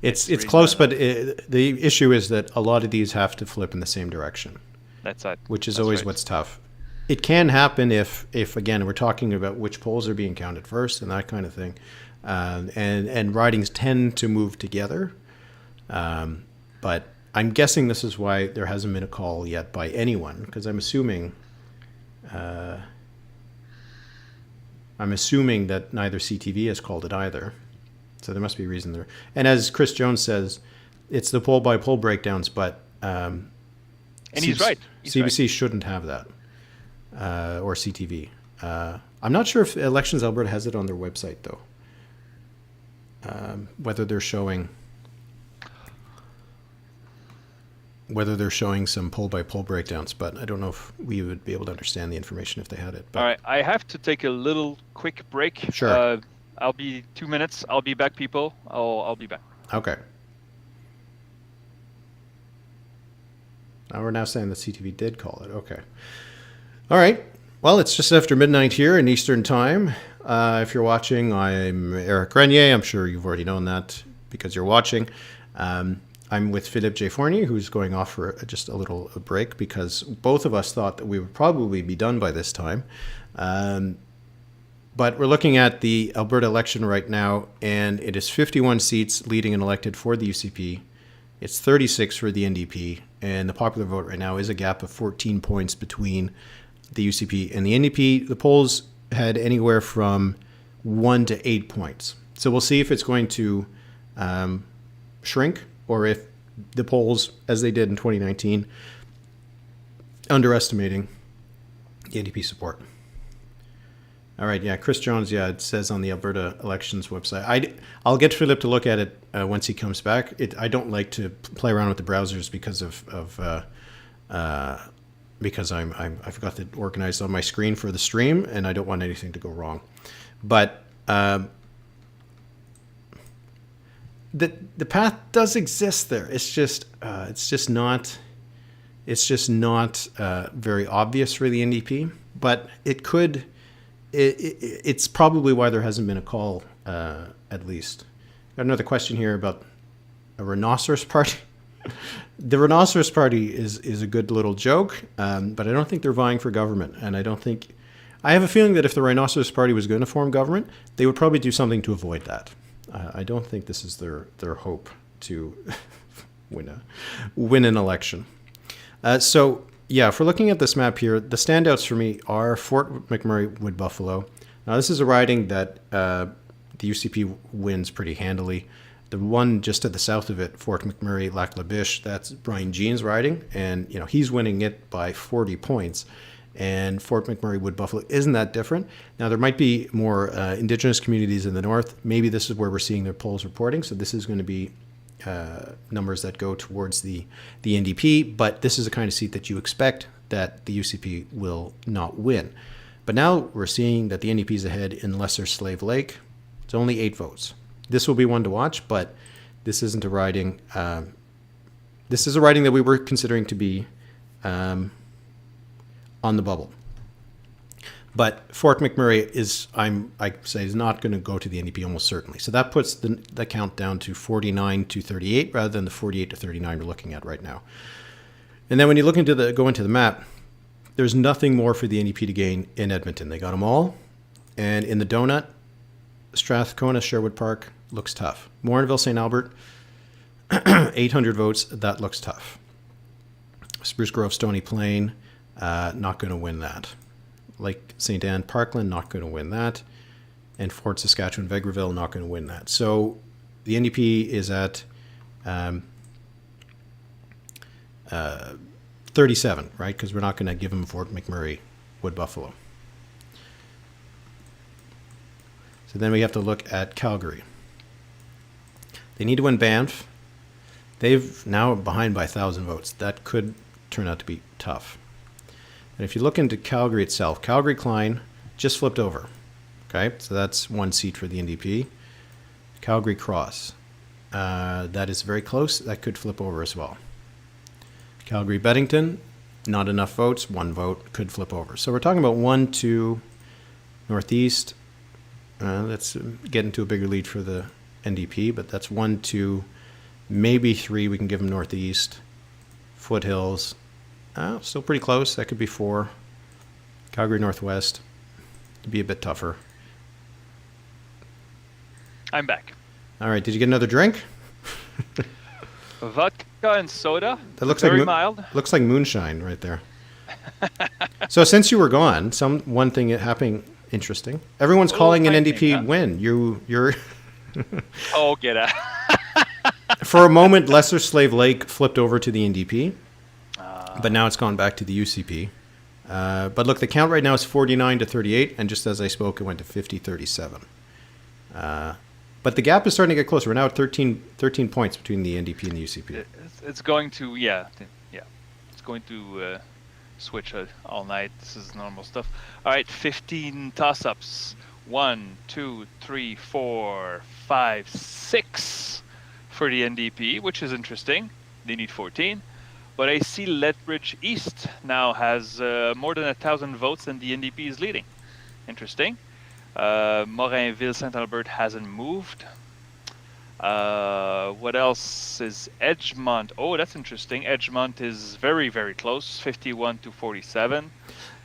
It's really close, but the issue is that a lot of these have to flip in the same direction. That's it. Which is always what's tough. It can happen if again, we're talking about which polls are being counted first and that kind of thing. And ridings tend to move together. But I'm guessing this is why there hasn't been a call yet by anyone, because I'm assuming that neither CTV has called it either. So there must be a reason there. And as Chris Jones says, it's the poll-by-poll breakdowns, but and he's right. CBC shouldn't have that, or CTV. I'm not sure if Elections Alberta has it on their website, though. Whether they're showing some poll-by-poll breakdowns, but I don't know if we would be able to understand the information if they had it. But. All right, I have to take a little quick break. Sure. I'll be 2 minutes. I'll be back, people. I'll be back. Okay. Now we're now saying that CTV did call it. Okay. All right. Well, it's just after midnight here in Eastern Time. If you're watching, I'm Eric Grenier. I'm sure you've already known that because you're watching. I'm with Philippe J. Fournier, who's going off for just a little break because both of us thought that we would probably be done by this time. But we're looking at the Alberta election right now, and it is 51 seats leading and elected for the UCP. It's 36 for the NDP, and the popular vote right now is a gap of 14 points between the UCP and the NDP. The polls had anywhere from 1 to 8 points. So we'll see if it's going to shrink or if the polls, as they did in 2019, underestimating the NDP support. All right, yeah, Chris Jones, yeah, it says on the Alberta elections website. I'll get Philip to look at it once he comes back. I don't like to play around with the browsers because because I forgot to organize on my screen for the stream, and I don't want anything to go wrong. But the path does exist there. It's just not very obvious for the NDP, but it could. It's probably why there hasn't been a call, at least. Got another question here about a rhinoceros party. The rhinoceros party is a good little joke, but I don't think they're vying for government. And I have a feeling that if the rhinoceros party was going to form government, they would probably do something to avoid that. I don't think this is their hope to win an election. So yeah, if we're looking at this map here, the standouts for me are Fort McMurray, Wood Buffalo. Now, this is a riding that the UCP wins pretty handily. The one just to the south of it, Fort McMurray, Lac La Biche, that's Brian Jean's riding, and he's winning it by 40 points. And Fort McMurray, Wood Buffalo isn't that different. Now, there might be more Indigenous communities in the north. Maybe this is where we're seeing their polls reporting, so this is going to be numbers that go towards the NDP, but this is the kind of seat that you expect that the UCP will not win. But now we're seeing that the NDP is ahead in Lesser Slave Lake. It's only 8 votes. This will be one to watch, but this isn't a riding. This is a riding that we were considering to be on the bubble. But Fort McMurray is not going to go to the NDP almost certainly. So that puts the count down to 49 to 38 rather than the 48 to 39 we're looking at right now. And then when you go into the map, there's nothing more for the NDP to gain in Edmonton. They got them all. And in the donut, Strathcona, Sherwood Park looks tough. Morinville, St. Albert, 800 votes, that looks tough. Spruce Grove, Stony Plain, not going to win that. Lake St. Anne, Parkland, not going to win that. And Fort Saskatchewan, Vegreville, not going to win that. So the NDP is at 37, right? Because we're not going to give them Fort McMurray, Wood Buffalo. So then we have to look at Calgary. They need to win Banff. They've now behind by 1,000 votes. That could turn out to be tough. And if you look into Calgary itself, Calgary-Klein just flipped over. Okay, so that's one seat for the NDP. Calgary Cross, that is very close. That could flip over as well. Calgary Beddington, not enough votes. One vote could flip over. So we're talking about 1-2 Northeast. Let's get into a bigger lead for the NDP, but that's 1-2, maybe 3. We can give them Northeast. Foothills, still pretty close. That could be 4. Calgary Northwest, it'd be a bit tougher. I'm back. All right, did you get another drink? Vodka and soda. That looks very like mild. Looks like moonshine right there. So since you were gone, one thing happening interesting. Everyone's calling an NDP win. You're. Oh, get out. For a moment, Lesser Slave Lake flipped over to the NDP, but now it's gone back to the UCP. But look, the count right now is 49-38, and just as I spoke, it went to 50-37. But the gap is starting to get closer. We're now at 13 points between the NDP and the UCP. It's going to, it's going to switch all night. This is normal stuff. All right, 15 toss-ups. 1, 2, 3, 4, 5, 6 for the NDP, which is interesting. They need 14. But I see Lethbridge East now has more than 1,000 votes, and the NDP is leading. Interesting. Morinville, St. Albert hasn't moved. What else is Edgemont? Oh, that's interesting. Edgemont is very, very close, 51-47.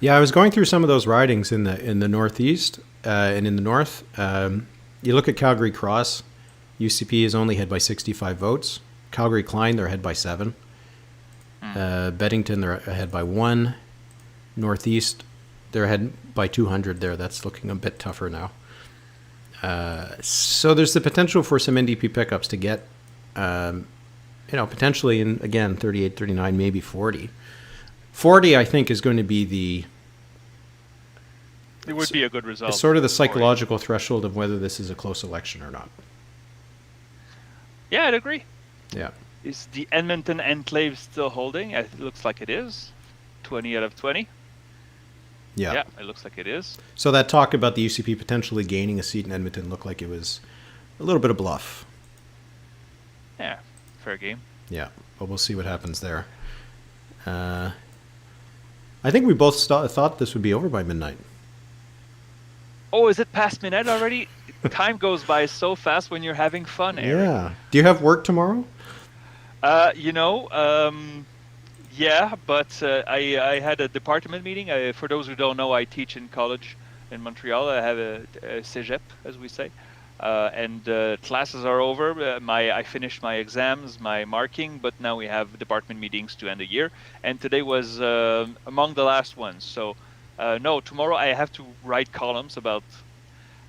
Yeah, I was going through some of those ridings in the Northeast and in the North. You look at Calgary Cross, UCP is only ahead by 65 votes. Calgary Klein, they're ahead by 7. Beddington, they're ahead by 1. Northeast, they're ahead by 200 there. That's looking a bit tougher now. So there's the potential for some NDP pickups to get, potentially in, again, 38, 39, maybe 40. 40, I think, is going to be it would be a good result. It's sort of the psychological threshold of whether this is a close election or not. Yeah, I'd agree. Yeah. Is the Edmonton enclave still holding? It looks like it is. 20 out of 20. Yeah, it looks like it is. So that talk about the UCP potentially gaining a seat in Edmonton looked like it was a little bit of bluff. Yeah, fair game. Yeah, but we'll see what happens there. I think we both thought this would be over by midnight. Oh, is it past midnight already? Time goes by so fast when you're having fun, Eric. Yeah. Do you have work tomorrow? Yeah, but I had a department meeting. For those who don't know, I teach in college in Montreal. I have a cégep, as we say. And classes are over. I finished my exams, my marking, but now we have department meetings to end the year. And today was among the last ones. So, no, tomorrow I have to write columns about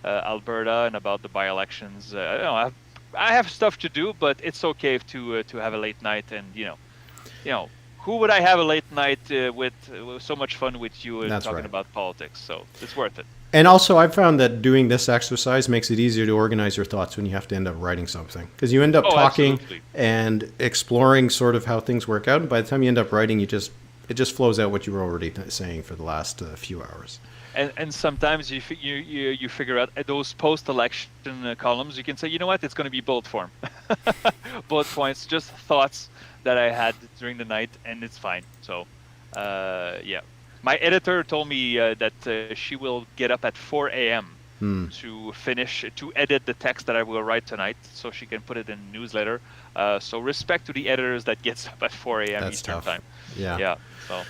Alberta and about the by-elections. I have stuff to do, but it's okay to have a late night. And who would I have a late night with so much fun with you That's talking right. about politics? So it's worth it. And also, I've found that doing this exercise makes it easier to organize your thoughts when you have to end up writing something. Because you end up talking absolutely. and exploring sort of how things work out. And by the time you end up writing, it just flows out what you were already saying for the last few hours. And sometimes you figure out those post-election columns, you can say, you know what, it's going to be bullet form. Bullet points, just thoughts that I had during the night, and it's fine. So, yeah. My editor told me that she will get up at 4 a.m. to edit the text that I will write tonight, so she can put it in the newsletter. So respect to the editors that gets up at 4 a.m. That's Eastern tough. time. Yeah. So.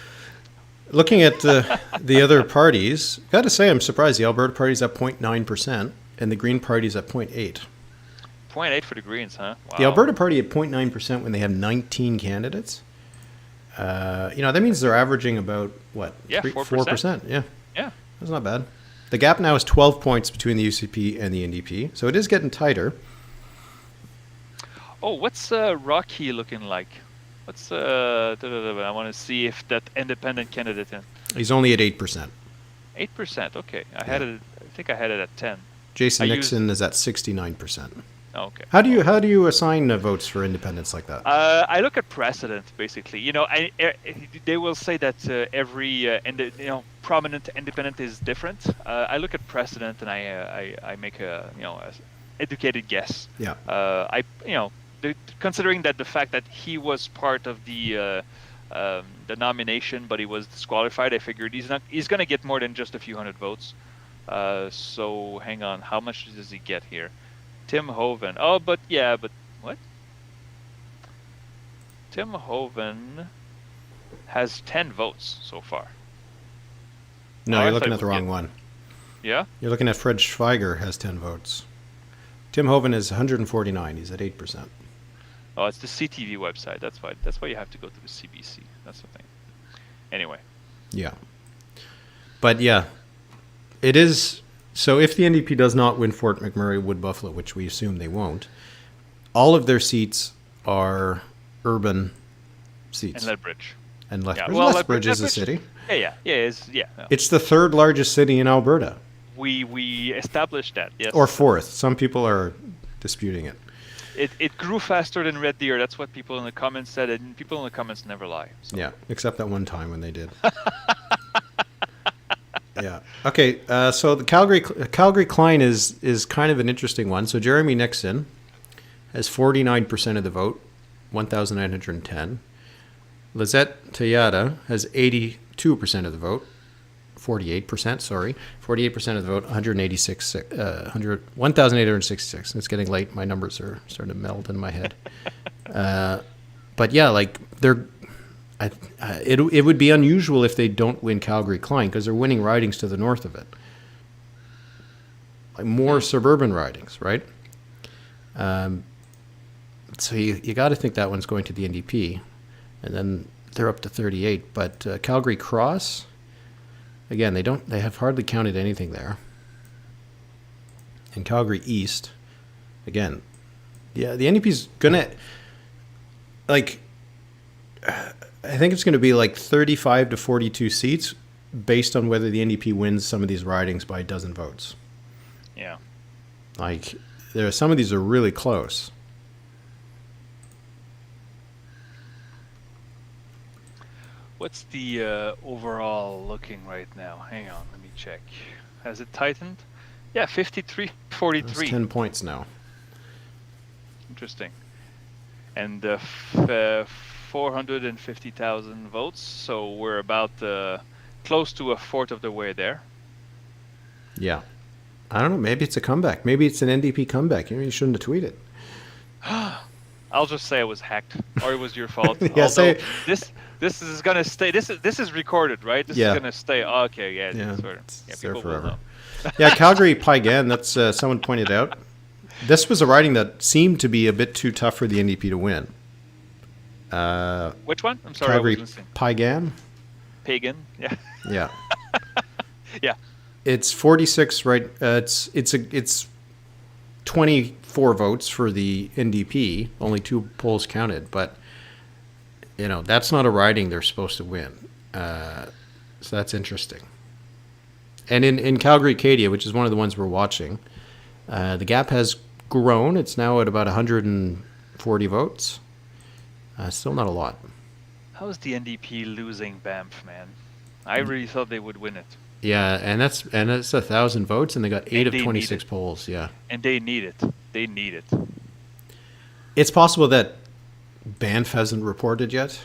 Looking at the other parties, got to say I'm surprised. The Alberta Party's at 0.9%, and the Green Party's at 0.8%. 0.8 for the Greens, huh? Wow. The Alberta Party at 0.9% when they have 19 candidates. That means they're averaging about, what? Yeah, 4%. Yeah. Yeah. That's not bad. The gap now is 12 points between the UCP and the NDP, so it is getting tighter. Oh, what's Rocky looking like? What's I want to see if that independent candidate in. He's only at 8%. 8%. Okay, I think I had it at 10. Jason Nixon is at 69%. Okay. How do you assign votes for independents like that? I look at precedent, basically. They will say that every prominent independent is different. I look at precedent and I make a educated guess. Yeah. Considering that the fact that he was part of the nomination, but he was disqualified, I figured he's going to get more than just a few hundred votes. So hang on, how much does he get here? Tim Hoven. Oh, but what? Tim Hoven has 10 votes so far. No, you're looking at the wrong one. Yeah? You're looking at Fred Schweiger has 10 votes. Tim Hoven is 149. He's at 8%. Oh, it's the CTV website. That's why you have to go to the CBC. That's the thing. Anyway. Yeah. But yeah, it is. So if the NDP does not win Fort McMurray, Wood Buffalo, which we assume they won't, all of their seats are urban seats. And Lethbridge. And Lethbridge. Yeah. Well, Lethbridge is a city. Yeah. No. It's the third largest city in Alberta. We established that, yes. Or fourth. Some people are disputing it. It grew faster than Red Deer. That's what people in the comments said, and people in the comments never lie. So. Yeah, except that one time when they did. Yeah. Okay. So the Calgary Klein is kind of an interesting one. So Jeremy Nixon has 49% of the vote, 1,910. Lizette Tejada has 82% of the vote, 48%. Sorry, 48% of the vote, 1,866. It's getting late. My numbers are starting to meld in my head. But yeah, like they're. It would be unusual if they don't win Calgary Klein because they're winning ridings to the north of it, like more suburban ridings, right? So you got to think that one's going to the NDP, and then they're up to 38. But Calgary Cross, again, they have hardly counted anything there. And Calgary East, again, yeah, the NDP's gonna like. I think it's going to be like 35 to 42 seats based on whether the NDP wins some of these ridings by a dozen votes. Yeah. Like, some of these are really close. What's the overall looking right now? Hang on, let me check. Has it tightened? Yeah, 53-43. That's 10 points now. Interesting. And 450,000 votes, so we're about close to a fourth of the way there. Yeah. I don't know. Maybe it's a comeback. Maybe it's an NDP comeback. You shouldn't have tweeted. I'll just say it was hacked, or it was your fault. Yeah, say this is gonna stay. This is recorded, right? This is gonna stay. Okay, yeah. It's there people forever. will know. Yeah, Calgary Piegan. That's someone pointed out. This was a riding that seemed to be a bit too tough for the NDP to win. Which one? I'm sorry, Calgary I was listening. Piegan. Pagan, yeah. Yeah. Yeah. It's 46, right? It's 24 votes for the NDP. Only 2 polls counted, but that's not a riding they're supposed to win. So that's interesting. And in Calgary Acadia, which is one of the ones we're watching, the gap has grown. It's now at about 140 votes. Still not a lot. How is the NDP losing Banff, man? I really thought they would win it. Yeah, and that's 1,000 votes, and they got 8 of 26 polls. Yeah, and they need it. They need it. It's possible that Banff hasn't reported yet.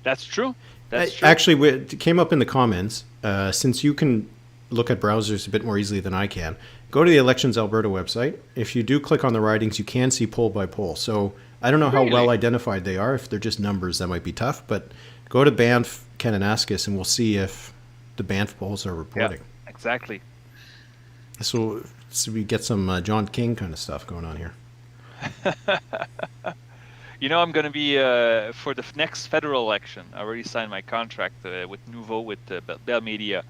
That's true. That's true. Actually, it came up in the comments. Since you can look at browsers a bit more easily than I can, go to the Elections Alberta website. If you do click on the ridings, you can see poll by poll. So I don't know how well identified they are. If they're just numbers, that might be tough. But go to Banff, Kananaskis, and we'll see if the Banff polls are reporting. Yeah, exactly. So we get some John King kind of stuff going on here. I'm going to be for the next federal election. I already signed my contract with Nouveau with Bell Media.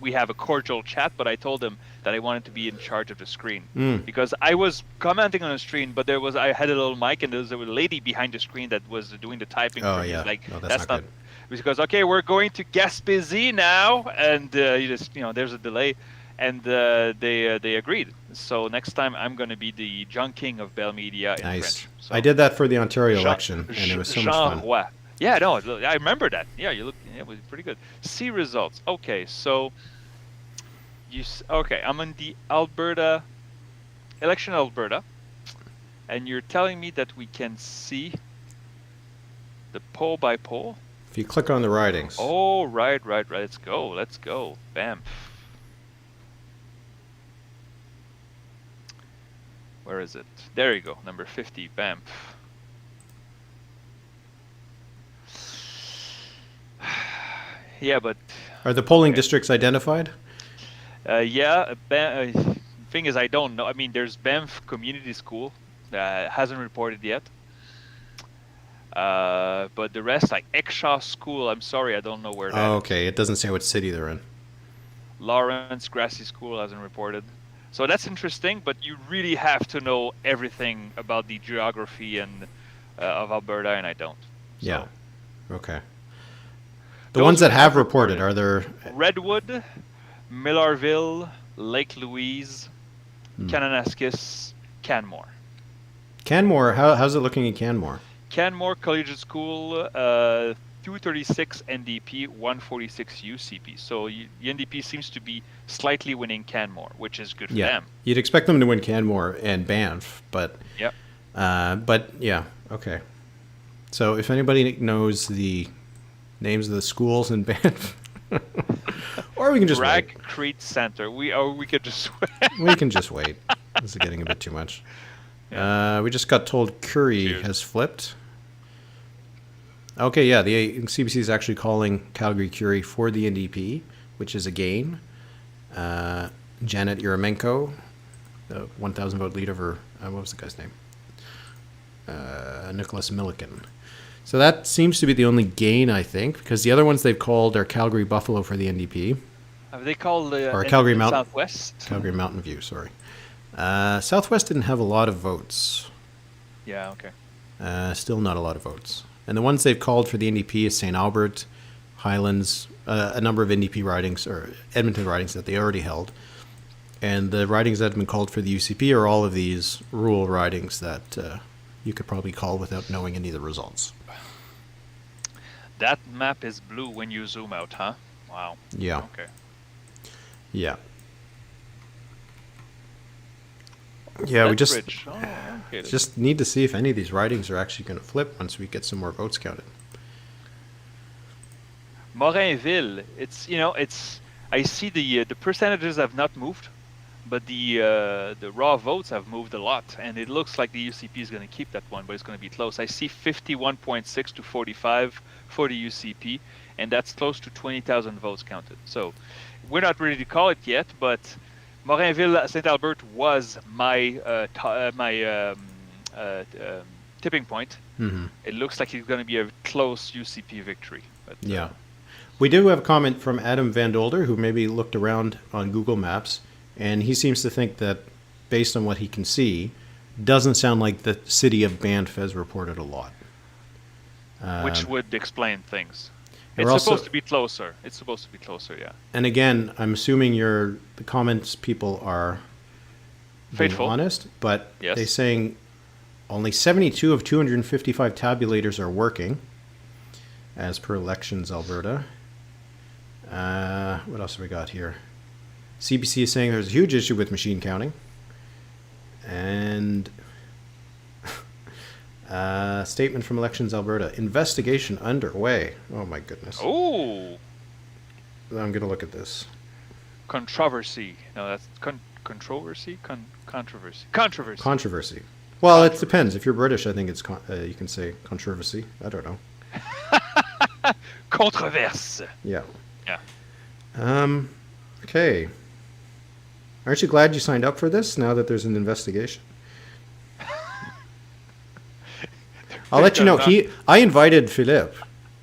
We have a cordial chat, but I told him that I wanted to be in charge of the screen because I was commenting on the screen, but I had a little mic and there was a lady behind the screen that was doing the typing. Oh, for me. yeah. Like, no, that's not good. Because, okay, we're going to Gaspésie now, and there's a delay. and they agreed. So next time I'm going to be the John King of Bell Media in Nice. French. So I did that for the Ontario Jean, election, and it was so much Jean fun. Roy. Yeah, no, I remember that. Yeah, you look. Yeah, it was pretty good. See results. Okay, so okay? I'm in the Alberta election, Alberta, and you're telling me that we can see the poll by poll. If you click on the ridings. Oh, right. Let's go. Bam. Where is it? There you go. Number 50. Bam. Yeah, but Are the polling districts identified? yeah. Thing is, I don't know. I mean, there's Banff Community School that hasn't reported yet. But the rest, like Exshaw School, I'm sorry, I don't know where that is. Okay. It doesn't say what city they're in. Lawrence Grassy School hasn't reported. So that's interesting, but you really have to know everything about the geography and of Alberta, and I don't. So. Yeah. Okay. The ones that have reported, are there... Redwood, Millarville, Lake Louise, Kananaskis, Canmore. Canmore, how's it looking in Canmore? Canmore Collegiate School, 236 NDP, 146 UCP. So the NDP seems to be slightly winning Canmore, which is good for them. You'd expect them to win Canmore and Banff, but... Yep. But, yeah, okay. So if anybody knows the names of the schools in Banff... or we can just Bragg wait. Creek Center. We could just We can just wait. This is getting a bit too much. Yeah. We just got told Curie has flipped. Okay, yeah, the CBC is actually calling Calgary Curie for the NDP, which is a gain. Janet Yeramenko, the 1,000 vote lead over, what was the guy's name? Nicholas Milliken. So that seems to be the only gain, I think, because the other ones they've called are Calgary Buffalo for the NDP. Have they called or Calgary Mountain Southwest? Calgary Mountain View, sorry. Southwest didn't have a lot of votes. Yeah, okay. Still not a lot of votes. And the ones they've called for the NDP is St. Albert, Highlands, a number of NDP ridings, or Edmonton ridings that they already held. And the ridings that have been called for the UCP are all of these rural ridings that you could probably call without knowing any of the results. That map is blue when you zoom out, huh? Wow. Yeah. Okay. Yeah. Yeah, we just just need to see if any of these ridings are actually going to flip once we get some more votes counted. Morinville, it's I see the percentages have not moved, but the raw votes have moved a lot, and it looks like the UCP is going to keep that one, but it's going to be close. I see 51.6 to 45 for the UCP, and that's close to 20,000 votes counted. So we're not ready to call it yet, but Morinville St. Albert was my tipping point. Mm-hmm. It looks like it's going to be a close UCP victory. But, yeah. We do have a comment from Adam Van Dolder, who maybe looked around on Google Maps, and he seems to think that, based on what he can see, doesn't sound like the city of Banff has reported a lot. Which would explain things. It's supposed to be closer. It's supposed to be closer, yeah. And again, I'm assuming the comments people are faithful, honest, but yes. They're saying only 72 of 255 tabulators are working, as per Elections Alberta. What else have we got here? CBC is saying there's a huge issue with machine counting. And statement from Elections Alberta. Investigation underway. Oh, my goodness. Oh. I'm going to look at this. Controversy. No, that's controversy? Controversy. Controversy. Controversy. Well, it depends. If you're British, I think it's you can say controversy. I don't know. Controverse. Yeah. Yeah. Okay. Aren't you glad you signed up for this now that there's an investigation? I'll let you know. I invited Philippe,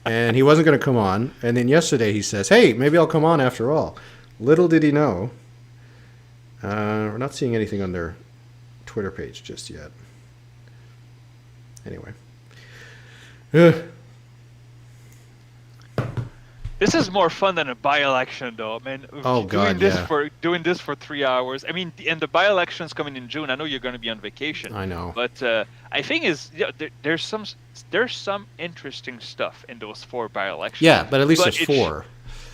and he wasn't going to come on. And then yesterday he says, hey, maybe I'll come on after all. Little did he know. We're not seeing anything on their Twitter page just yet. Anyway. This is more fun than a by-election, though. I mean, Oh, God, yeah. doing this for 3 hours. I mean, and the by-election's coming in June. I know you're going to be on vacation. I know. But I think there's some interesting stuff in those 4 by-elections. Yeah, but at least there's 4.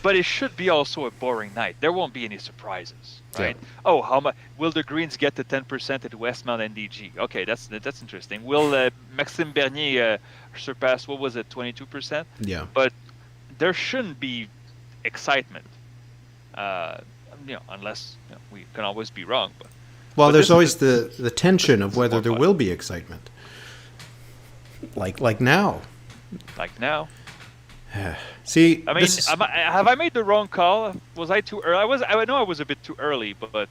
But it should be also a boring night. There won't be any surprises, right? Yeah. Oh, how much will the Greens get to 10% at Westmount NDG? Okay, that's interesting. Will Maxime Bernier surpass, what was it, 22%? Yeah. But there shouldn't be excitement, unless we can always be wrong. Well, but there's always the tension of whether there will be excitement. Like now. Like now. See, I mean, have I made the wrong call? Was I too early? I know I was a bit too early, but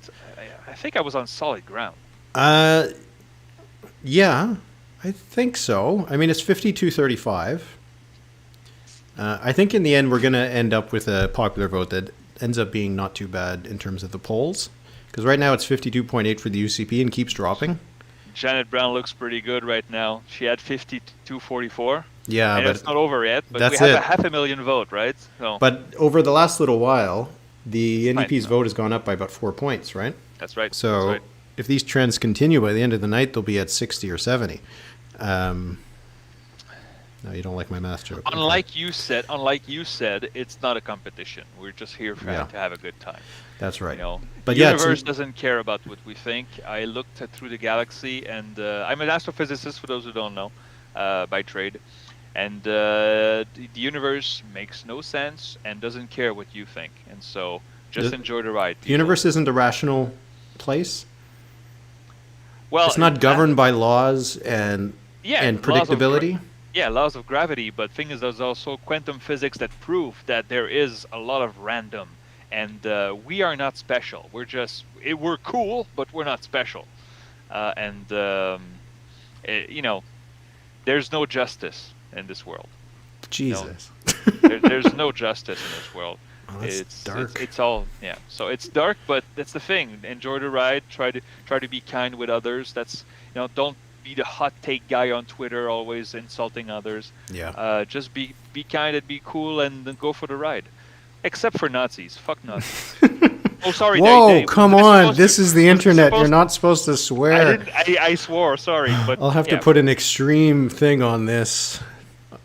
I think I was on solid ground. Yeah, I think so. I mean, it's 52-35. I think in the end we're going to end up with a popular vote that ends up being not too bad in terms of the polls. Because right now it's 52.8 for the UCP and keeps dropping. Janet Brown looks pretty good right now. She had 52.44. Yeah, and but it's not over yet. But that's we have it. a 500,000 vote, right? So, but over the last little while, the NDP's vote has gone up by about 4 points, right? That's right. So that's right. if these trends continue, by the end of the night, they'll be at 60 or 70. No, you don't like my math joke. Unlike you said, it's not a competition. We're just here to have a good time. That's right. But the universe doesn't care about what we think. I looked through the galaxy, and I'm an astrophysicist, for those who don't know, by trade. And the universe makes no sense and doesn't care what you think. And so just enjoy the ride. The universe isn't a rational place? Well, it's not governed by laws and predictability? Laws of gravity. But thing is, there's also quantum physics that prove that there is a lot of random. And we are not special. We're cool, but we're not special. There's no justice in this world. Jesus. There's no justice in this world. Oh, it's dark. It's all So it's dark, but that's the thing. Enjoy the ride. Try to be kind with others. That's don't be the hot take guy on Twitter, always insulting others. Yeah. Just be kind and be cool, and then go for the ride. Except for Nazis. Fuck Nazis. Oh, sorry. Whoa, come on. This is the internet. You're not supposed to swear. I swore. Sorry. But I'll have to put an extreme thing on this.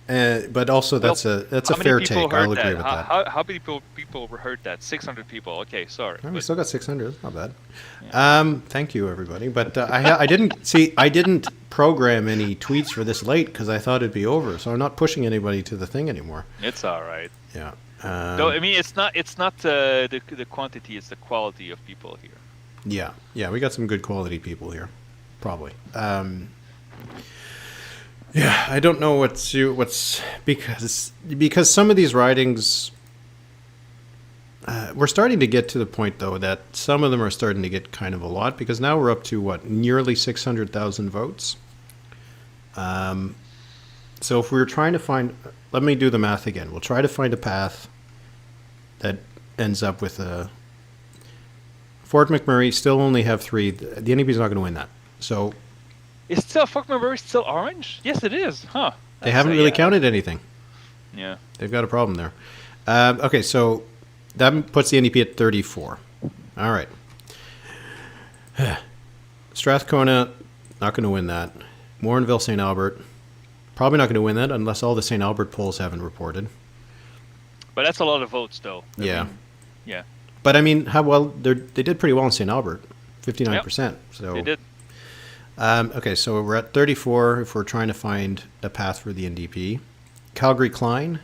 But also, that's a fair take. I'll agree with that. How many people heard that? 600 people. Okay, sorry. We still got 600. That's not bad. Yeah. Thank you, everybody. But I didn't program any tweets for this late because I thought it'd be over. So I'm not pushing anybody to the thing anymore. It's all right. Yeah. No, I mean it's not the quantity, it's the quality of people here. Yeah, we got some good quality people here, probably. Yeah, I don't know what's because some of these ridings, we're starting to get to the point though that some of them are starting to get kind of a lot because now we're up to nearly 600,000 votes. So if we were trying to find, let me do the math again. We'll try to find a path that ends up with Fort McMurray still only have 3. The NDP's not going to win that. So it's still Fort McMurray still orange? Yes, it is. Huh? They haven't really counted anything. Yeah. They've got a problem there. Okay, so that puts the NDP at 34. All right. Strathcona, not going to win that. Morinville, St. Albert, probably not going to win that unless all the St. Albert polls haven't reported. But that's a lot of votes, though. Yeah. Yeah. But I mean, how well they did pretty well in St. Albert, 59%. Yep. So they did. Okay, so we're at 34 if we're trying to find a path for the NDP. Calgary Klein,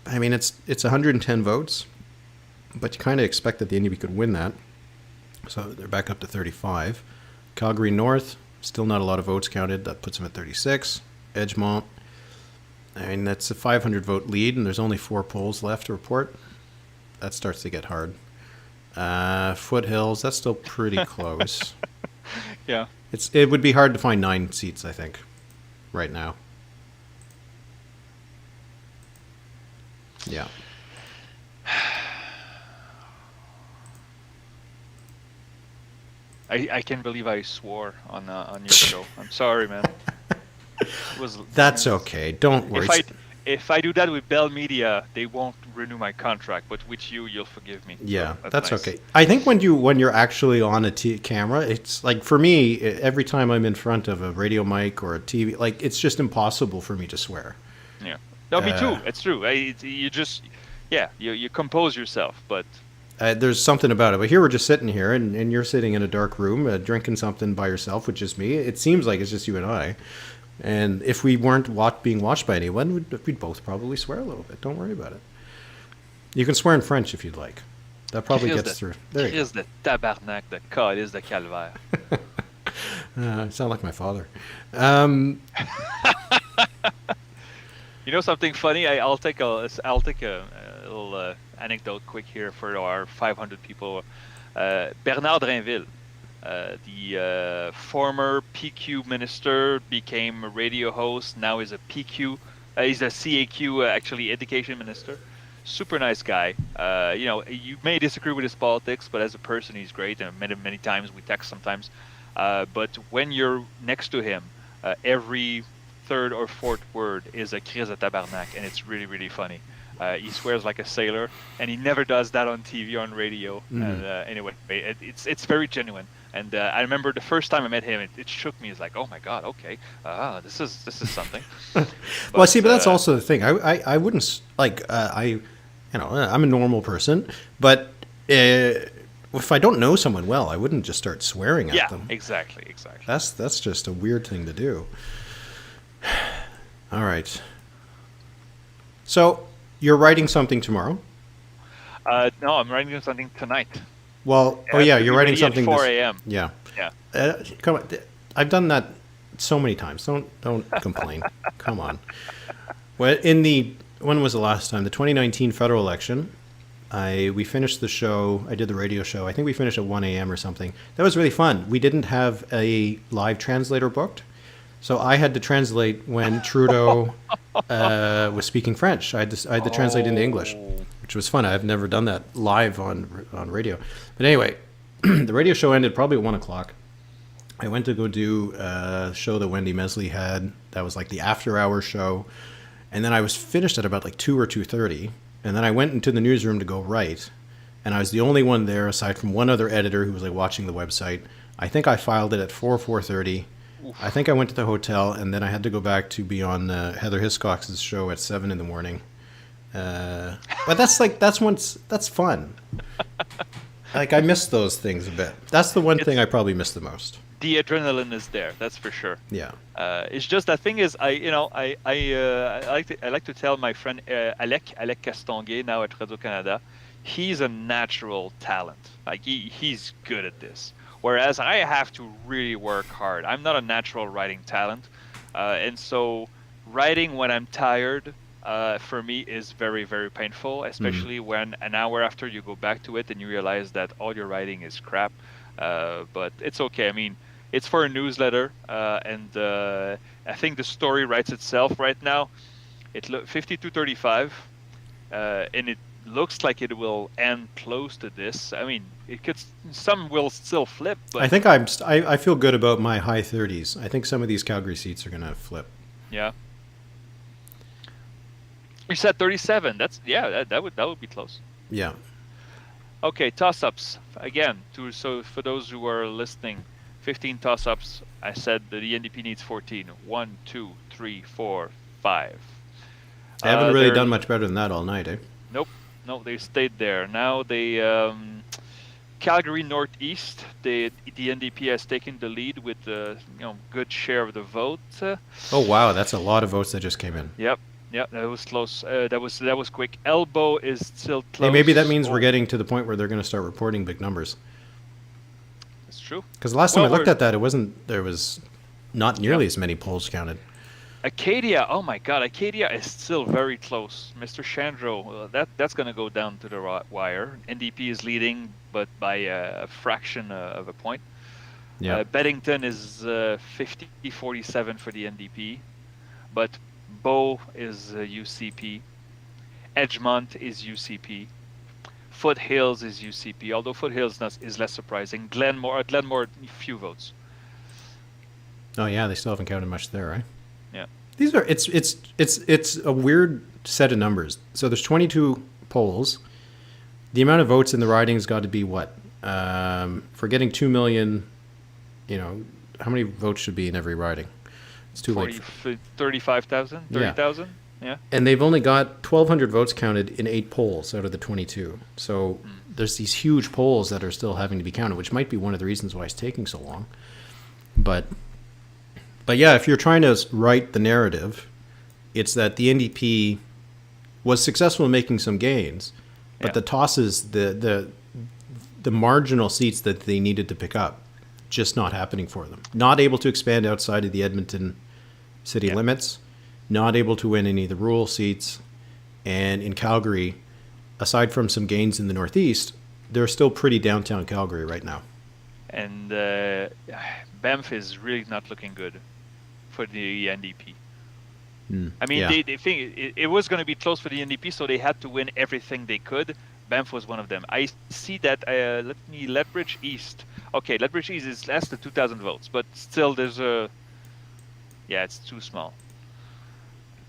I mean, it's 110 votes, but you kind of expect that the NDP could win that. So they're back up to 35. Calgary North, still not a lot of votes counted. That puts them at 36. Edgemont, I mean, that's a 500 vote lead, and there's only 4 polls left to report. That starts to get hard. Foothills, that's still pretty close. Yeah. It would be hard to find 9 seats, I think, right now. Yeah. I can't believe I swore on your show. I'm sorry, man. That's okay. Don't worry. if I do that with Bell Media, they won't renew my contract. But with you, you'll forgive me. Yeah, So that's nice. okay. I think when you're actually on a camera, it's like for me, every time I'm in front of a radio mic or a TV, like it's just impossible for me to swear. Yeah. No, me too. It's true. You just, yeah, you compose yourself, but There's something about it. But here we're just sitting here, and you're sitting in a dark room, drinking something by yourself with just me. It seems like it's just you and I. And if we weren't being watched by anyone, we'd both probably swear a little bit. Don't worry about it. You can swear in French if you'd like. That probably gets through. There you go. Chris de tabarnak de calice de calvaire. Sound like my father. You know something funny? I'll take a little anecdote quick here for our 500 people. Bernard Drinville, the former PQ minister, became a radio host. Now is a PQ. He's a CAQ, actually education minister. Super nice guy. You may disagree with his politics, but as a person, he's great. And many times we text sometimes. But when you're next to him, every third or fourth word is a Chris de tabarnak, and it's really, really funny. He swears like a sailor, and he never does that on TV or on radio. And anyway, it's very genuine. And I remember the first time I met him, it shook me. It's like, oh my God, okay, this is something. Well, see, but that's also the thing. I wouldn't I'm a normal person, but if I don't know someone well, I wouldn't just start swearing at them. Yeah, exactly. That's just a weird thing to do. All right. So you're writing something tomorrow? No, I'm writing something tonight. Well, you're writing something at 4 a.m. Yeah. Yeah. Come on, I've done that so many times. Don't complain. Come on. Well, when was the last time? The 2019 federal election. We finished the show. I did the radio show. I think we finished at 1 a.m. or something. That was really fun. We didn't have a live translator booked, so I had to translate when Trudeau was speaking French. I had to translate into English, which was fun. I've never done that live on radio. But anyway, the radio show ended probably at 1 o'clock. I went to go do a show that Wendy Mesley had. That was like the after-hour show. And then I was finished at about like 2 or 2:30. And then I went into the newsroom to go write. And I was the only one there aside from one other editor who was like watching the website. I think I filed it at 4:30. I think I went to the hotel, and then I had to go back to be on Heather Hiscox's show at 7 in the morning. But that's fun. Like, I miss those things a bit. That's the one thing I probably miss the most. The adrenaline is there, that's for sure. Yeah. It's just that thing is, I like to tell my friend Alec Castonguay now at Radio Canada, he's a natural talent. Like he's good at this. Whereas I have to really work hard. I'm not a natural writing talent, and so writing when I'm tired for me is very, very painful, especially when an hour after you go back to it and you realize that all your writing is crap. But it's okay. I mean, it's for a newsletter, and I think the story writes itself right now. 52-35, and it looks like it will end close to this. I mean, some will still flip, but I think I feel good about my high 30s. I think some of these Calgary seats are going to flip. Yeah. You said 37. That would be close. Yeah. Okay, toss-ups again. So for those who are listening, 15 toss-ups. I said that the NDP needs 14. 1, 2, 3, 4, 5. They haven't really done much better than that all night, eh? Nope. No, they stayed there. Now they Calgary Northeast. The NDP has taken the lead with a good share of the vote. Oh wow, that's a lot of votes that just came in. Yep. Yeah, that was close. That was quick. Elbow is still close. Hey, maybe that means we're getting to the point where they're going to start reporting big numbers. That's true. Because the last time I looked at that, there was not nearly as many polls counted. Acadia, oh my God, Acadia is still very close. Mr. Chandro, that's going to go down to the wire. NDP is leading, but by a fraction of a point. Yeah. Beddington is 50-47 for the NDP, but Bow is UCP. Edgemont is UCP. Foothills is UCP, although Foothills is less surprising. Glenmore, few votes. Oh yeah, they still haven't counted much there, right? Yeah. These are it's a weird set of numbers. So there's 22 polls. The amount of votes in the riding's got to be what? For getting 2 million, how many votes should be in every riding? It's too late. 35,000, 30,000. Yeah. And they've only got 1,200 votes counted in 8 polls out of the 22. So there's these huge polls that are still having to be counted, which might be one of the reasons why it's taking so long. But yeah, if you're trying to write the narrative, it's that the NDP was successful in making some gains, but the tosses, the marginal seats that they needed to pick up, just not happening for them. Not able to expand outside of the Edmonton city limits, not able to win any of the rural seats, and in Calgary, aside from some gains in the Northeast, they're still pretty downtown Calgary right now. And Banff is really not looking good for the NDP. I mean, they think it was going to be close for the NDP, so they had to win everything they could. Banff was one of them. I see that. Lethbridge East. Okay, Lethbridge East is less than 2,000 votes, but still, there's a. Yeah, it's too small.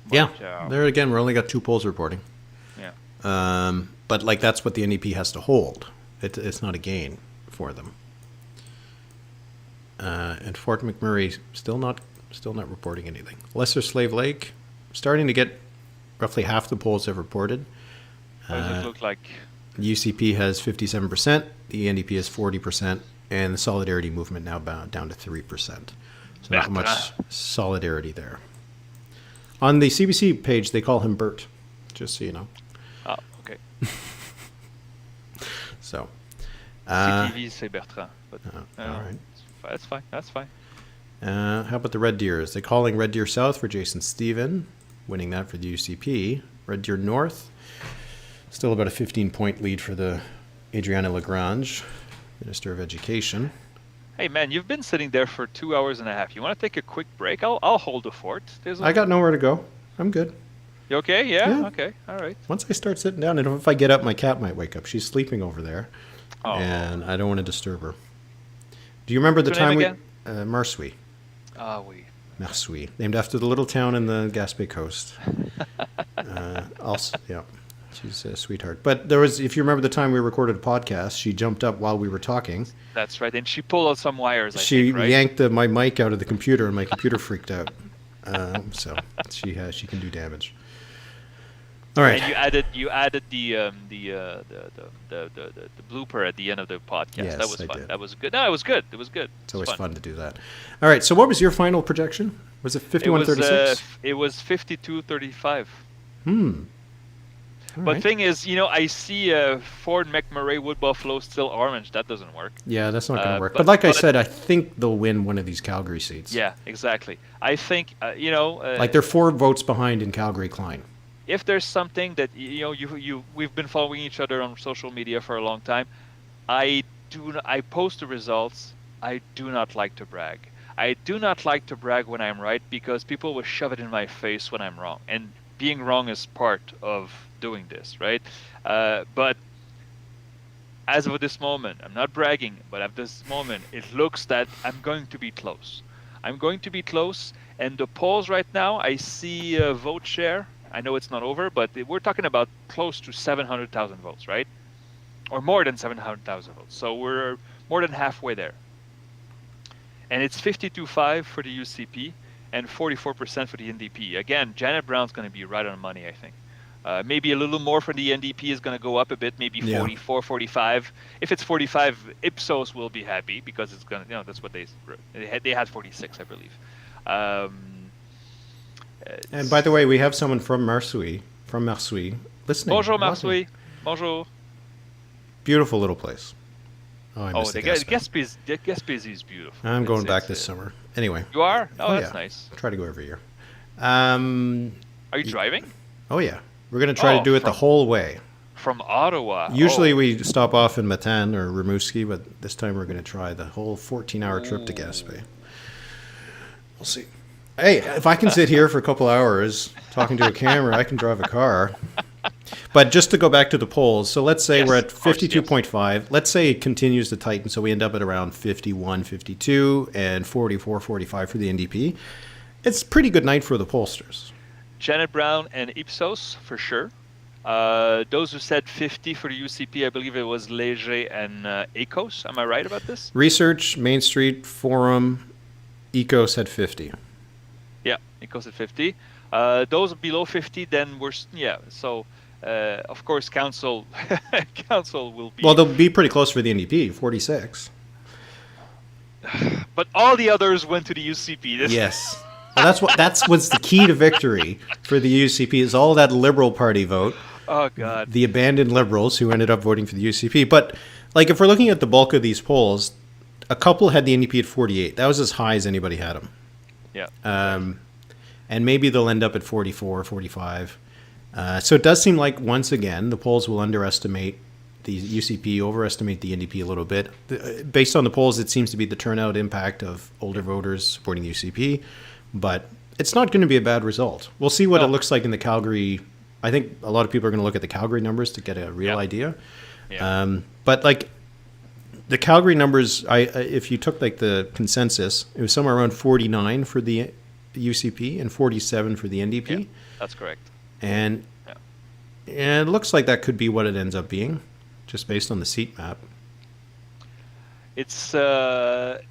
But, there again, we're only got 2 polls reporting. Yeah. But like that's what the NDP has to hold. It's not a gain for them. And Fort McMurray still not reporting anything. Lesser Slave Lake starting to get roughly half the polls have reported. What does it look like? UCP has 57%, the NDP has 40%, and the Solidarity Movement now down to 3%. So not much solidarity there. On the CBC page, they call him Bert, just so you know. Oh, okay. So. CTV, c'est Bertrand. But, all right. That's fine. How about the Red Deers? They're calling Red Deer South for Jason Stephen, winning that for the UCP. Red Deer North, still about a 15-point lead for the Adriana Lagrange, Minister of Education. Hey, man, you've been sitting there for 2 hours and a half. You want to take a quick break? I'll hold the fort. I got nowhere to go. I'm good. You okay? Yeah? Okay. All right. Once I start sitting down, and if I get up, my cat might wake up. She's sleeping over there, and I don't want to disturb her. Do you remember the time Marsouis? Ah, oui. Marsouis, named after the little town in the Gaspé coast. Also, yeah, she's a sweetheart. But there was, if you remember the time we recorded a podcast, she jumped up while we were talking. That's right, and she pulled out some wires. She yanked my mic out of the computer, and my computer freaked out. So she can do damage. All right. And you added the blooper at the end of the podcast. Yes, that was fun. did. That was good. No, it was good. It was good. It's always fun to do that. All right. So what was your final projection? Was it 51-36? It was 52-35. But right. thing is, I see Ford McMurray Wood Buffalo still orange. That doesn't work. Yeah, that's not going to work. But like I said, I think they'll win one of these Calgary seats. Yeah, exactly. I think like they're 4 votes behind in Calgary Klein. If there's something that we've been following each other on social media for a long time, I post the results. I do not like to brag. I do not like to brag when I'm right because people will shove it in my face when I'm wrong, and being wrong is part of doing this, right? But as of this moment, I'm not bragging, but at this moment, it looks that I'm going to be close. I'm going to be close, and the polls right now, I see a vote share. I know it's not over, but we're talking about close to 700,000 votes, right? Or more than 700,000 votes. So we're more than halfway there. And it's 52.5 for the UCP and 44% for the NDP. Again, Janet Brown's going to be right on money, I think. Maybe a little more for the NDP is going to go up a bit, maybe 44, 45. If it's 45, Ipsos will be happy because it's going to, that's what they had 46, I believe. And by the way, we have someone from Marsouis listening. Bonjour, Marsouis. Bonjour. Beautiful little place. The Gaspésie is beautiful. I'm going back this summer. Anyway. You are? Oh, that's nice. I try to go every year. Are you driving? Oh, yeah. We're going to try to do it the whole way. From Ottawa? Usually we stop off in Matane or Rimouski, but this time we're going to try the whole 14-hour trip to Gaspé. We'll see. Hey, if I can sit here for a couple hours talking to a camera, I can drive a car. But just to go back to the polls, so let's say we're at 52.5. Let's say it continues to tighten, so we end up at around 51, 52, and 44, 45 for the NDP. It's a pretty good night for the pollsters. Janet Brown and Ipsos, for sure. Those who said 50 for the UCP, I believe it was Léger and Ecos. Am I right about this? Research, Main Street, Forum, Ecos had 50. Yeah, Ecos at 50. Those below 50, then So, of course, Council will be. Well, they'll be pretty close for the NDP, 46. But all the others went to the UCP. Yes. Well, that's what's the key to victory for the UCP is all that Liberal Party vote. Oh, God. The abandoned Liberals who ended up voting for the UCP. But, like, if we're looking at the bulk of these polls, a couple had the NDP at 48. That was as high as anybody had them. Yeah. And maybe they'll end up at 44, 45. So it does seem like, once again, the polls will underestimate the UCP, overestimate the NDP a little bit. Based on the polls, it seems to be the turnout impact of older voters supporting the UCP. But it's not going to be a bad result. We'll see what it looks like in the Calgary. I think a lot of people are going to look at the Calgary numbers to get a real idea. Yeah. But like the Calgary numbers, if you took like the consensus, it was somewhere around 49 for the UCP and 47 for the NDP. Yeah, that's correct. And it looks like that could be what it ends up being, just based on the seat map. It's a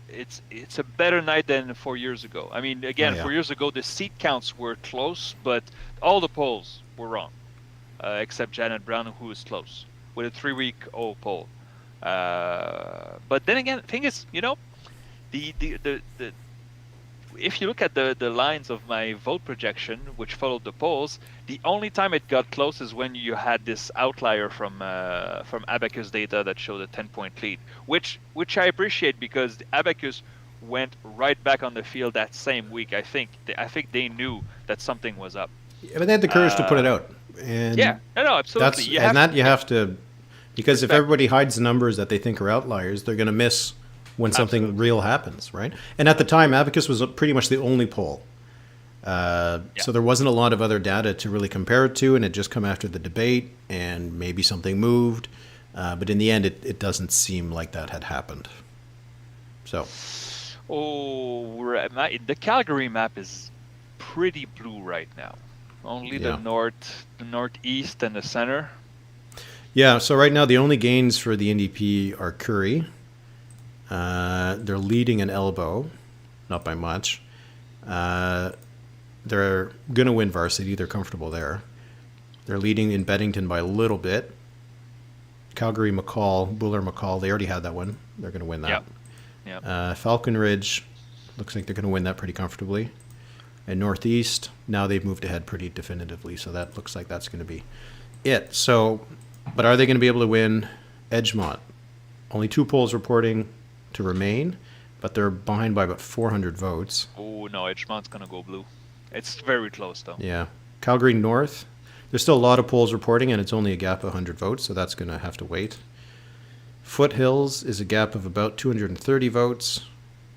better night than 4 years ago. I mean, again, 4 years ago the seat counts were close, but all the polls were wrong, except Janet Brown, who was close with a 3-week-old poll. But then again, the thing is, the if you look at the lines of my vote projection, which followed the polls, the only time it got close is when you had this outlier from Abacus data that showed a 10-point lead, which I appreciate because Abacus went right back on the field that same week. I think they knew that something was up. Yeah, but they had the courage to put it out. And no, absolutely. You have to, because if everybody hides the numbers that they think are outliers, they're going to miss when something real happens, right? And at the time, Abacus was pretty much the only poll. So there wasn't a lot of other data to really compare it to, and it just come after the debate, and maybe something moved. But in the end, it doesn't seem like that had happened. So. The Calgary map is pretty blue right now. Only the northeast, and the center. Yeah, so right now the only gains for the NDP are Curry. They're leading an elbow, not by much. They're going to win varsity. They're comfortable there. They're leading in Beddington by a little bit. Calgary, Buller, McCall, they already had that one. They're going to win that. Yep. Falcon Ridge, looks like they're going to win that pretty comfortably. And Northeast, now they've moved ahead pretty definitively, so that looks like that's going to be it. So, but are they going to be able to win Edgemont? Only 2 polls reporting to remain, but they're behind by about 400 votes. Oh, no, Edgemont's going to go blue. It's very close, though. Yeah. Calgary North, there's still a lot of polls reporting, and it's only a gap of 100 votes, so that's going to have to wait. Foothills is a gap of about 230 votes.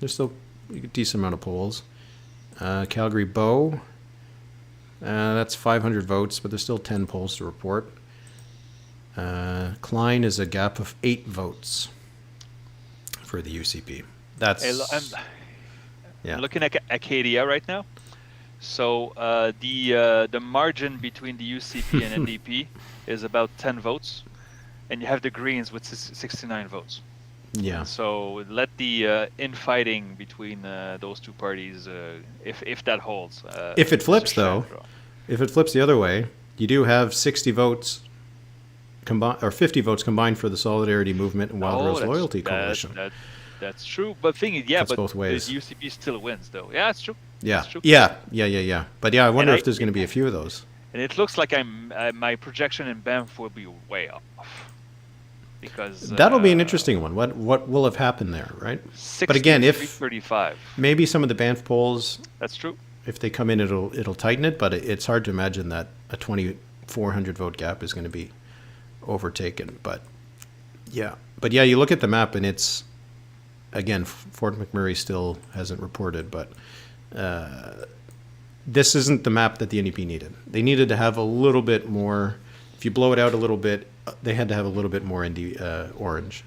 There's still a decent amount of polls. Calgary Bow, that's 500 votes, but there's still 10 polls to report. Klein is a gap of 8 votes for the UCP. I'm looking at Acadia right now. So the margin between the UCP and NDP is about 10 votes, and you have the Greens with 69 votes. Yeah. So let the infighting between those two parties, if that holds. If it flips, though, if it flips the other way, you do have 60 votes combined, or 50 votes combined for the Solidarity Movement and Wild Rose Loyalty Coalition. That's true. But thing is, that's both ways. The UCP still wins, though. Yeah, it's true. Yeah. It's true. Yeah. But yeah, I wonder if there's going to be a few of those. And it looks like my projection in Banff will be way off. Because that'll be an interesting one. What will have happened there, right? But again, if 35, maybe some of the Banff polls, that's true. If they come in, it'll tighten it. But it's hard to imagine that a 2,400 vote gap is going to be overtaken. But yeah, you look at the map, and it's again Fort McMurray still hasn't reported, but this isn't the map that the NDP needed. They needed to have a little bit more. If you blow it out a little bit, they had to have a little bit more orange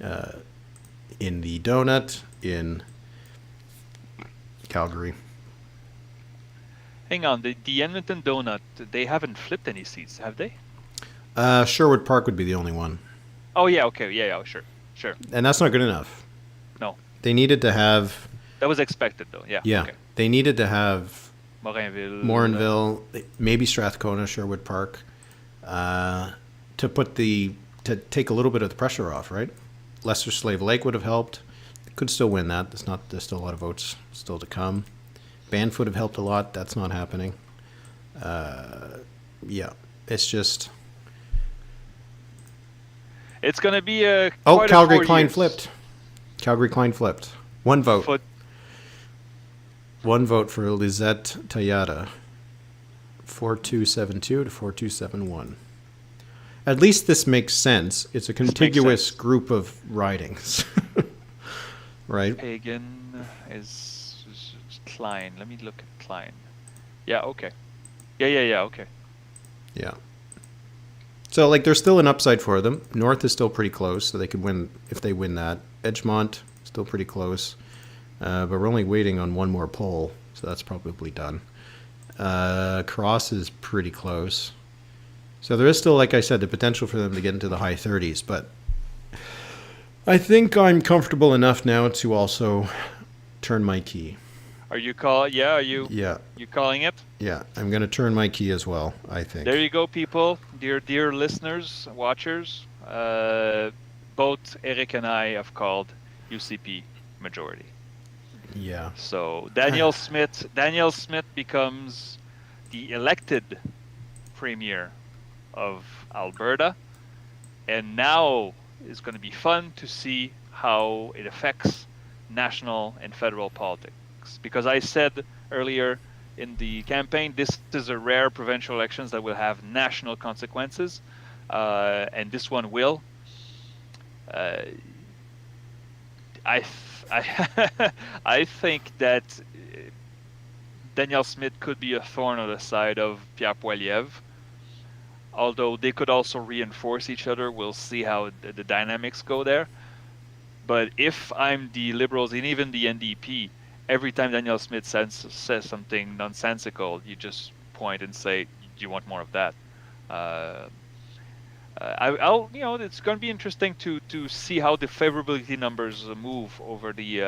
in the donut in Calgary. Hang on, the Edmonton Donut, they haven't flipped any seats, have they? Sherwood Park would be the only one. Oh yeah, okay, yeah, sure. And that's not good enough. No, They needed to have, that was expected though. Yeah. yeah, Okay. they needed to have Morinville. Morinville, maybe Strathcona, Sherwood Park, to take a little bit of the pressure off, right? Lesser Slave Lake would have helped. Could still win that. There's still a lot of votes still to come. Banff would have helped a lot. That's not happening. Yeah, it's just. It's gonna be a. Calgary Klein flipped. Calgary Klein flipped. One vote. One vote for Lizette Tayada. 4272 to 4271. At least this makes sense. It's a contiguous group of ridings. Right? Pagan is Klein. Let me look at Klein. Yeah, okay. Yeah, okay. Yeah. So, like, there's still an upside for them. North is still pretty close, so they could win if they win that. Edgemont, still pretty close. But we're only waiting on one more poll, so that's probably done. Cross is pretty close. So there is still, like I said, the potential for them to get into the high 30s, but I think I'm comfortable enough now to also turn my key. Are you call? Yeah, are you? Yeah. You calling it? Yeah, I'm going to turn my key as well, I think. There you go, people, dear listeners, watchers. Both Eric and I have called UCP majority. Yeah. So Danielle Smith becomes the elected premier of Alberta, and now it's going to be fun to see how it affects national and federal politics. Because I said earlier in the campaign, this is a rare provincial elections that will have national consequences, and this one will. I think that Danielle Smith could be a thorn on the side of Pierre Poilievre, although they could also reinforce each other. We'll see how the dynamics go there. But if I'm the Liberals and even the NDP, every time Danielle Smith says something nonsensical, you just point and say, "Do you want more of that?" It's going to be interesting to see how the favorability numbers move over the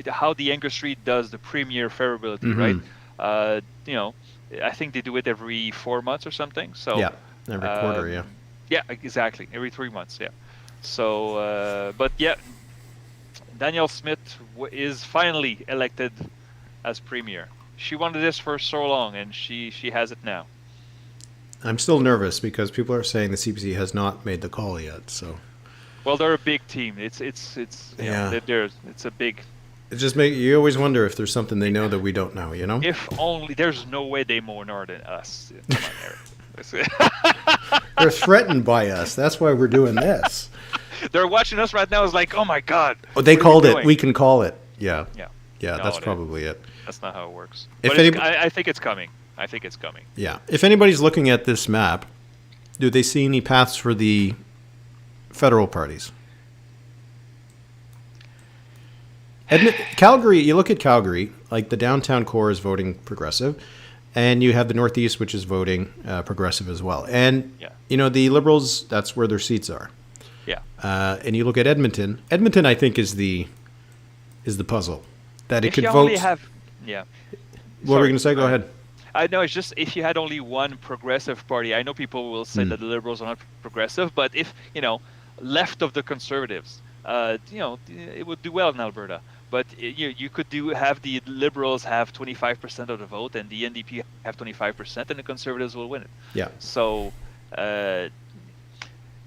how the industry does the premier favorability, right? I think they do it every 4 months or something. So yeah, every quarter, yeah. Yeah, exactly, every 3 months, yeah. So, but yeah, Danielle Smith is finally elected as premier. She wanted this for so long, and she has it now. I'm still nervous because people are saying the CPC has not made the call yet. So, well, they're a big team. It's a big. It just you always wonder if there's something they know that we don't know. You know. If only there's no way they more know than us. Come on, Eric. They're threatened by us. That's why we're doing this. They're watching us right now. It's like, oh my god. Oh, they called it. We can call it. Yeah. No, that's probably it. That's not how it works. I think it's coming. Yeah. If anybody's looking at this map, do they see any paths for the federal parties? Calgary, you look at Calgary, like the downtown core is voting progressive, and you have the Northeast, which is voting progressive as well. And, the Liberals, that's where their seats are. Yeah. And you look at Edmonton. Edmonton, I think, is the puzzle. That it could vote. What were we going to say? Go ahead. I know, it's just if you had only one progressive party. I know people will say that the Liberals are not progressive, but if, left of the Conservatives, it would do well in Alberta. But you could have the Liberals have 25% of the vote and the NDP have 25%, and the Conservatives will win it. Yeah. So,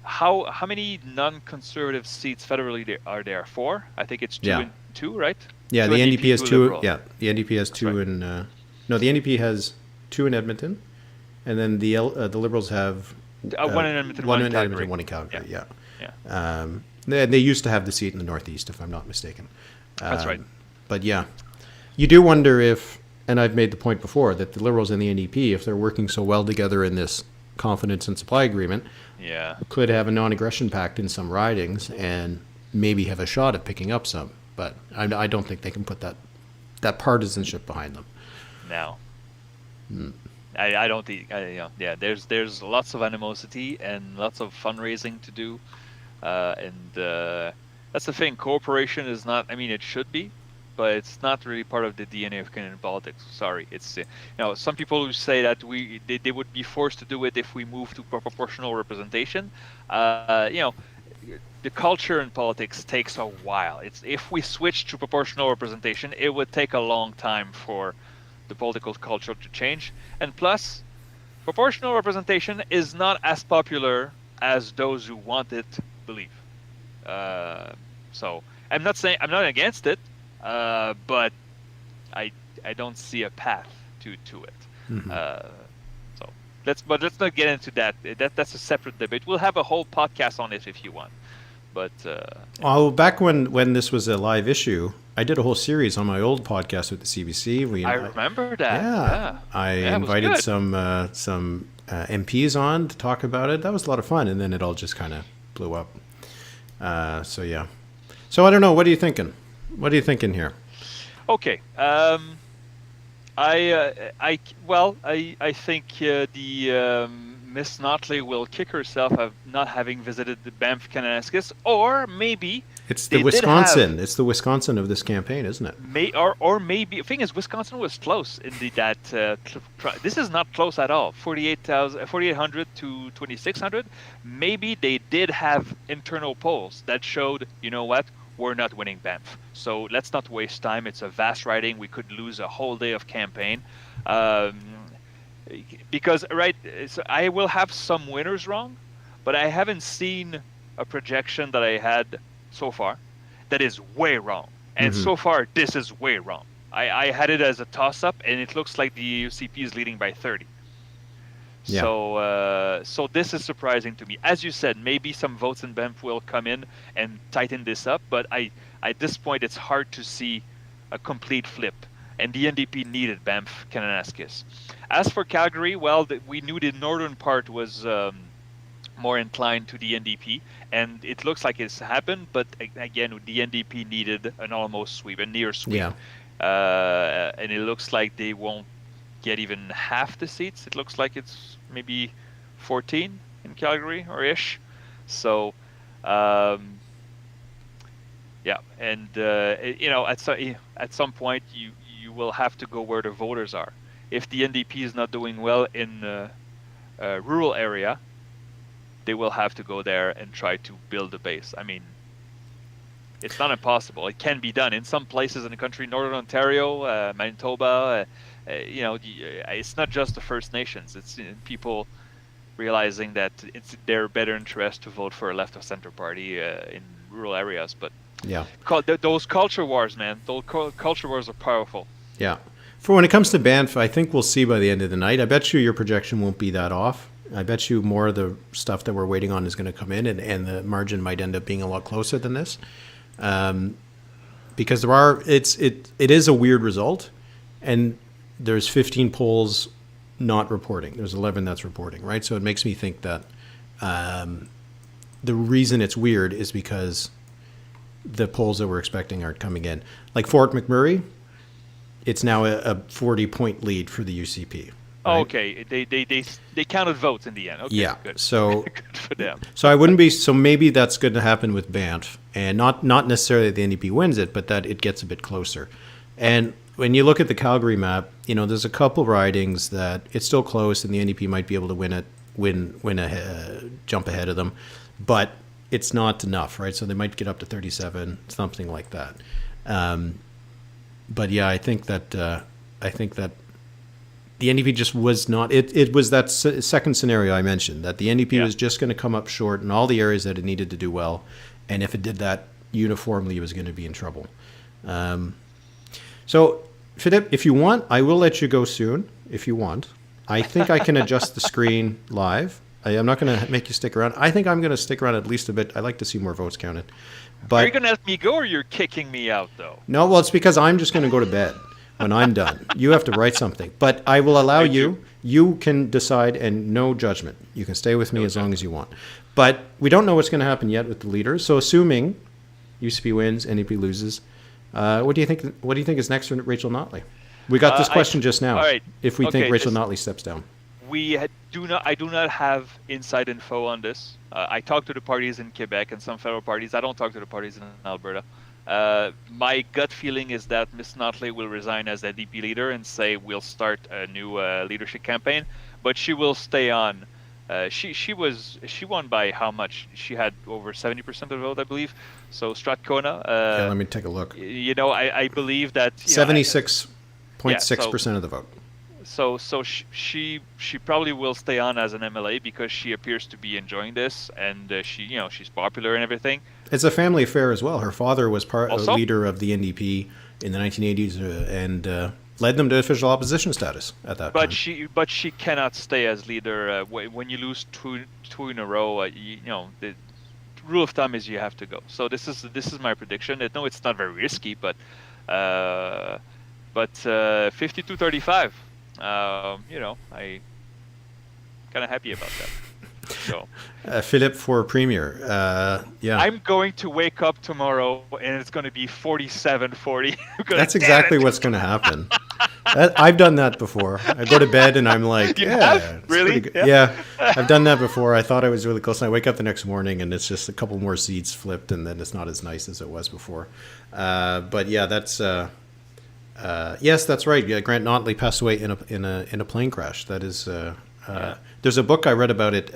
how many non-conservative seats federally are there? 4? I think it's 2 and 2, right? Yeah, the NDP has 2. Liberal. Yeah, the NDP has 2 in. No, the NDP has 2 in Edmonton, and then the Liberals have 1 in Edmonton, one in in Calgary. Edmonton, 1 in Calgary. Yeah. They used to have the seat in the Northeast, if I'm not mistaken. That's right. But yeah, you do wonder if, and I've made the point before, that the Liberals and the NDP, if they're working so well together in this confidence and supply agreement, could have a non-aggression pact in some ridings and maybe have a shot at picking up some. But I don't think they can put that partisanship behind them. No. I don't think, yeah. There's lots of animosity and lots of fundraising to do, and that's the thing. Cooperation is not. I mean, it should be, but it's not really part of the DNA of Canadian politics. Sorry, it's some people who say that they would be forced to do it if we move to proportional representation. The culture in politics takes a while. If we switch to proportional representation, it would take a long time for the political culture to change. And plus, proportional representation is not as popular as those who want it believe. So I'm not against it, but I don't see a path to it. Mm-hmm. So let's not get into that. That's a separate debate. We'll have a whole podcast on it if you want. But back when this was a live issue, I did a whole series on my old podcast with the CBC. I remember that. Yeah. I invited some MPs on to talk about it. That was a lot of fun, and then it all just kind of blew up. So yeah. So I don't know. What are you thinking? What are you thinking here? Okay. I think the Miss Notley will kick herself of not having visited the Banff Kananaskis, or maybe it's the Wisconsin. It's the Wisconsin of this campaign, isn't it? Or maybe the thing is, Wisconsin was close in this is not close at all. 4,800 to 2,600. Maybe they did have internal polls that showed, you know what, we're not winning Banff. So let's not waste time. It's a vast riding. We could lose a whole day of campaign. Because so I will have some winners wrong, but I haven't seen a projection that I had so far that is way wrong. And so far, this is way wrong. I had it as a toss-up, and it looks like the UCP is leading by 30. Yeah. So this is surprising to me. As you said, maybe some votes in Banff will come in and tighten this up, but at this point, it's hard to see a complete flip. And the NDP needed Banff Kananaskis. As for Calgary, well, we knew the northern part was more inclined to the NDP, and it looks like it's happened. But again, the NDP needed an almost sweep, a near sweep. Yeah. And it looks like they won't get even half the seats. It looks like it's maybe 14 in Calgary or ish. So, yeah, and at some point you will have to go where the voters are. If the NDP is not doing well in a rural area, they will have to go there and try to build a base. I mean, it's not impossible. It can be done in some places in the country, Northern Ontario, Manitoba. It's not just the First Nations. It's people realizing that it's their better interest to vote for a left or center party in rural areas. But yeah, those culture wars, man. Those culture wars are powerful. Yeah. For when it comes to Banff, I think we'll see by the end of the night. I bet you your projection won't be that off. I bet you more of the stuff that we're waiting on is going to come in, and the margin might end up being a lot closer than this. Because it is a weird result, and there's 15 polls not reporting. There's 11 that's reporting, right? So it makes me think that the reason it's weird is because the polls that we're expecting aren't coming in. Like Fort McMurray, it's now a 40-point lead for the UCP. Right? Oh, okay. They counted votes in the end. Okay, yeah. Good. So good for them. So I wouldn't be. So maybe that's going to happen with Banff, and not necessarily that the NDP wins it, but that it gets a bit closer. And when you look at the Calgary map, there's a couple ridings that it's still close, and the NDP might be able to jump ahead of them, but it's not enough, right? So they might get up to 37, something like that. But yeah, I think that the NDP just was not. It was that second scenario I mentioned, that the NDP was just going to come up short in all the areas that it needed to do well, and if it did that uniformly, it was going to be in trouble. So, Philippe, if you want, I will let you go soon. If you want, I think I can adjust the screen live. I'm not going to make you stick around. I think I'm going to stick around at least a bit. I'd like to see more votes counted. But are you going to let me go, or you're kicking me out, though? No, well, it's because I'm just going to go to bed when I'm done. You have to write something. But I will allow you. You can decide, and no judgment. You can stay with me as long as you want. But we don't know what's going to happen yet with the leaders. So assuming UCP wins, NDP loses, what do you think? What do you think is next for Rachel Notley? We got this question just now. All right. If we think Okay, Rachel Notley steps down. I do not have inside info on this. I talk to the parties in Quebec and some federal parties. I don't talk to the parties in Alberta. My gut feeling is that Miss Notley will resign as NDP leader and say we'll start a new leadership campaign, but she will stay on. She won by how much? She had over 70% of the vote, I believe. So Strathcona. Yeah, let me take a look. I believe that 76.6% of the vote. So she probably will stay on as an MLA because she appears to be enjoying this, and she's popular and everything. It's a family affair as well. Her father was a Also? leader of the NDP in the 1980s and led them to official opposition status at that time. But she cannot stay as leader when you lose two in a row. The rule of thumb is you have to go. So this is my prediction. No, it's not very risky, but 52-35. I'm kind of happy about that. So, Philippe for premier. Yeah. I'm going to wake up tomorrow and it's going to be 47-40. That's exactly what's going to happen. I've done that before. I go to bed and I'm like, really? Yeah, I've done that before. I thought I was really close. And I wake up the next morning and it's just a couple more seats flipped and then it's not as nice as it was before. But yeah, that's... yes, that's right. Yeah, Grant Notley passed away in a plane crash. That is. There's a book I read about it,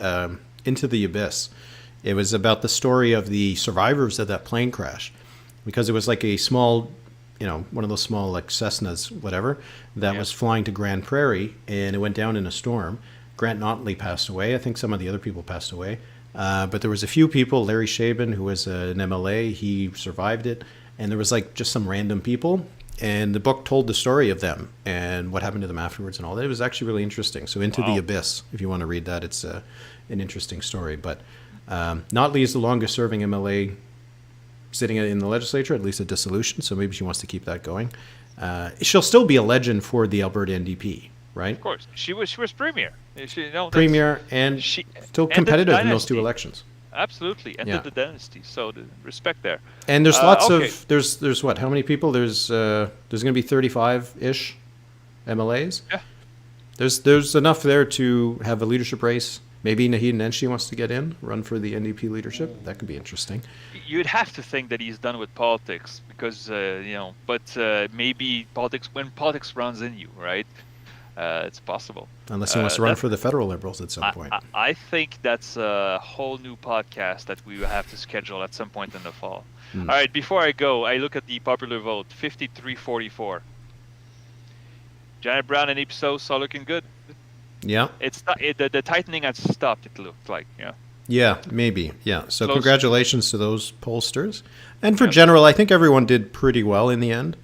Into the Abyss. It was about the story of the survivors of that plane crash, because it was like a small, one of those small like Cessnas, whatever, that was flying to Grand Prairie, and it went down in a storm. Grant Notley passed away. I think some of the other people passed away, but there was a few people. Larry Shaben, who was an MLA, he survived it, and there was like just some random people. And the book told the story of them and what happened to them afterwards and all that. It was actually really interesting. So Into the Abyss, if you want to read that, it's an interesting story. But Notley is the longest serving MLA sitting in the legislature, at least a dissolution. So maybe she wants to keep that going. She'll still be a legend for the Alberta NDP, right? Of course. She was premier. Premier and still competitive in those two elections. Absolutely, ended the dynasty. So the respect there. And there's lots of there's what? How many people? There's going to be 35-ish MLAs. Yeah. There's enough there to have a leadership race. Maybe Naheed Nenshi wants to get in, run for the NDP leadership. That could be interesting. You'd have to think that he's done with politics because but maybe when politics runs in you, right? It's possible. Unless he wants to run for the federal Liberals at some point. I think that's a whole new podcast that we will have to schedule at some point in the fall. All right, before I go, I look at the popular vote, 53-44. Janet Brown and Ipsos are looking good. Yeah. The tightening has stopped, it looked like, yeah. Yeah, maybe. Yeah. So congratulations to those pollsters. And for general, I think everyone did pretty well in the end.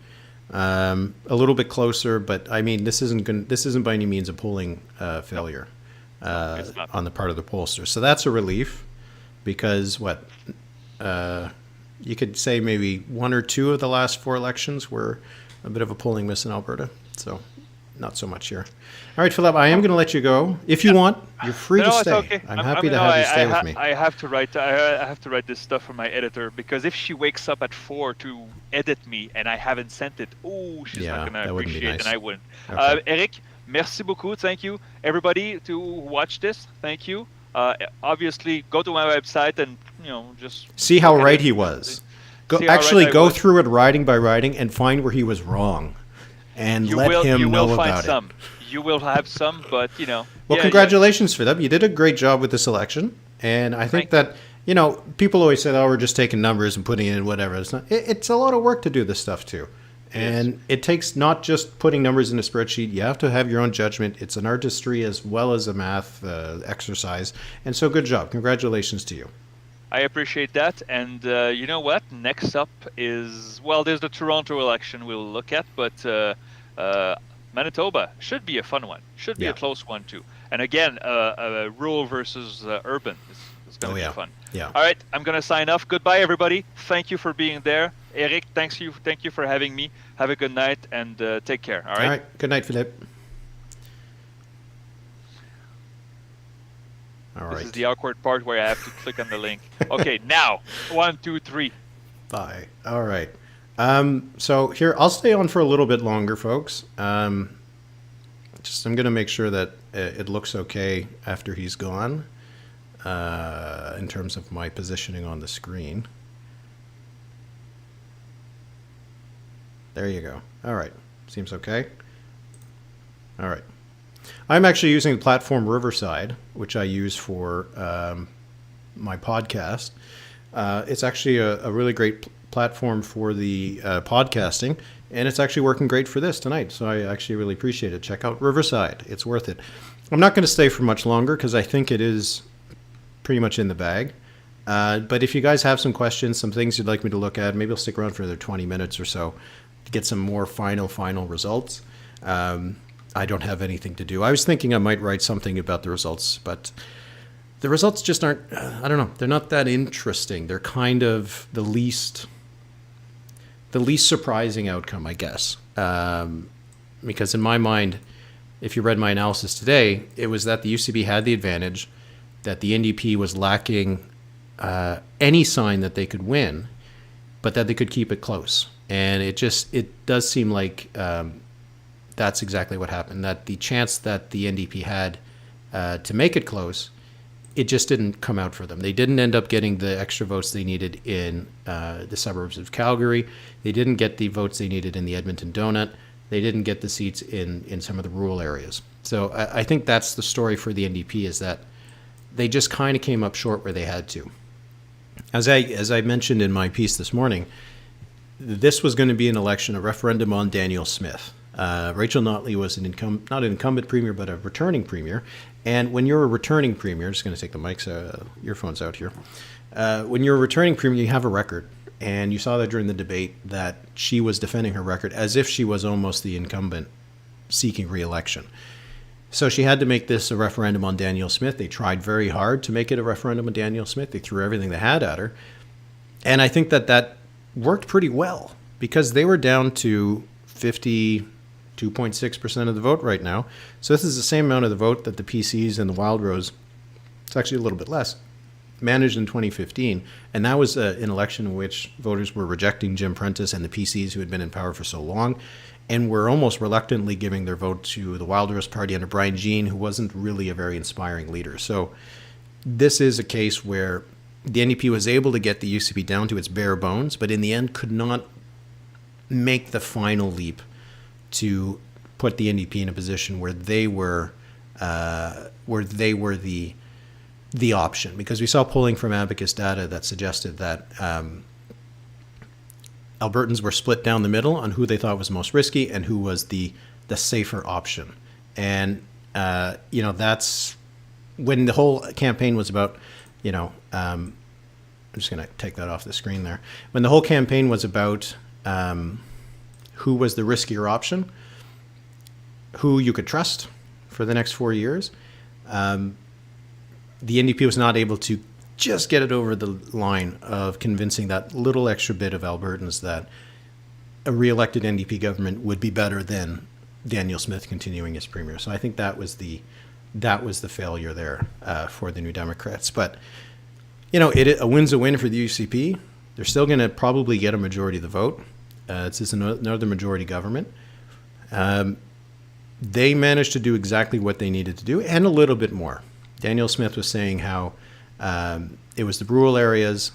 A little bit closer, but I mean, this isn't by any means a polling failure on the part of the pollsters. So that's a relief, because you could say maybe one or two of the last four elections were a bit of a polling miss in Alberta. So not so much here. All right, Philippe, I am going to let you go. If you want, you're free to stay. Okay. I'm happy to have you stay with me. I have to write this stuff for my editor, because if she wakes up at 4 to edit me and I haven't sent it, she's not going to appreciate it, and I wouldn't. Okay. Eric, merci beaucoup. Thank you. Everybody to watch this, thank you. Obviously, go to my website and just see how right he was. Go through it riding by riding and find where he was wrong, and let him know about it. You will have some, but Well, congratulations for them. You did a great job with this election, and I think that people always say, "Oh, we're just taking numbers and putting in whatever." It's not. It's a lot of work to do this stuff too, and it takes not just putting numbers in a spreadsheet. You have to have your own judgment. It's an artistry as well as a math exercise, and so good job. Congratulations to you. I appreciate that, and you know what? Next up is there's the Toronto election we'll look at, but. Manitoba should be a fun one. Should be a close one too. And again, rural versus urban is going to be fun. Yeah. All right, I'm going to sign off. Goodbye, everybody. Thank you for being there. Eric, thank you for having me. Have a good night and take care. All right. All right. Good night, Philippe. All right. This is the awkward part where I have to click on the link. Okay, now 1, 2, 3. Bye. All right. So here, I'll stay on for a little bit longer, folks. I'm going to make sure that it looks okay after he's gone in terms of my positioning on the screen. There you go. All right. Seems okay. All right. I'm actually using the platform Riverside, which I use for my podcast. It's actually a really great platform for the podcasting, and it's actually working great for this tonight. So I actually really appreciate it. Check out Riverside. It's worth it. I'm not going to stay for much longer because I think it is pretty much in the bag. But if you guys have some questions, some things you'd like me to look at, maybe I'll stick around for another 20 minutes or so to get some more final results. I don't have anything to do. I was thinking I might write something about the results, but the results just aren't, I don't know, they're not that interesting. They're kind of the least surprising outcome, I guess. Because in my mind, if you read my analysis today, it was that the UCP had the advantage, that the NDP was lacking any sign that they could win, but that they could keep it close. And it does seem like that's exactly what happened, that the chance that the NDP had to make it close, it just didn't come out for them. They didn't end up getting the extra votes they needed in the suburbs of Calgary. They didn't get the votes they needed in the Edmonton Donut. They didn't get the seats in some of the rural areas. So I think that's the story for the NDP, is that they just kind of came up short where they had to. As I mentioned in my piece this morning, this was going to be an election, a referendum on Danielle Smith. Rachel Notley was not an incumbent premier, but a returning premier. And when you're a returning premier, I'm just going to take the earphones out here. When you're a returning premier, you have a record. And you saw that during the debate that she was defending her record as if she was almost the incumbent seeking re-election. So she had to make this a referendum on Danielle Smith. They tried very hard to make it a referendum on Danielle Smith. They threw everything they had at her. And I think that worked pretty well, because they were down to 52.6% of the vote right now. So this is the same amount of the vote that the PCs and the Wild Rose, it's actually a little bit less, managed in 2015. And that was an election in which voters were rejecting Jim Prentice and the PCs, who had been in power for so long, and were almost reluctantly giving their vote to the Wild Rose Party under Brian Jean, who wasn't really a very inspiring leader. So this is a case where the NDP was able to get the UCP down to its bare bones, but in the end could not make the final leap to put the NDP in a position where they were the option. Because we saw polling from Abacus data that suggested that Albertans were split down the middle on who they thought was most risky and who was the safer option. And that's when the whole campaign was about, I'm just going to take that off the screen there. When the whole campaign was about who was the riskier option, who you could trust for the next 4 years, the NDP was not able to just get it over the line of convincing that little extra bit of Albertans that a re-elected NDP government would be better than Danielle Smith continuing as premier. So I think that was the failure there for the New Democrats. But a win's a win for the UCP. They're still going to probably get a majority of the vote. It's just another majority government. They managed to do exactly what they needed to do, and a little bit more. Danielle Smith was saying how it was the rural areas,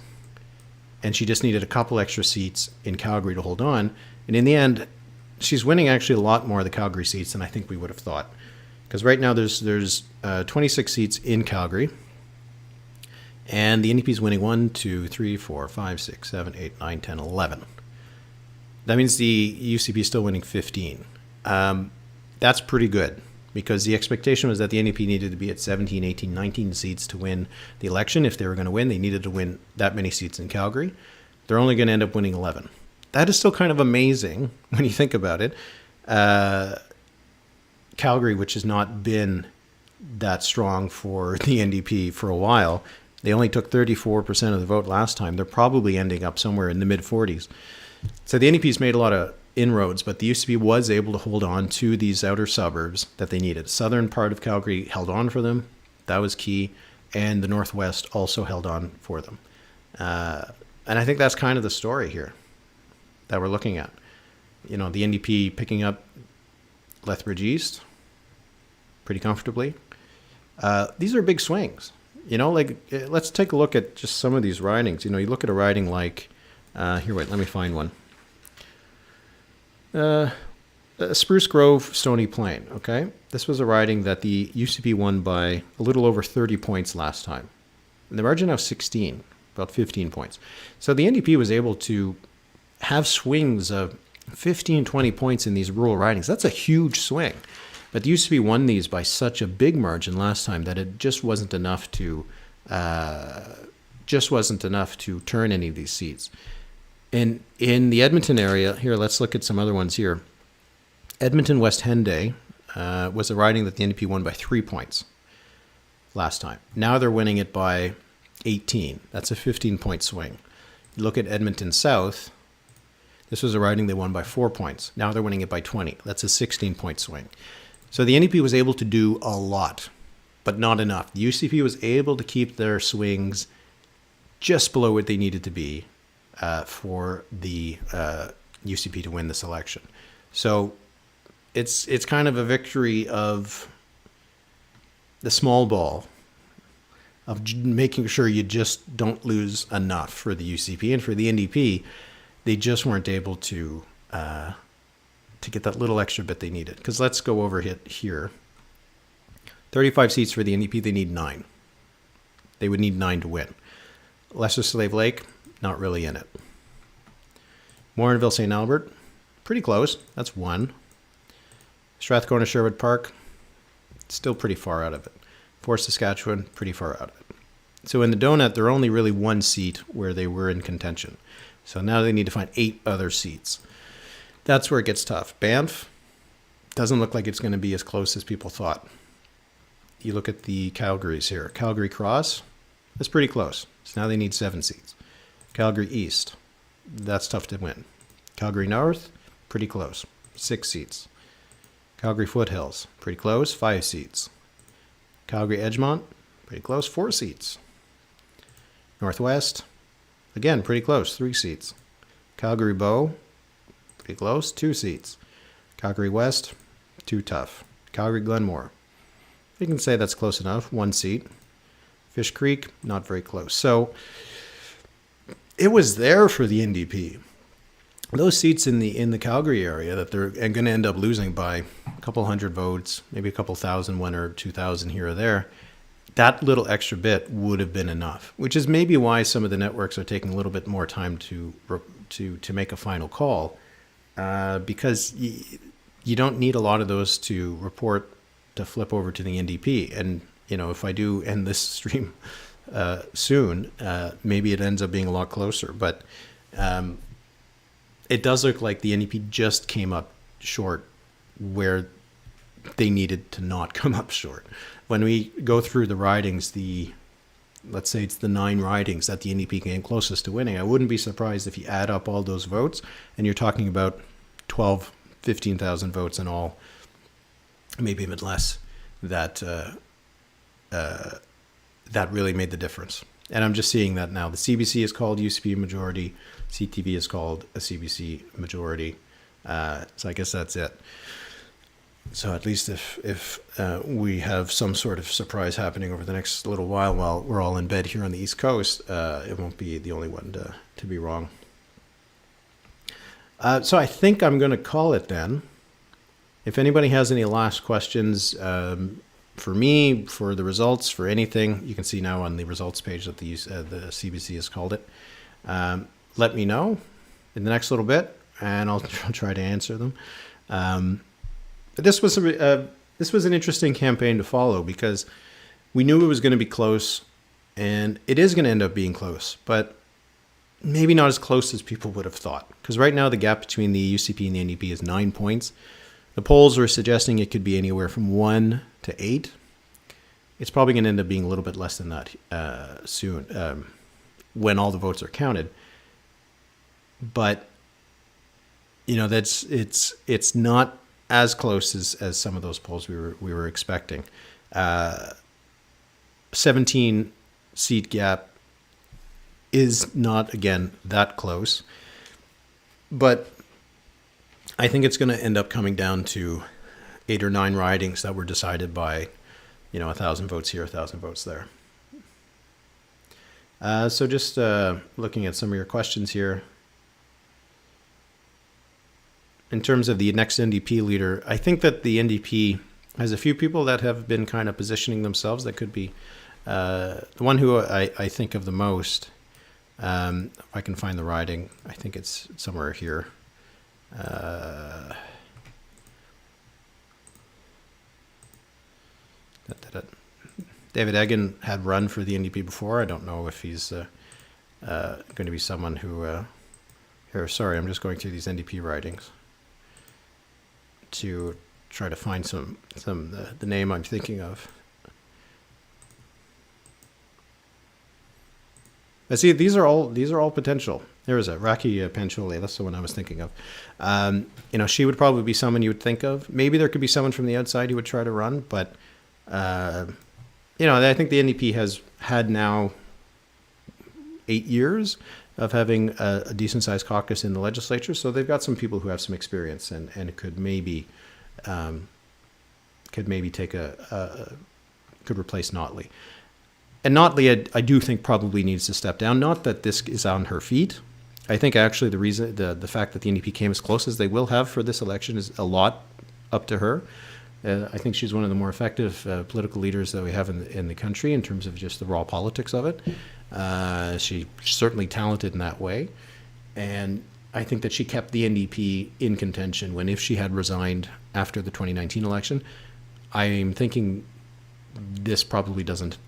and she just needed a couple extra seats in Calgary to hold on. And in the end, she's winning actually a lot more of the Calgary seats than I think we would have thought. Because right now there's 26 seats in Calgary, and the NDP is winning 1, 2, 3, 4, 5, 6, 7, 8, 9, 10, 11. That means the UCP is still winning 15. That's pretty good, because the expectation was that the NDP needed to be at 17, 18, 19 seats to win the election. If they were going to win, they needed to win that many seats in Calgary. They're only going to end up winning 11. That is still kind of amazing when you think about it. Calgary, which has not been that strong for the NDP for a while, they only took 34% of the vote last time. They're probably ending up somewhere in the mid-40s. So the NDP's made a lot of inroads, but the UCP was able to hold on to these outer suburbs that they needed. Southern part of Calgary held on for them. That was key. And the Northwest also held on for them. And I think that's kind of the story here. that we're looking at. The NDP picking up Lethbridge East pretty comfortably. These are big swings. Let's take a look at just some of these ridings. You look at a riding like, here, wait, let me find one. Spruce Grove, Stony Plain, okay? This was a riding that the UCP won by a little over 30 points last time. And the margin now 16, about 15 points. So the NDP was able to have swings of 15, 20 points in these rural ridings. That's a huge swing. But the UCP won these by such a big margin last time that it just wasn't enough to turn any of these seats. In the Edmonton area, here, let's look at some other ones here. Edmonton West Henday was a riding that the NDP won by 3 points last time. Now they're winning it by 18. That's a 15-point swing. You look at Edmonton South. This was a riding they won by 4 points. Now they're winning it by 20. That's a 16-point swing. So the NDP was able to do a lot, but not enough. The UCP was able to keep their swings just below what they needed to be for the UCP to win this election. So it's kind of a victory of the small ball, of making sure you just don't lose enough for the UCP. And for the NDP, they just weren't able to get that little extra bit they needed. Because let's go over it here. 35 seats for the NDP, they need 9. They would need 9 to win. Lesser Slave Lake, not really in it. Morinville, St. Albert, pretty close. That's 1. Strathcona, Sherwood Park, still pretty far out of it. Fort Saskatchewan, pretty far out of it. So in the donut, there are only really 1 seat where they were in contention. So now they need to find 8 other seats. That's where it gets tough. Banff doesn't look like it's going to be as close as people thought. You look at the Calgarys here. Calgary Cross, that's pretty close. So now they need 7 seats. Calgary East, that's tough to win. Calgary North, pretty close. 6 seats. Calgary Foothills, pretty close. 5 seats. Calgary Edgemont, pretty close. 4 seats. Northwest, again, pretty close. 3 seats. Calgary Bow, pretty close. 2 seats. Calgary West, too tough. Calgary Glenmore, you can say that's close enough. 1 seat. Fish Creek, not very close. So it was there for the NDP. Those seats in the Calgary area that they're going to end up losing by a couple hundred votes, maybe a couple thousand, 1 or 2,000 here or there, that little extra bit would have been enough, which is maybe why some of the networks are taking a little bit more time to make a final call, because you don't need a lot of those to flip over to the NDP. And if I do end this stream soon, maybe it ends up being a lot closer. But it does look like the NDP just came up short where they needed to not come up short. When we go through the ridings, let's say it's the 9 ridings that the NDP came closest to winning, I wouldn't be surprised if you add up all those votes and you're talking about 12, 15,000 votes in all, maybe even less, that really made the difference. And I'm just seeing that now. The CBC is called UCP majority. CTV is called a CBC majority. So I guess that's it. So at least if we have some sort of surprise happening over the next little while we're all in bed here on the East Coast, it won't be the only one to be wrong. So I think I'm going to call it then. If anybody has any last questions for me, for the results, for anything, you can see now on the results page that the CBC has called it. Let me know in the next little bit, and I'll try to answer them. But this was an interesting campaign to follow because we knew it was going to be close, and it is going to end up being close, but maybe not as close as people would have thought. Because right now the gap between the UCP and the NDP is 9 points. The polls are suggesting it could be anywhere from 1 to 8. It's probably going to end up being a little bit less than that soon when all the votes are counted. But it's not as close as some of those polls we were expecting. 17 seat gap is not, again, that close. But I think it's going to end up coming down to 8 or 9 ridings that were decided by, 1,000 votes here, 1,000 votes there. So just looking at some of your questions here. In terms of the next NDP leader, I think that the NDP has a few people that have been kind of positioning themselves that could be the one who I think of the most. If I can find the riding, I think it's somewhere here. David Eggen had run for the NDP before. I don't know if he's going to be someone who... here, sorry, I'm just going through these NDP ridings to try to find the name I'm thinking of. I see these are all potential. There is a Raki Panchole. That's the one I was thinking of. She would probably be someone you would think of. Maybe there could be someone from the outside who would try to run, but I think the NDP has had now 8 years of having a decent sized caucus in the legislature, so they've got some people who have some experience and could maybe take could replace Notley. And Notley, I do think probably needs to step down. Not that this is on her feet. I think actually the fact that the NDP came as close as they will have for this election is a lot up to her. I think she's one of the more effective political leaders that we have in the country in terms of just the raw politics of it. She's certainly talented in that way. And I think that she kept the NDP in contention when if she had resigned after the 2019 election, I'm thinking this probably doesn't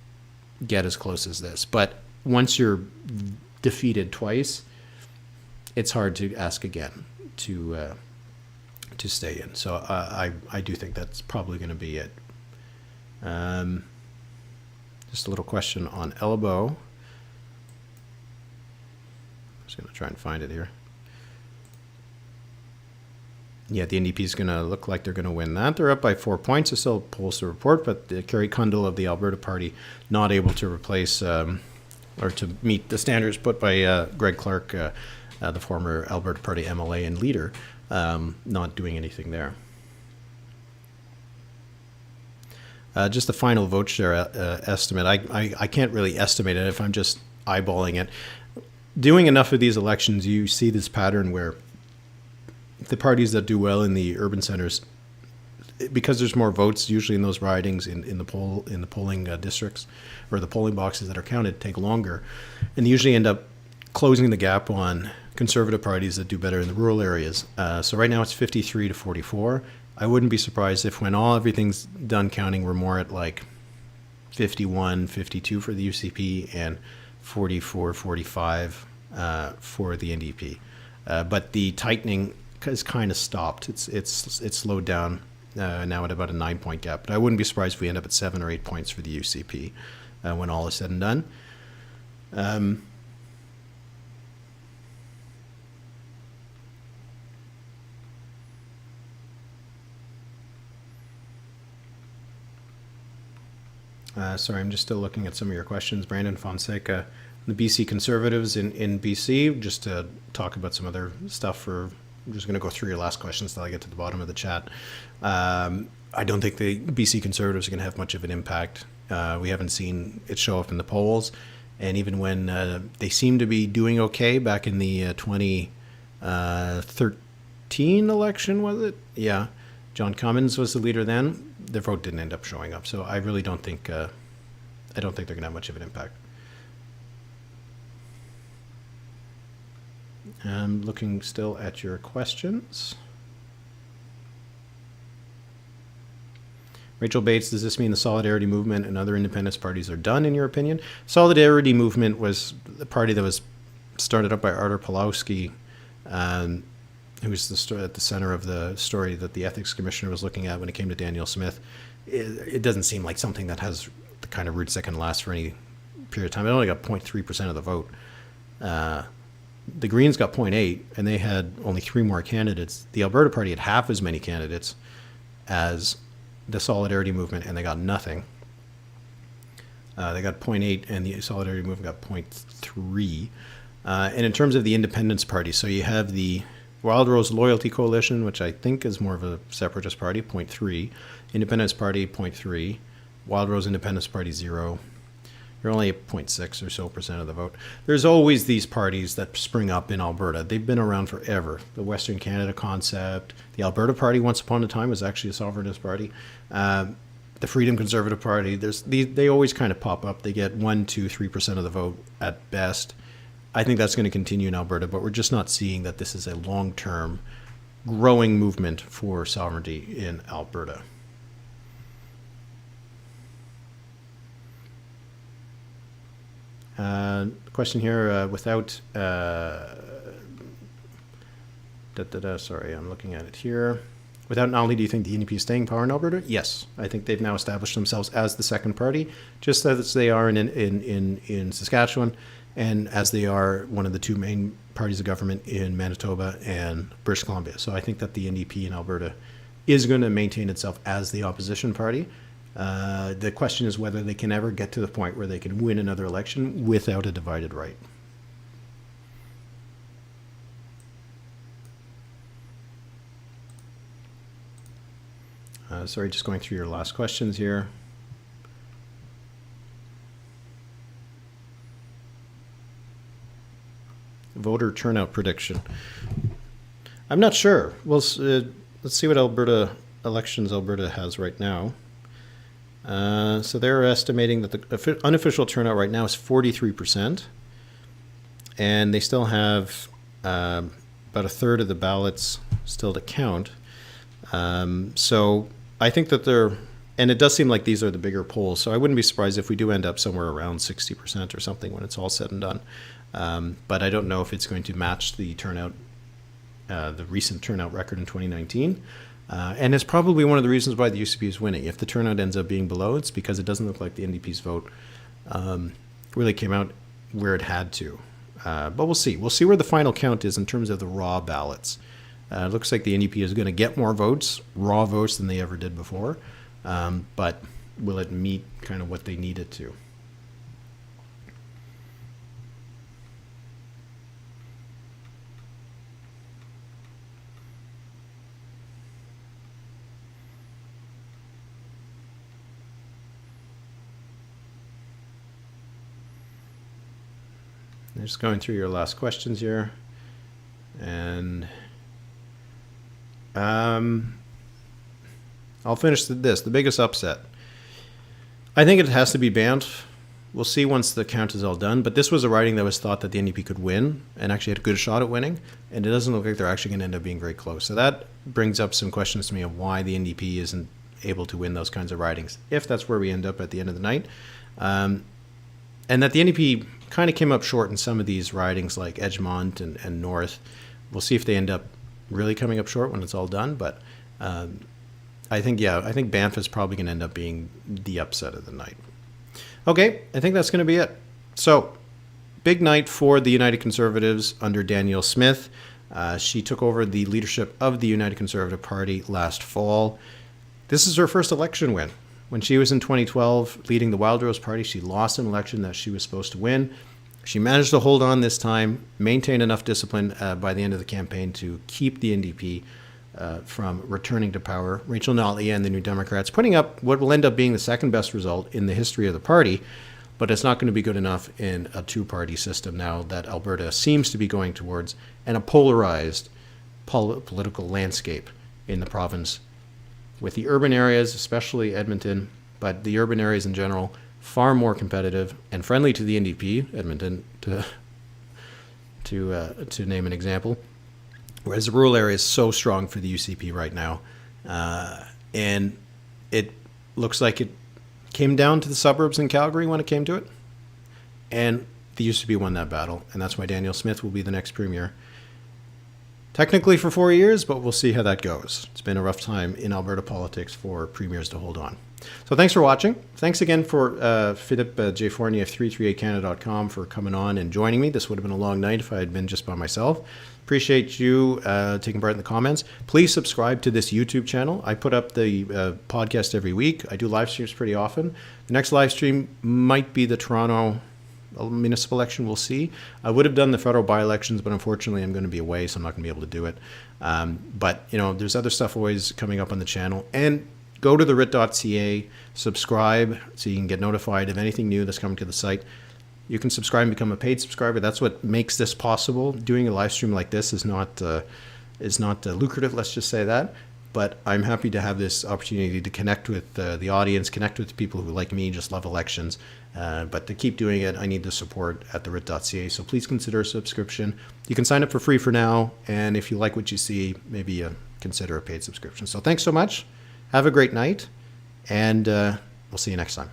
get as close as this. But once you're defeated twice, it's hard to ask again to stay in. So I do think that's probably going to be it. Just a little question on Elbow. I'm just going to try and find it here. Yeah, the NDP is going to look like they're going to win that. They're up by 4 points. There's still polls to report, but Kerry Kundal of the Alberta Party not able to replace or to meet the standards put by Greg Clark, the former Alberta Party MLA and leader, not doing anything there. Just the final vote share estimate. I can't really estimate it if I'm just eyeballing it. Doing enough of these elections, you see this pattern where the parties that do well in the urban centers, because there's more votes usually in those ridings in the polling districts or the polling boxes that are counted, take longer, and they usually end up closing the gap on conservative parties that do better in the rural areas. So right now it's 53 to 44. I wouldn't be surprised if when everything's done counting, we're more at like 51, 52 for the UCP and 44, 45 for the NDP. But the tightening has kind of stopped. It's slowed down now at about a 9-point gap. But I wouldn't be surprised if we end up at 7 or 8 points for the UCP when all is said and done. Sorry, I'm just still looking at some of your questions. Brandon Fonseca, the BC Conservatives in BC, just to talk about some other stuff. I'm just going to go through your last questions till I get to the bottom of the chat. I don't think the BC Conservatives are going to have much of an impact. We haven't seen it show up in the polls. And even when they seem to be doing okay back in the 2013 election, was it? Yeah. John Cummins was the leader then. Their vote didn't end up showing up. So I really don't think they're going to have much of an impact. I'm looking still at your questions. Rachel Bates, does this mean the Solidarity Movement and other independence parties are done, in your opinion? Solidarity Movement was the party that was started up by Artur Pawlowski, who was at the center of the story that the ethics commissioner was looking at when it came to Danielle Smith. It doesn't seem like something that has the kind of roots that can last for any period of time. It only got 0.3% of the vote. The Greens got 0.8, and they had only 3 more candidates. The Alberta Party had half as many candidates as the Solidarity Movement, and they got nothing. They got 0.8, and the Solidarity Movement got 0.3. And in terms of the Independence Party, so you have the Wild Rose Loyalty Coalition, which I think is more of a separatist party, 0.3. Independence Party, 0.3. Wild Rose Independence Party, 0. You're only at 0.6 or so % of the vote. There's always these parties that spring up in Alberta. They've been around forever. The Western Canada Concept, the Alberta Party once upon a time was actually a sovereignist party. The Freedom Conservative Party, they always kind of pop up. They get 1, 2, 3% of the vote at best. I think that's going to continue in Alberta, but we're just not seeing that this is a long-term growing movement for sovereignty in Alberta. Question here, without, sorry, I'm looking at it here. Without Notley, do you think the NDP is staying in power in Alberta? Yes. I think they've now established themselves as the second party, just as they are in Saskatchewan, and as they are one of the two main parties of government in Manitoba and British Columbia. So I think that the NDP in Alberta is going to maintain itself as the opposition party. The question is whether they can ever get to the point where they can win another election without a divided right. Sorry, just going through your last questions here. Voter turnout prediction. I'm not sure. Well, let's see what Alberta has right now. So they're estimating that the unofficial turnout right now is 43%, and they still have about a third of the ballots still to count. So I think that and it does seem like these are the bigger polls, so I wouldn't be surprised if we do end up somewhere around 60% or something when it's all said and done. But I don't know if it's going to match the turnout, the recent turnout record in 2019. And it's probably one of the reasons why the UCP is winning. If the turnout ends up being below, it's because it doesn't look like the NDP's vote really came out where it had to. But we'll see. We'll see where the final count is in terms of the raw ballots. It looks like the NDP is going to get more votes, raw votes, than they ever did before. But will it meet kind of what they need it to? Just going through your last questions here. And I'll finish this. The biggest upset. I think it has to be Banff. We'll see once the count is all done. But this was a riding that was thought that the NDP could win and actually had a good shot at winning. And it doesn't look like they're actually going to end up being very close. So that brings up some questions to me of why the NDP isn't able to win those kinds of ridings, if that's where we end up at the end of the night. And that the NDP kind of came up short in some of these ridings like Edgemont and North. We'll see if they end up really coming up short when it's all done. But I think Banff is probably going to end up being the upset of the night. Okay, I think that's going to be it. So, big night for the United Conservatives under Danielle Smith. She took over the leadership of the United Conservative Party last fall. This is her first election win. When she was in 2012 leading the Wild Rose Party, she lost an election that she was supposed to win. She managed to hold on this time, maintain enough discipline by the end of the campaign to keep the NDP from returning to power. Rachel Notley and the New Democrats putting up what will end up being the second best result in the history of the party, but it's not going to be good enough in a two-party system now that Alberta seems to be going towards, and a polarized political landscape in the province, with the urban areas, especially Edmonton, but the urban areas in general, far more competitive and friendly to the NDP, Edmonton, to name an example, whereas the rural area is so strong for the UCP right now. And it looks like it came down to the suburbs in Calgary when it came to it. And the UCP won that battle, and that's why Danielle Smith will be the next premier. Technically for 4 years, but we'll see how that goes. It's been a rough time in Alberta politics for premiers to hold on. So thanks for watching. Thanks again for Philippe J. Fournier of 338canada.com for coming on and joining me. This would have been a long night if I had been just by myself. Appreciate you taking part in the comments. Please subscribe to this YouTube channel. I put up the podcast every week. I do live streams pretty often. The next live stream might be the Toronto municipal election. We'll see. I would have done the federal by-elections, but unfortunately I'm going to be away, so I'm not going to be able to do it. But, there's other stuff always coming up on the channel. And go to therit.ca, subscribe so you can get notified of anything new that's coming to the site. You can subscribe and become a paid subscriber. That's what makes this possible. Doing a live stream like this is not lucrative, let's just say that. But I'm happy to have this opportunity to connect with the audience, connect with people who, like me, just love elections. But to keep doing it, I need the support at therit.ca. So please consider a subscription. You can sign up for free for now. And if you like what you see, maybe consider a paid subscription. So thanks so much. Have a great night. And we'll see you next time.